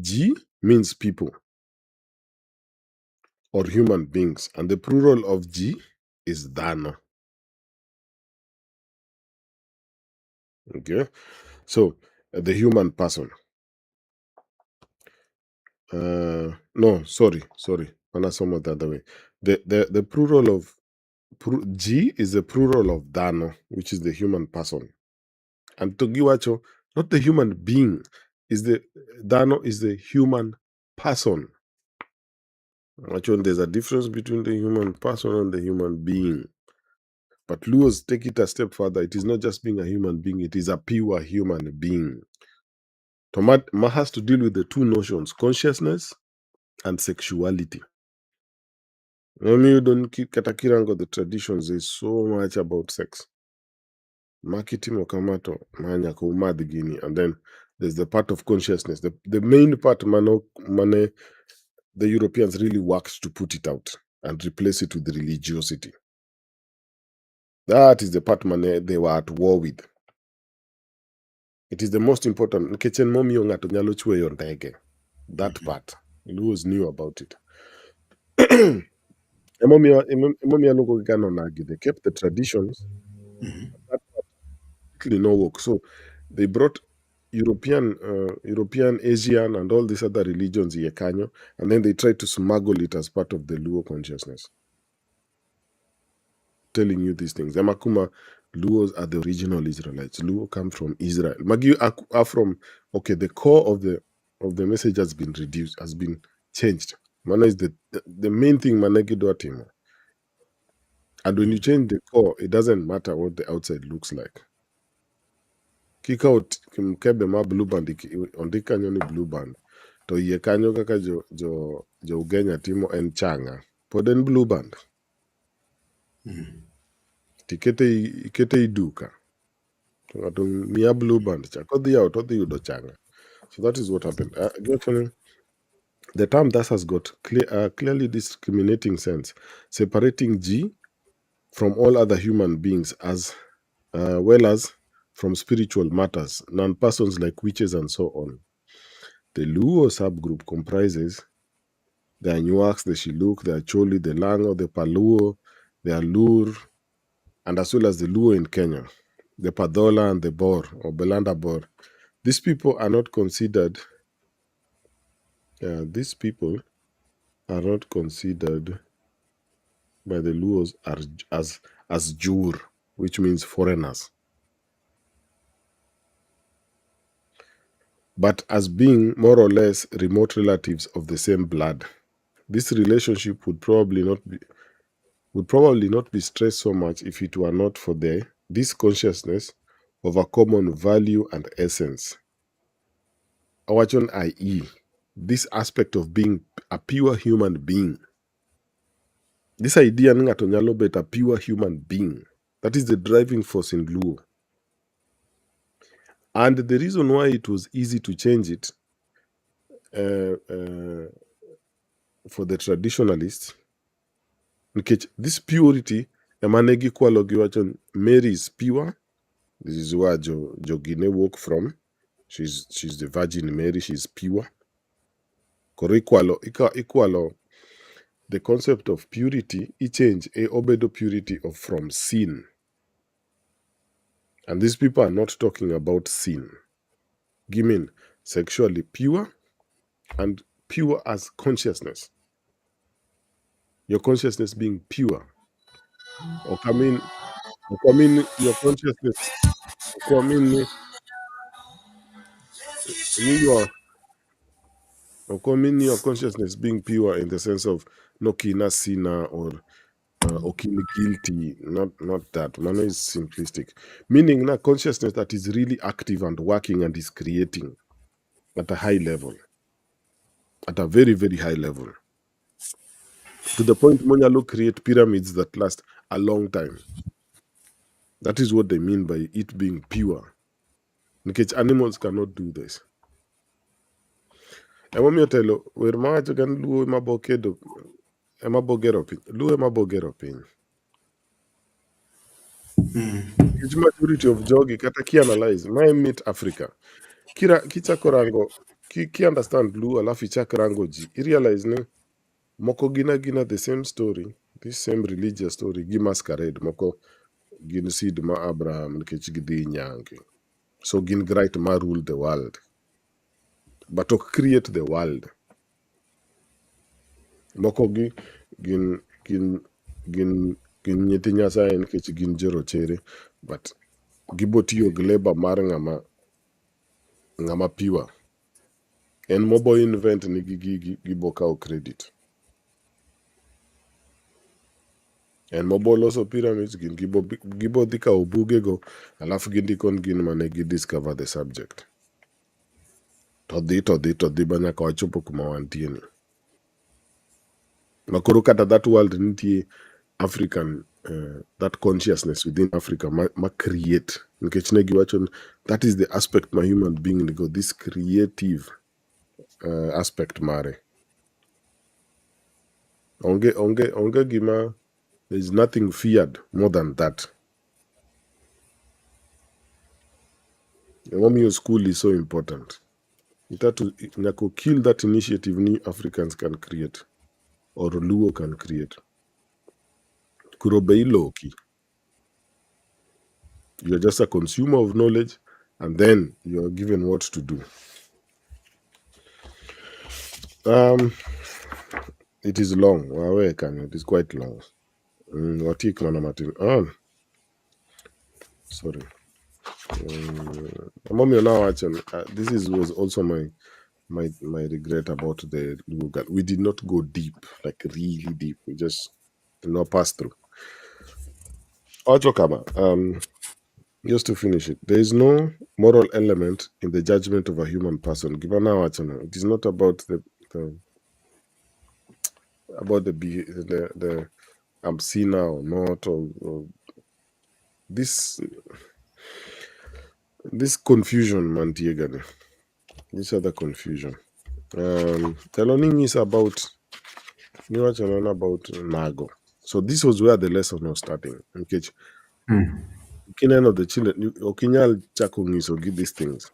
G means people or human beings, and the plural of G is dhano. Okay, so the human person. No, sorry. Anasoma the other way. The plural of G is the plural of dhano, which is the human person. And Togiwacho, not the human being, is the dhano is the human person. Actually, there's a difference between the human person and the human being. But Luos take it a step further. It is not just being a human being, it is a pure human being. Tomat has to deal with the two notions, consciousness and sexuality. I mean, you don't katakirango the traditions is so much about sex. Makiti mokamato manya kumadigini, and then there's the part of consciousness. The main part mane the Europeans really worked to put it out and replace it with religiosity. That is the part mane they were at war with. It is the most important. Nkechen momiyo ng'ato nyalo chweyo ndege. That part. Luos knew about it. Emomiyo aluongo gi Ganonagi. They kept the traditions. That part really no work. So they brought European, Asian, and all these other religions Yekanyo, and then they tried to smuggle it as part of the Luo consciousness. Telling you these things. Yamakuma, Luos are the original Israelites. Luo come from Israel. Magi are from, okay, the core of the message has been reduced, has been changed. Mana is the main thing Manegido Atimo. And when you change the core, it doesn't matter what the outside looks like. Kick out mkebe ma blue band ondika nyoni blue band. To iye kanyo kaka jo Ugenya timo en changa. Pod en blue band. Ikete iduka. To miya blue band cha. Kodhi out, odhi yudo changa. So that is what happened. Actually, the term thus has got clearly discriminating sense, separating G from all other human beings as well as from spiritual matters, non-persons like witches and so on. The Luo subgroup comprises the Anuaks, the Shiluk, the Acholi, the Lango, the Paluo, the Alur, and as well as the Luo in Kenya, the Padola and the Bor or Belanda Bor. These people are not considered. These people are not considered by the Luos as Jur, which means foreigners, but as being more or less remote relatives of the same blood. This relationship would probably not be stressed so much if it were not for this consciousness of a common value and essence. Awachon i.e., this aspect of being a pure human being. This idea ngato nyalo bet a pure human being. That is the driving force in Luo. And the reason why it was easy to change it for the traditionalists, this purity, emanegi kwalo giwachon, Mary is pure. This is where Jogine woke from. She's the Virgin Mary. She's pure. Equalo. The concept of purity, change a obedo purity of from sin. And these people are not talking about sin. Given sexually pure and pure as consciousness. Your consciousness being pure. Or come in your consciousness. Come in your consciousness being pure in the sense of no kina sinner or guilty, not that. Mano is simplistic. Meaning na consciousness that is really active and working and is creating at a high level. At a very, very high level. To the point Monyalo create pyramids that last a long time. That is what they mean by it being pure. Because animals cannot do this. Emomiotelo, where mawacho gan luo mabokedo, emabogero piny. Luo emabogero piny. Huge majority of jogi kata ki analyze my meet Africa. Kichako rango ki understand Luo alafu ichak rango ji, i realize ni moko gina the same story, this same religious story gi masquerade. Moko gin seed ma Abraham nikech gidhi nyange, so gin right ma rule the world, but ok create the world. Moko gi gin gin gin gin nyithi Nyasaye nikech gin jorochere, but gibotiyo gi labor mar ng'ama pure. En mobo invent ni gigi gibo kawo credit. En mobo loso pyramids gin gibo dhi kawo bugego alafu gindiko ni gin mane discover the subject. To dhi ba nyaka wachopo kuma wantie ni. Makoro kata that world nitie African that consciousness within Africa ma create, nikech ne giwacho ni that is the aspect ma human being nigo, this creative aspect mare. Onge gima, there is nothing feared more than that. Emomiyo school is so important. Nyako kill that initiative ni Africans can create or Luo can create. Kuro be iloki. You're just a consumer of knowledge and then you're given what to do. It is long. It is quite long. Watik mana Martin. Sorry. Mommy now watching. This was also my regret about the Google. We did not go deep, like really deep. We just pass through. Ochokama. Just to finish it, there is no moral element in the judgment of a human person. Given now, it is not about the I'm sinner or not, or this confusion, man. This other confusion. Teloning is about Nago. So this was where the lesson was starting. Okay. Of the children, Okinyal Chakungiso give these things.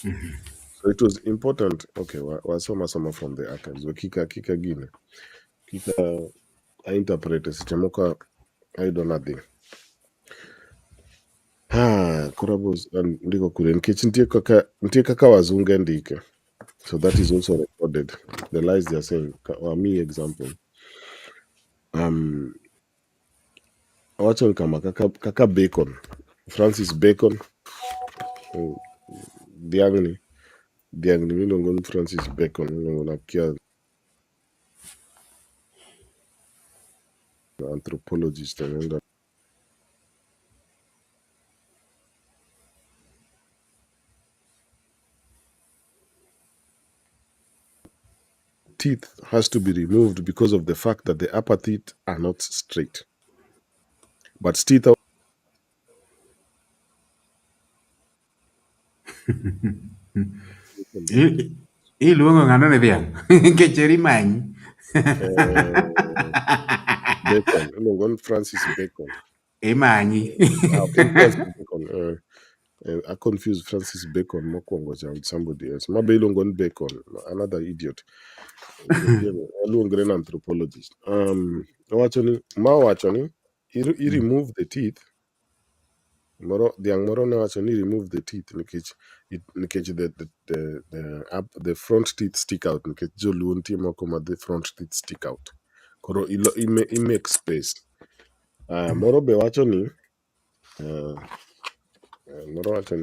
So it was important. Okay, wasoma some from the archives. Kika gine. Kika I interpreted Sichamoka I don't know. Kurabos and ndiko kule nkech ntie kaka wazunge ndike. So that is also recorded. The lies they are saying. Me example. Wachon kama kaka Bacon. Francis Bacon. Diagni milongo Francis Bacon milongo na kia anthropologist and teeth has to be removed because of the fact that the upper teeth are not straight. But teeth are Iluongo ng'ano ne dhiang' nkech manyi. Bacon. Francis Bacon. Imanyi. Okay, Francis Bacon. I confused Francis Bacon mokwongo with somebody else. Mabe ilongo Bacon, another idiot. An anthropologist. Wachoni, he remove the teeth. Dhiang' moro ne wacho ni remove the teeth nikech the front teeth stick out, nikech joluo nitie moko ma the front teeth stick out. Koro i make space. Moro be wacho ni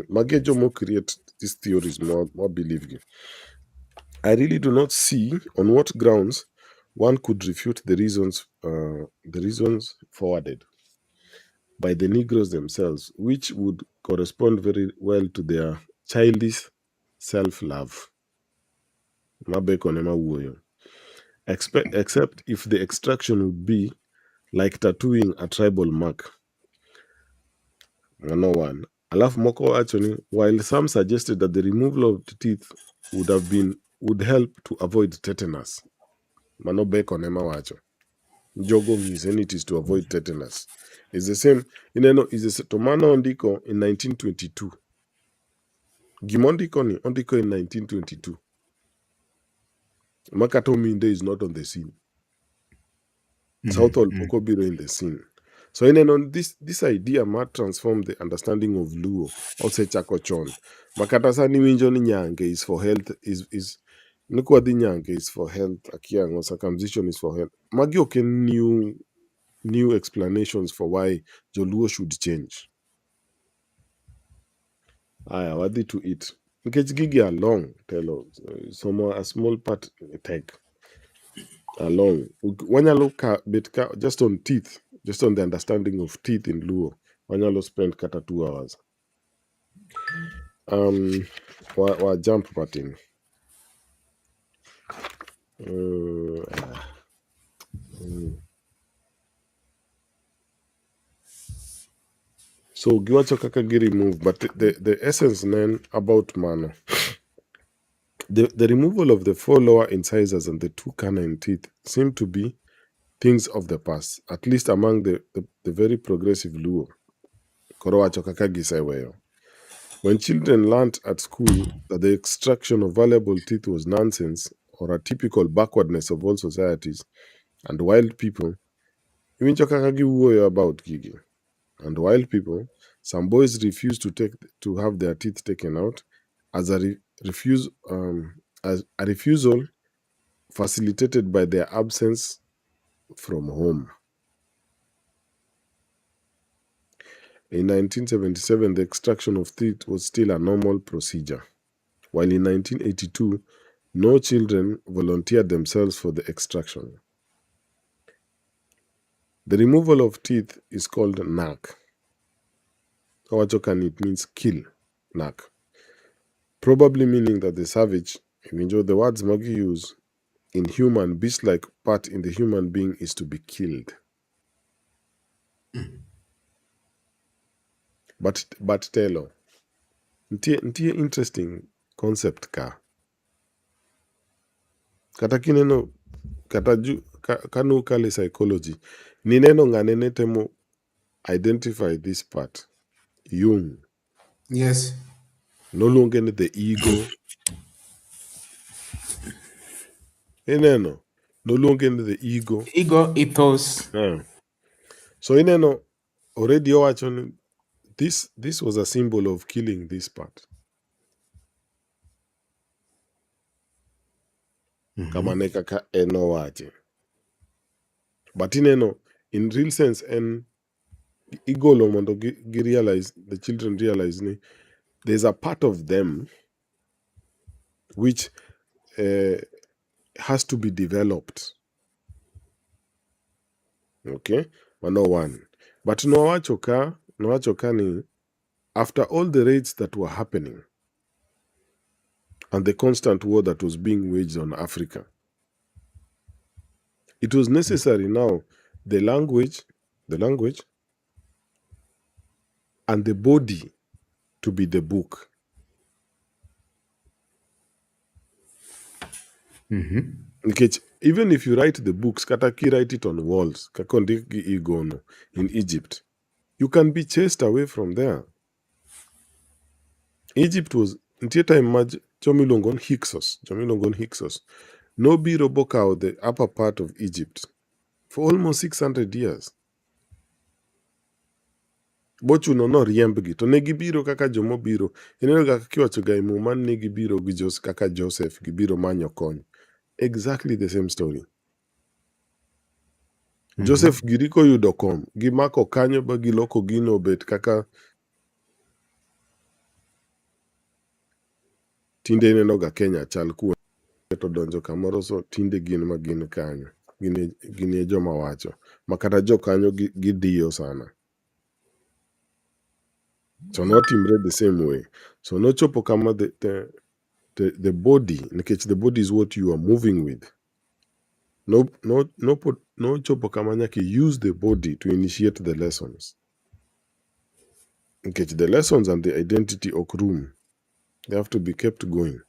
magi jomo create these theories more believe gi. I really do not see on what grounds one could refute the reasons forwarded by the Negroes themselves, which would correspond very well to their childish self-love. Except if the extraction would be like tattooing a tribal mark. No one. Alafu moko actually, while some suggested that the removal of the teeth would help to avoid tetanus. Mano Bacon ema wacho. Jogo ng'ise it is to avoid tetanus. It's the same. Tomano ndiko in 1922. Gimondiko ni ondiko in 1922. Makato Minde is not on the scene. Southall poko biro in the scene. So on this idea might transform the understanding of Luo osechako chon. Makata sani winjo ni nyange is for health is nikwadhi nyange is for health akiango circumcision is for health. Magi ok en new explanations for why Joluo should change. Aya wadhi to it. Nikech gigi are long, telo. Some a small part take along. Wanyalo bet just on teeth, just on the understanding of teeth in Luo. Wanyalo spend kata 2 hours. Wa jump button. So giwacho kaka gi remove, but the essence then about mano. The removal of the 4 lower incisors and the 2 canine teeth seem to be things of the past, at least among the very progressive Luo. Korowacho kaka giseweyo. When children learnt at school that the extraction of valuable teeth was nonsense or a typical backwardness of all societies and wild people, iwinjo kaka giwuoyo about gigi. And wild people, some boys refused to have their teeth taken out as a refusal facilitated by their absence from home. In 1977, the extraction of teeth was still a normal procedure, while in 1982, no children volunteered themselves for the extraction. The removal of teeth is called nak. Kawachokan, it means kill, nak. Probably meaning that the savage, even the words Magi use, in human, beast-like part in the human being is to be killed. But telo, ntie interesting concept ka. Kata kineno, kanu kale psychology, nineno ngane temo identify this part. Jung. Yes. No longer the ego. Ineno. No longer the ego. Ego, ethos. Yeah. So ineno already actually this was a symbol of killing this part. Kamane kaka enowache. But ineno, in real sense, and ego mondo realize, the children realize there's a part of them which has to be developed. Okay? No one. But nowacho ni after all the raids that were happening and the constant war that was being waged on Africa, it was necessary now the language and the body to be the book. Because even if you write the books, kataki write it on walls, kakondiki igono in Egypt, you can be chased away from there. Egypt was Hyksos. No biro bokao the upper part of Egypt for almost 600 years. Bochuno no riembgi to ne gibiro kaka jomobiro. Ineno kaka kiwacho ga Muman ne gibiro gi kaka Joseph gibiro manyo kony. Exactly the same story. Joseph giriko yudo kom gimako kanyo ba giloko gino bet kaka tinde ineno ga Kenya chal kuo to donjo kamoro, so tinde gin ma gin kanyo gin joma wacho makata jo kanyo gidiyo sana. So notimre the same way. So nochopo kama the body, nikech the body is what you are moving with. No chopo kama nyaki use the body to initiate the lessons. Nikech the lessons and the identity ok room. They have to be kept going.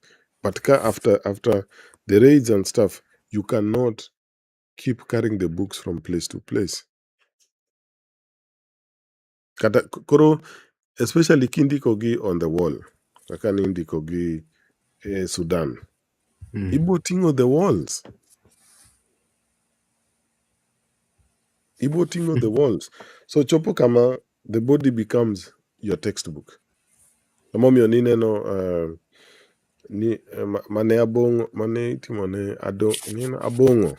But after the raids and stuff, you cannot keep carrying the books from place to place. Kata koro, especially kindikogi on the wall. kaka nindiko gi Sudan. Ibo ting'o the walls. Ibo ting'o the walls. So chopo kama the body becomes your textbook. Emomiyo nineno ni mane abong'o mane itimone abong'o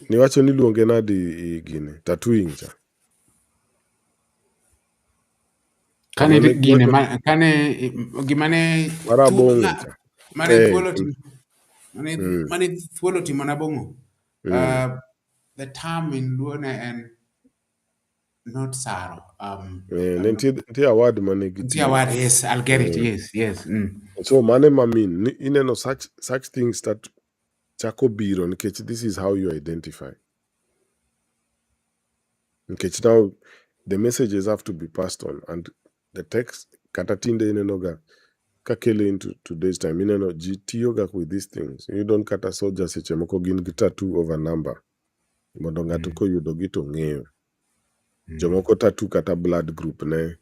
niwacho ni luonge nadi gini tattooing cha Kane kama ne gine giwacho kane gimane mar abong'o cha mane thuolo timo mm, mane thuolo timo na bongo. mm. The term in Luo and not Saro. Ne nitie award mane giting'o. What? Yes, I'll get it. Yes, yes. So mane mamin ni ineno such things that chako biro nikech this is how you identify. Nikech now the messages have to be passed on and the text kata tinde ineno ga kakele into today's time ineno ji tiyo ga with these things. You don't kata soldier seche moko gin gi tattoo over number mondo ng'ato koyudo gi to ng'eyo. Jomoko tattoo kata blood group ne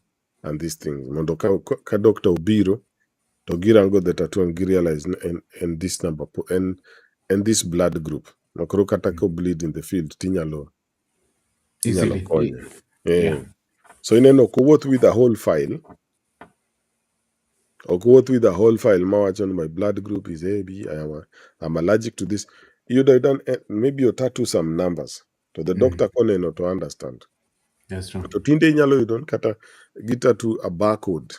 and these things mondo ka doctor obiro to girango the tattoo and girealize en this number en this blood group makoro kata ko bleed in the field tinyalo Easily. konye. Yeah. So ineno kowuoth with a whole file. Ok wuoth with a whole file mawacho ni my blood group is AB, I'm allergic to this. You don't maybe you tattoo some numbers to the doctor koneno to understand. That's true. To tinde inyalo yudo ni kata gi tattoo a barcode.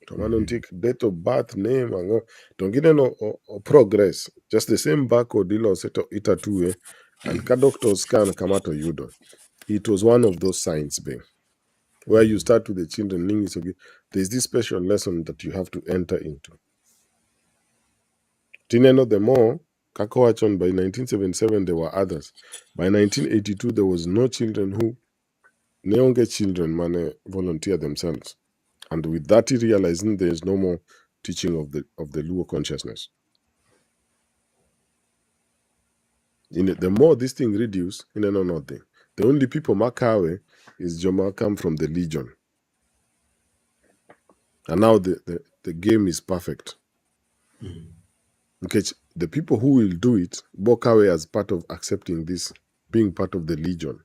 To mano nitie date of birth, name, ang'o. To gineno progress. Just the same barcode ilose to itatue and ka doctor scan kama to yudo. It was one of those signs be. Where you start with the children, there's this special lesson that you have to enter into. Tineno the more, Kakowachon by 1977 there were others. By 1982 there was no children who neonge children mane volunteer themselves. And with that realizing there is no more teaching of the Luo consciousness. The more this thing reduce, nothing. The only people Makawe is Joma come from the Legion. And now the game is perfect. Okay, the people who will do it, Bokawe as part of accepting this, being part of the Legion,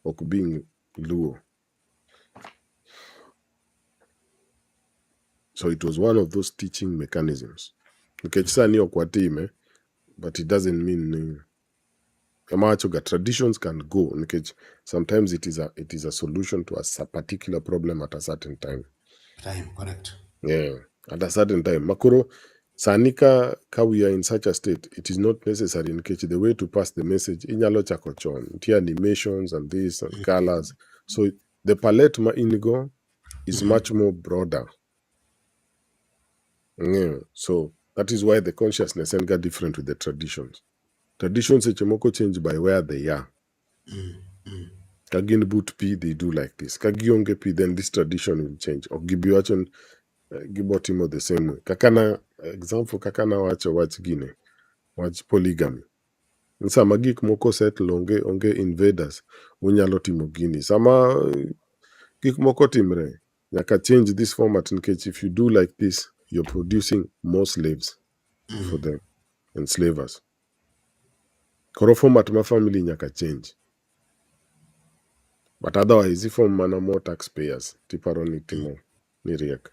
or being Luo. So it was one of those teaching mechanisms. Okay, but it doesn't mean traditions can go. Okay, sometimes it is a solution to a particular problem at a certain time. Correct. Yeah, at a certain time. Makuro, Sanika, we are in such a state, it is not necessary in case the way to pass the message, inyalo chakochon, animations and this and colors. So the palette ma inigo is much more broader. Yeah. So that is why the consciousness and got different with the traditions. Traditions echemoko change by where they are. Kagin boot P, they do like this. Kagionge P, then this tradition will change. Or gibiwachon gibotimo the same way. Kakana example, kakana watch gine, watch polygamy. Sama gik moko settle onge invaders unyalo timo gini. Sama gik moko timre, nyaka change this format in case if you do like this, you're producing more slaves for the enslavers. Koro format ma family nyaka change. But otherwise, if mana more taxpayers, tiparo ni timo ni riek.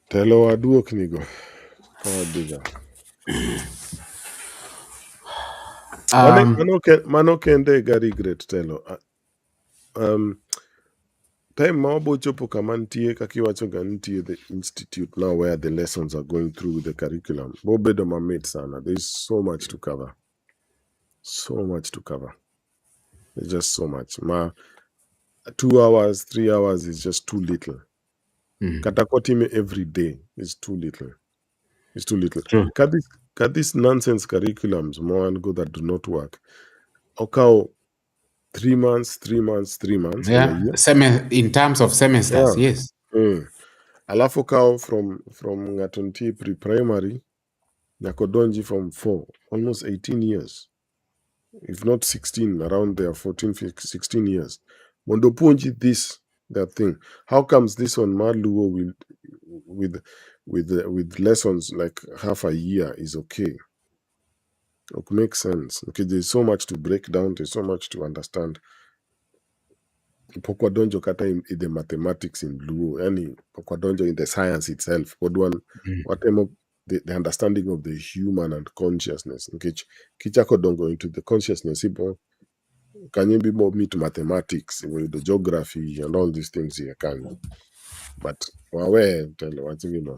Telo waduok nigo. Kawadiga. Mano kende ga regret telo. Time ma wabochopo kama ntie kakiwacho ga ntie the institute now where the lessons are going through the curriculum. Bobedo mamit sana. There's so much to cover. So much to cover. There's just so much. 2 hours, 3 hours is just too little. Katakotime every day is too little. It's too little. True. Cut this nonsense curriculums more and go that do not work. Okay, 3 months, 3 months, 3 months in a Yeah. year. In terms of semesters, Yeah. yes. Alafu kao from ngatonti pre-primary nyakodonji from 4, almost 18 years. If not 16, around there, 14, 16 years. Mondo punji this that thing. How comes this one Maluo with lessons like half a year is okay? It makes sense. Okay, there's so much to break down, there's so much to understand. Pokwadonjo kata in the mathematics in Luo, any Pokwadonjo in the science itself. Whatever the understanding of the human and consciousness. Okay, Kichako don't go into the consciousness. Can you be more meet mathematics with the geography and all these things here? Can you? But tell you one thing,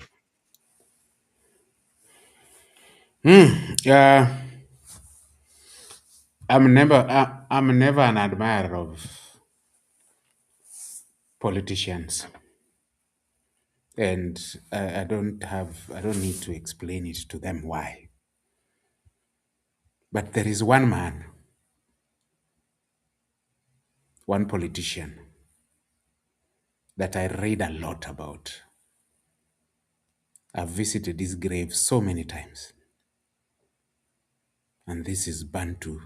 Yeah, I'm never an admirer of politicians, and I don't need to explain it to them why. But there is one man, one politician that I read a lot about. I've visited his grave so many times, and this is Bantu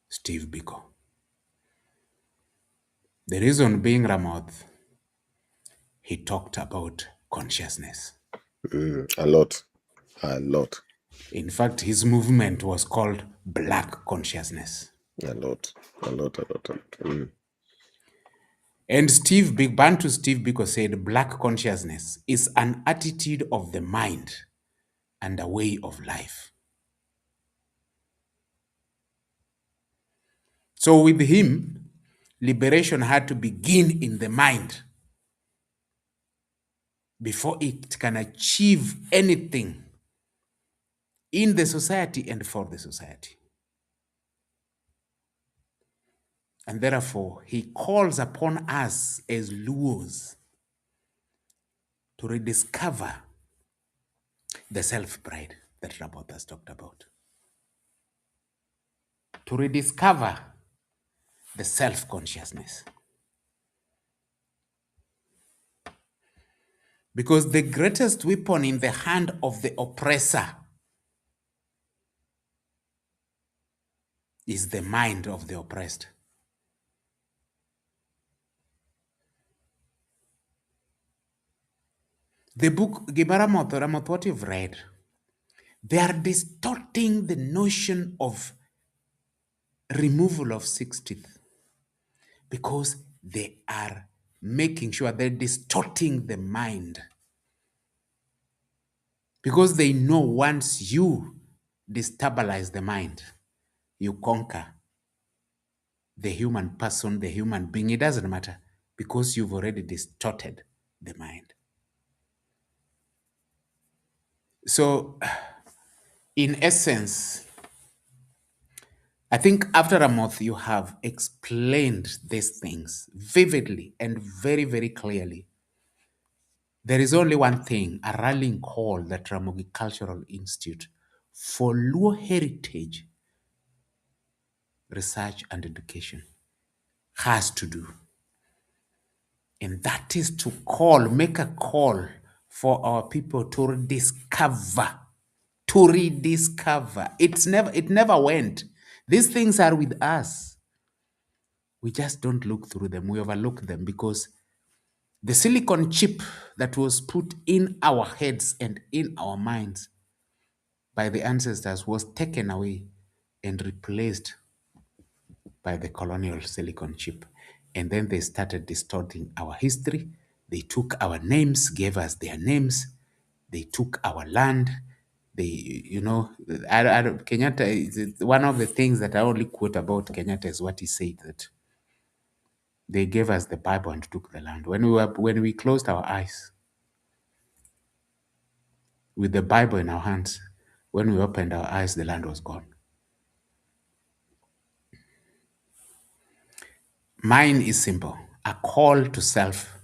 Steve Biko. The reason being, Ramoth, he talked about consciousness. a lot, a lot, In fact, his movement was called Black Consciousness. a lot, a lot, a lot, a lot. And Bantu Steve Biko said Black consciousness is an attitude of the mind and a way of life. So with him, liberation had to begin in the mind before it can achieve anything in the society and for the society. And therefore, he calls upon us as Luos to rediscover the self-pride that Rabot has talked about. To rediscover the self-consciousness. Because the greatest weapon in the hand of the oppressor is the mind of the oppressed. The book Gibaramoth, what you've read, they are distorting the notion of removal of six teeth because they are making sure they're distorting the mind. Because they know once you destabilize the mind, you conquer the human person, the human being. It doesn't matter because you've already distorted the mind. So, in essence, I think after a month, you have explained these things vividly and very, very clearly. There is only one thing, a rallying call that Ramogi Cultural Institute for Luo heritage, research and education has to do. And that is to make a call for our people to rediscover. It never went. These things are with us. We just don't look through them. We overlook them because the silicon chip that was put in our heads and in our minds by the ancestors was taken away and replaced by the colonial silicon chip. And then they started distorting our history. They took our names, gave us their names. They took our land. Kenyatta, one of the things that I only quote about Kenyatta is what he said, that they gave us the Bible and took the land. When we closed our eyes with the Bible in our hands, when we opened our eyes, the land was gone. Mine is simple: a call to self,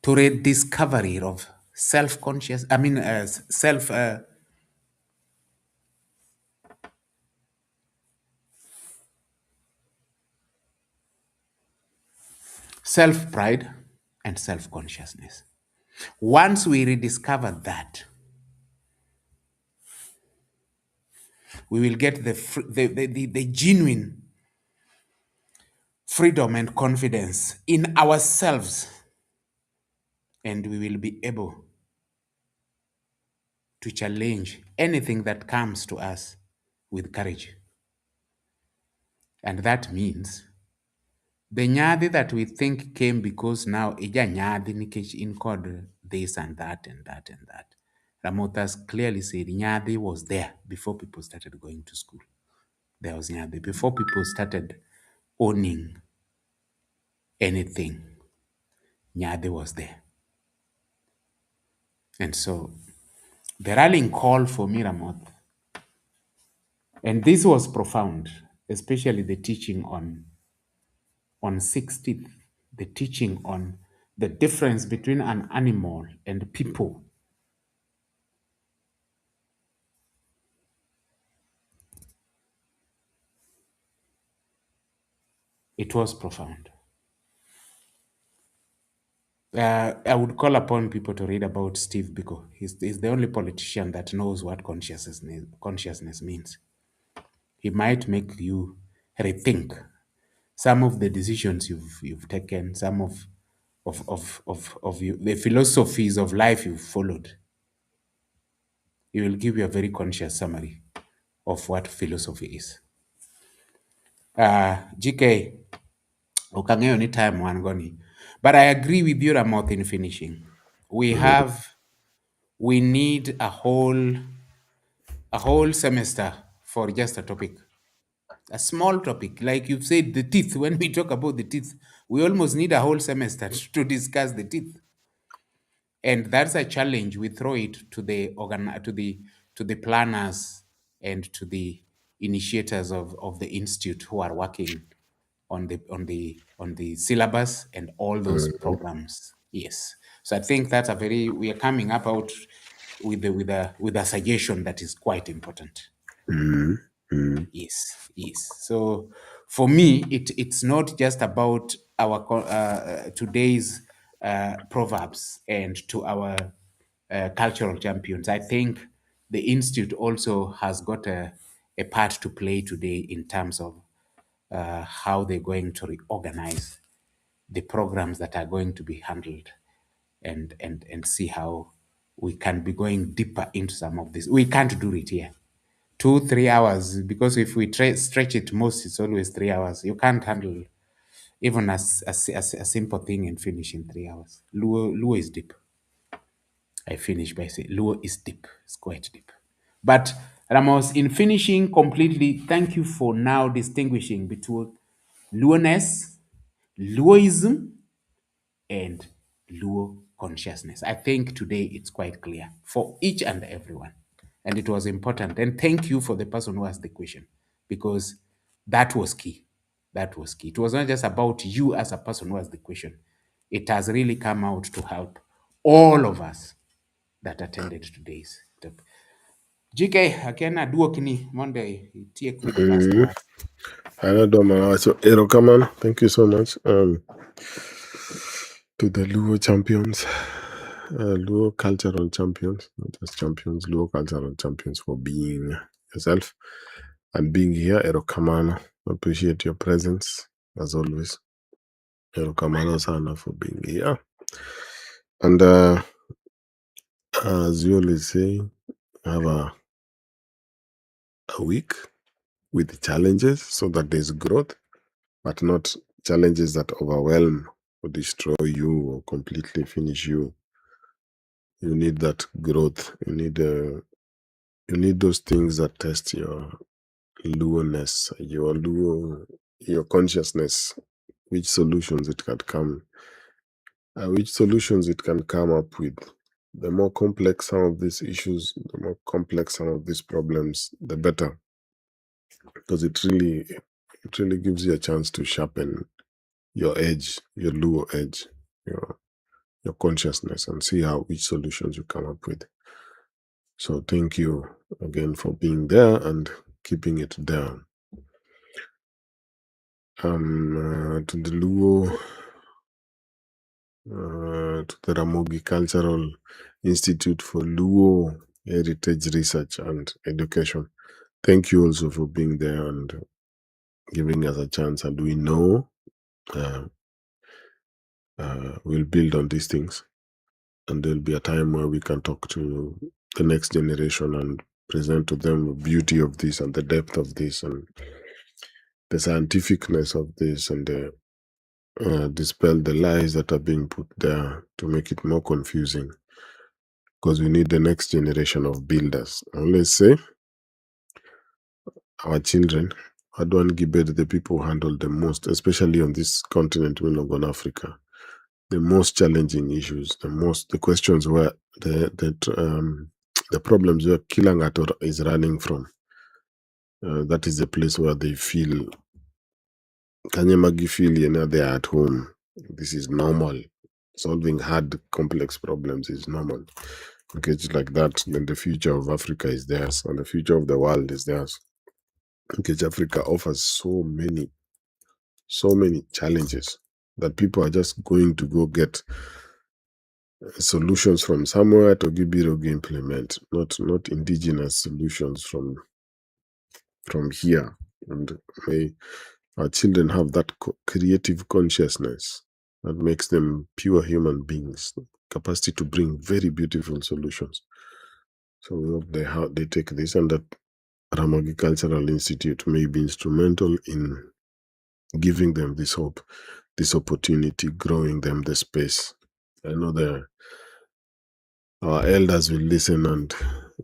to rediscovery of self-conscious. I mean, self-pride and self-consciousness. Once we rediscover that, we will get the genuine freedom and confidence in ourselves, and we will be able to challenge anything that comes to us with courage. And that means the nyadhi that we think came because now ija nyadhi nikech in kod this and that and that and that. Ramoth has clearly said nyadhi was there before people started going to school. There was nyadhi before people started owning anything. Nyadhi was there. And so the rallying call for me, Ramoth, and this was profound, especially the teaching on 16th, the teaching on the difference between an animal and people. It was profound. I would call upon people to read about Steve Biko. He's the only politician that knows what consciousness means. He might make you rethink some of the decisions you've taken, some of you, the philosophies of life you've followed. He will give you a very conscious summary of what philosophy is. GK, ukang'eyo ni time wan goni. But I agree with you, Ramoth, in finishing. We need a whole semester for just a topic. A small topic. Like you've said, the teeth. When we talk about the teeth, we almost need a whole semester to discuss the teeth. And that's a challenge. We throw it to the planners and to the initiators of the institute who are working on the syllabus and all those programs. Yes. So I think that's we are coming up out with a suggestion that is quite important. Yes, yes. So for me, it's not just about our today's proverbs and to our cultural champions. I think the institute also has got a part to play today in terms of how they're going to reorganize the programs that are going to be handled, and see how we can be going deeper into some of this. We can't do it here. 2 3 hours, because if we stretch it most, it's always 3 hours. You can't handle even a simple thing and finish in 3 hours. Luo is deep. I finish by saying Luo is deep. It's quite deep. But Ramos, in finishing completely, thank you for now distinguishing between Luoness, Luoism, and Luo consciousness. I think today it's quite clear for each and everyone. And it was important. And thank you for the person who asked the question, because that was key. That was key. It was not just about you as a person who asked the question. It has really come out to help all of us that attended today's talk. GK, akena duokni Monday, take with the last word. So, Erokaman, thank you so much. To the Luo champions, Luo cultural champions, not just champions, Luo cultural champions, for being yourself and being here. Erokaman, appreciate your presence as always. Erokaman sana for being here. And as you always say, have a week with challenges so that there's growth, but not challenges that overwhelm or destroy you or completely finish you. You need that growth. You need those things that test your Luoness, your consciousness, which solutions it can come up with. The more complex some of these issues, the more complex some of these problems, the better, because it really gives you a chance to sharpen your edge, your Luo edge, your consciousness, and see how which solutions you come up with. So thank you again for being there and keeping it there. To the Luo, to the Ramogi Cultural Institute for Luo Heritage Research and Education. Thank you also for being there and giving us a chance. And we know Uh, we'll build on these things, and there'll be a time where we can talk to the next generation and present to them the beauty of this and the depth of this and the scientificness of this and the dispel the lies that are being put there to make it more confusing, because we need the next generation of builders. I always say our children, Adwan Gibet, the people who handle the most, especially on this continent, on Africa, the most challenging issues, the questions where the problems where Kilangator is running from. That is the place where they feel Kanyamagi feel, they are at home. This is normal. Solving hard, complex problems is normal. Okay, just like that, then the future of Africa is theirs, and the future of the world is theirs. Okay, Africa offers so many challenges that people are just going to go get solutions from somewhere to Gibirogi implement, not indigenous solutions from here. And may our children have that creative consciousness that makes them pure human beings, capacity to bring very beautiful solutions. So we hope they take this, and that Ramagi Cultural Institute may be instrumental in giving them this hope, this opportunity, growing them the space. I know our elders will listen and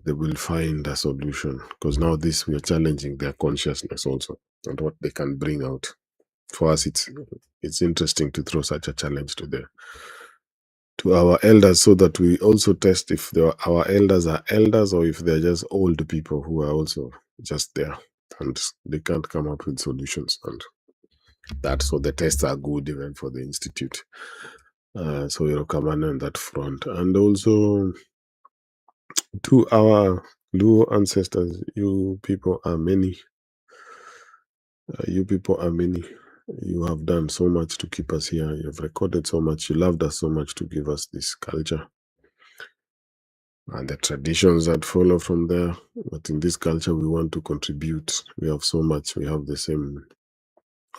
they will find a solution, because now this we are challenging their consciousness also and what they can bring out. For us, it's interesting to throw such a challenge to our elders, so that we also test if our elders are elders or if they're just old people who are also just there and they can't come up with solutions. And that's so the tests are good even for the institute. So you're coming on that front. And also to our Luo ancestors, you people are many. You people are many. You have done so much to keep us here. You've recorded so much. You loved us so much to give us this culture and the traditions that follow from there. But in this culture, we want to contribute. We have so much. We have the same,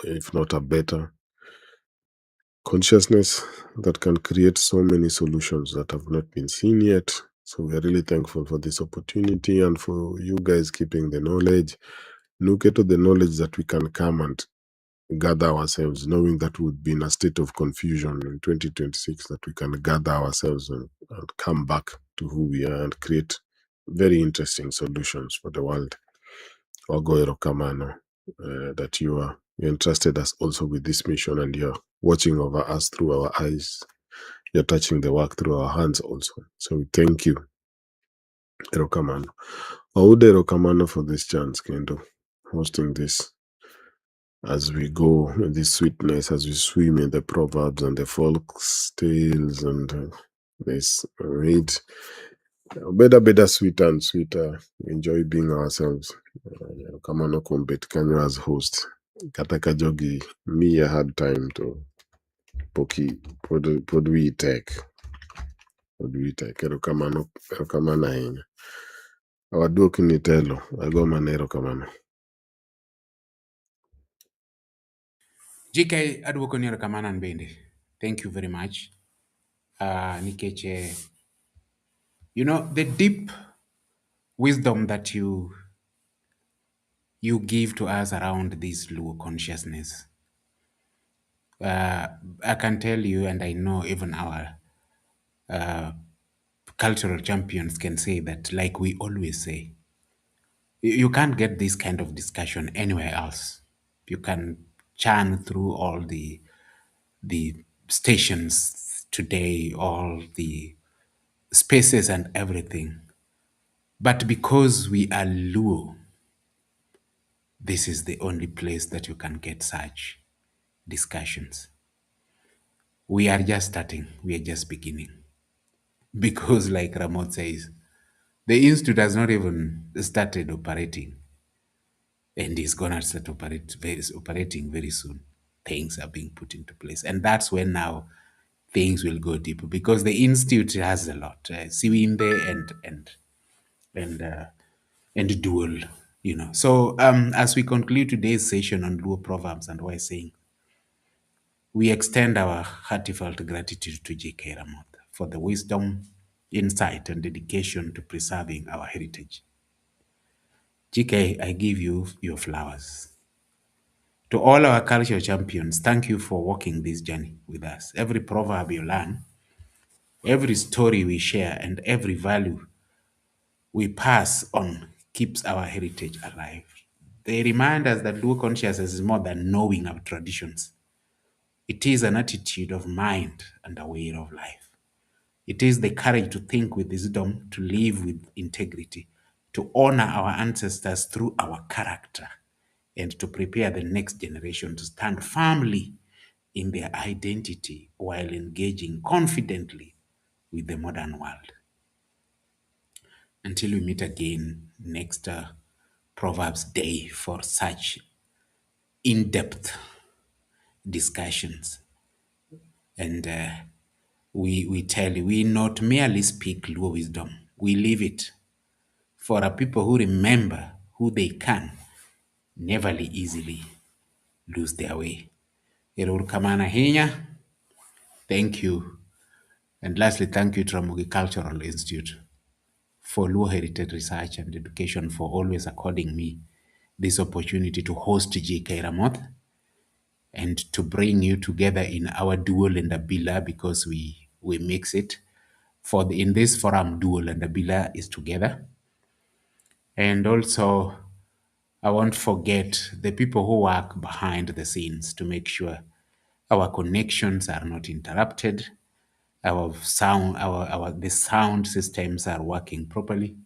if not a better, consciousness that can create so many solutions that have not been seen yet. So we're really thankful for this opportunity and for you guys keeping the knowledge. Look at the knowledge that we can come and gather ourselves, knowing that we would be in a state of confusion in 2026, that we can gather ourselves and come back to who we are and create very interesting solutions for the world. Ogoero Kamano, that you entrusted us also with this mission, and you're watching over us through our eyes. You're touching the work through our hands also. So we thank you, Erokamano. Aude Erokamano, for this chance, Kendo, hosting this as we go in this sweetness, as we swim in the proverbs and the folks tales and this read better sweeter and sweeter. Enjoy being ourselves. Come on, Okumbet Kanyo as host. Kataka Jogi, me, I had time to poki pod we take. Pod we take. Erokamana hinya. Awaduok ni telo. Ago mana erokamano. GK adwoko ni erokamano an bende. Thank you very much. Nikech, the deep wisdom that you give to us around this Luo consciousness. I can tell you, and I know even our cultural champions can say that, like we always say, you can't get this kind of discussion anywhere else. You can churn through all the stations today, all the spaces and everything. But because we are Luo, this is the only place that you can get such discussions. We are just starting. We are just beginning. Because, like Ramot says, the institute has not even started operating, and is gonna start operating very soon. Things are being put into place, and that's when now things will go deeper, because the institute has a lot, Siwimbe and dual. So as we conclude today's session on Luo proverbs and why saying, We extend our heartfelt gratitude to J.K. Ramoth for the wisdom, insight, and dedication to preserving our heritage. GK, I give you your flowers. To all our culture champions, thank you for walking this journey with us. Every proverb you learn, every story we share, and every value we pass on keeps our heritage alive. They remind us that Luo consciousness is more than knowing our traditions. It is an attitude of mind and a way of life. It is the courage to think with wisdom, to live with integrity, to honor our ancestors through our character, and to prepare the next generation to stand firmly in their identity while engaging confidently with the modern world. Until we meet again next Proverbs Day for such in-depth discussions. And we tell you, we not merely speak Luo wisdom, we live it for a people who remember who they can never easily lose their way. Erur kamana hinya. Thank you. And lastly, thank you to Ramogi Cultural Institute for Luo Heritage Research and Education for always according me this opportunity to host J.K. Ramoth and to bring you together in our dual and Abila, because we mix it. In this forum, dual and Abila is together. And also, I won't forget the people who work behind the scenes to make sure our connections are not interrupted, our sound, the sound systems are working properly.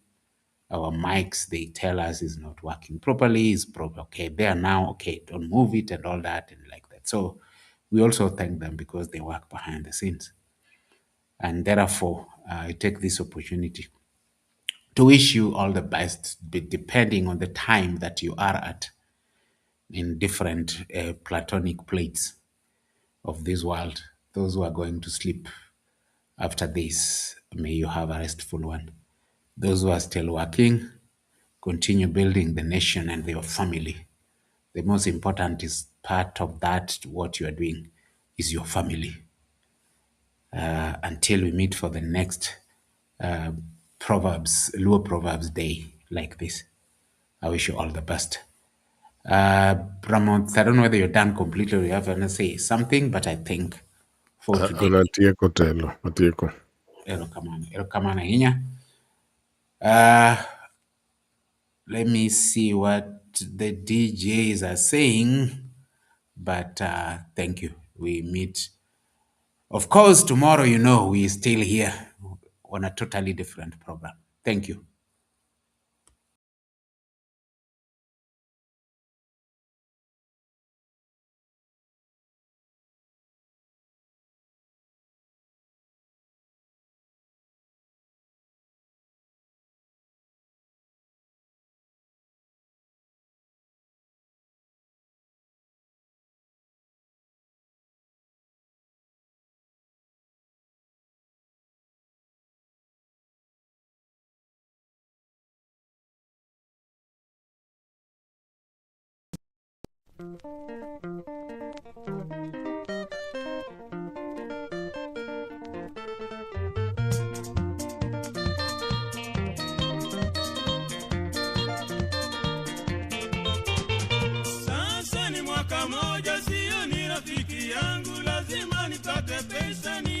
Our mics, they tell us, is not working properly, is proper. Okay, they are now, okay, don't move it and all that and like that. So we also thank them because they work behind the scenes. And therefore, I take this opportunity to wish you all the best, depending on the time that you are at in different platonic plates of this world. Those who are going to sleep after this, may you have a restful one. Those who are still working, continue building the nation and your family. The most important is part of that, what you are doing, is your family. Until we meet for the next Luo Proverbs Day like this, I wish you all the best. Ramon, I don't know whether you're done completely or you have to say something, but I think for today, Anatieko telo, atieko. erokamana hinya. Let me see what the DJs are saying, but thank you. We meet, of course, tomorrow. We're still here on a totally different program. Thank you. Sasa ni mwaka moja, sio ni rafiki yangu, lazima nipate pesa ni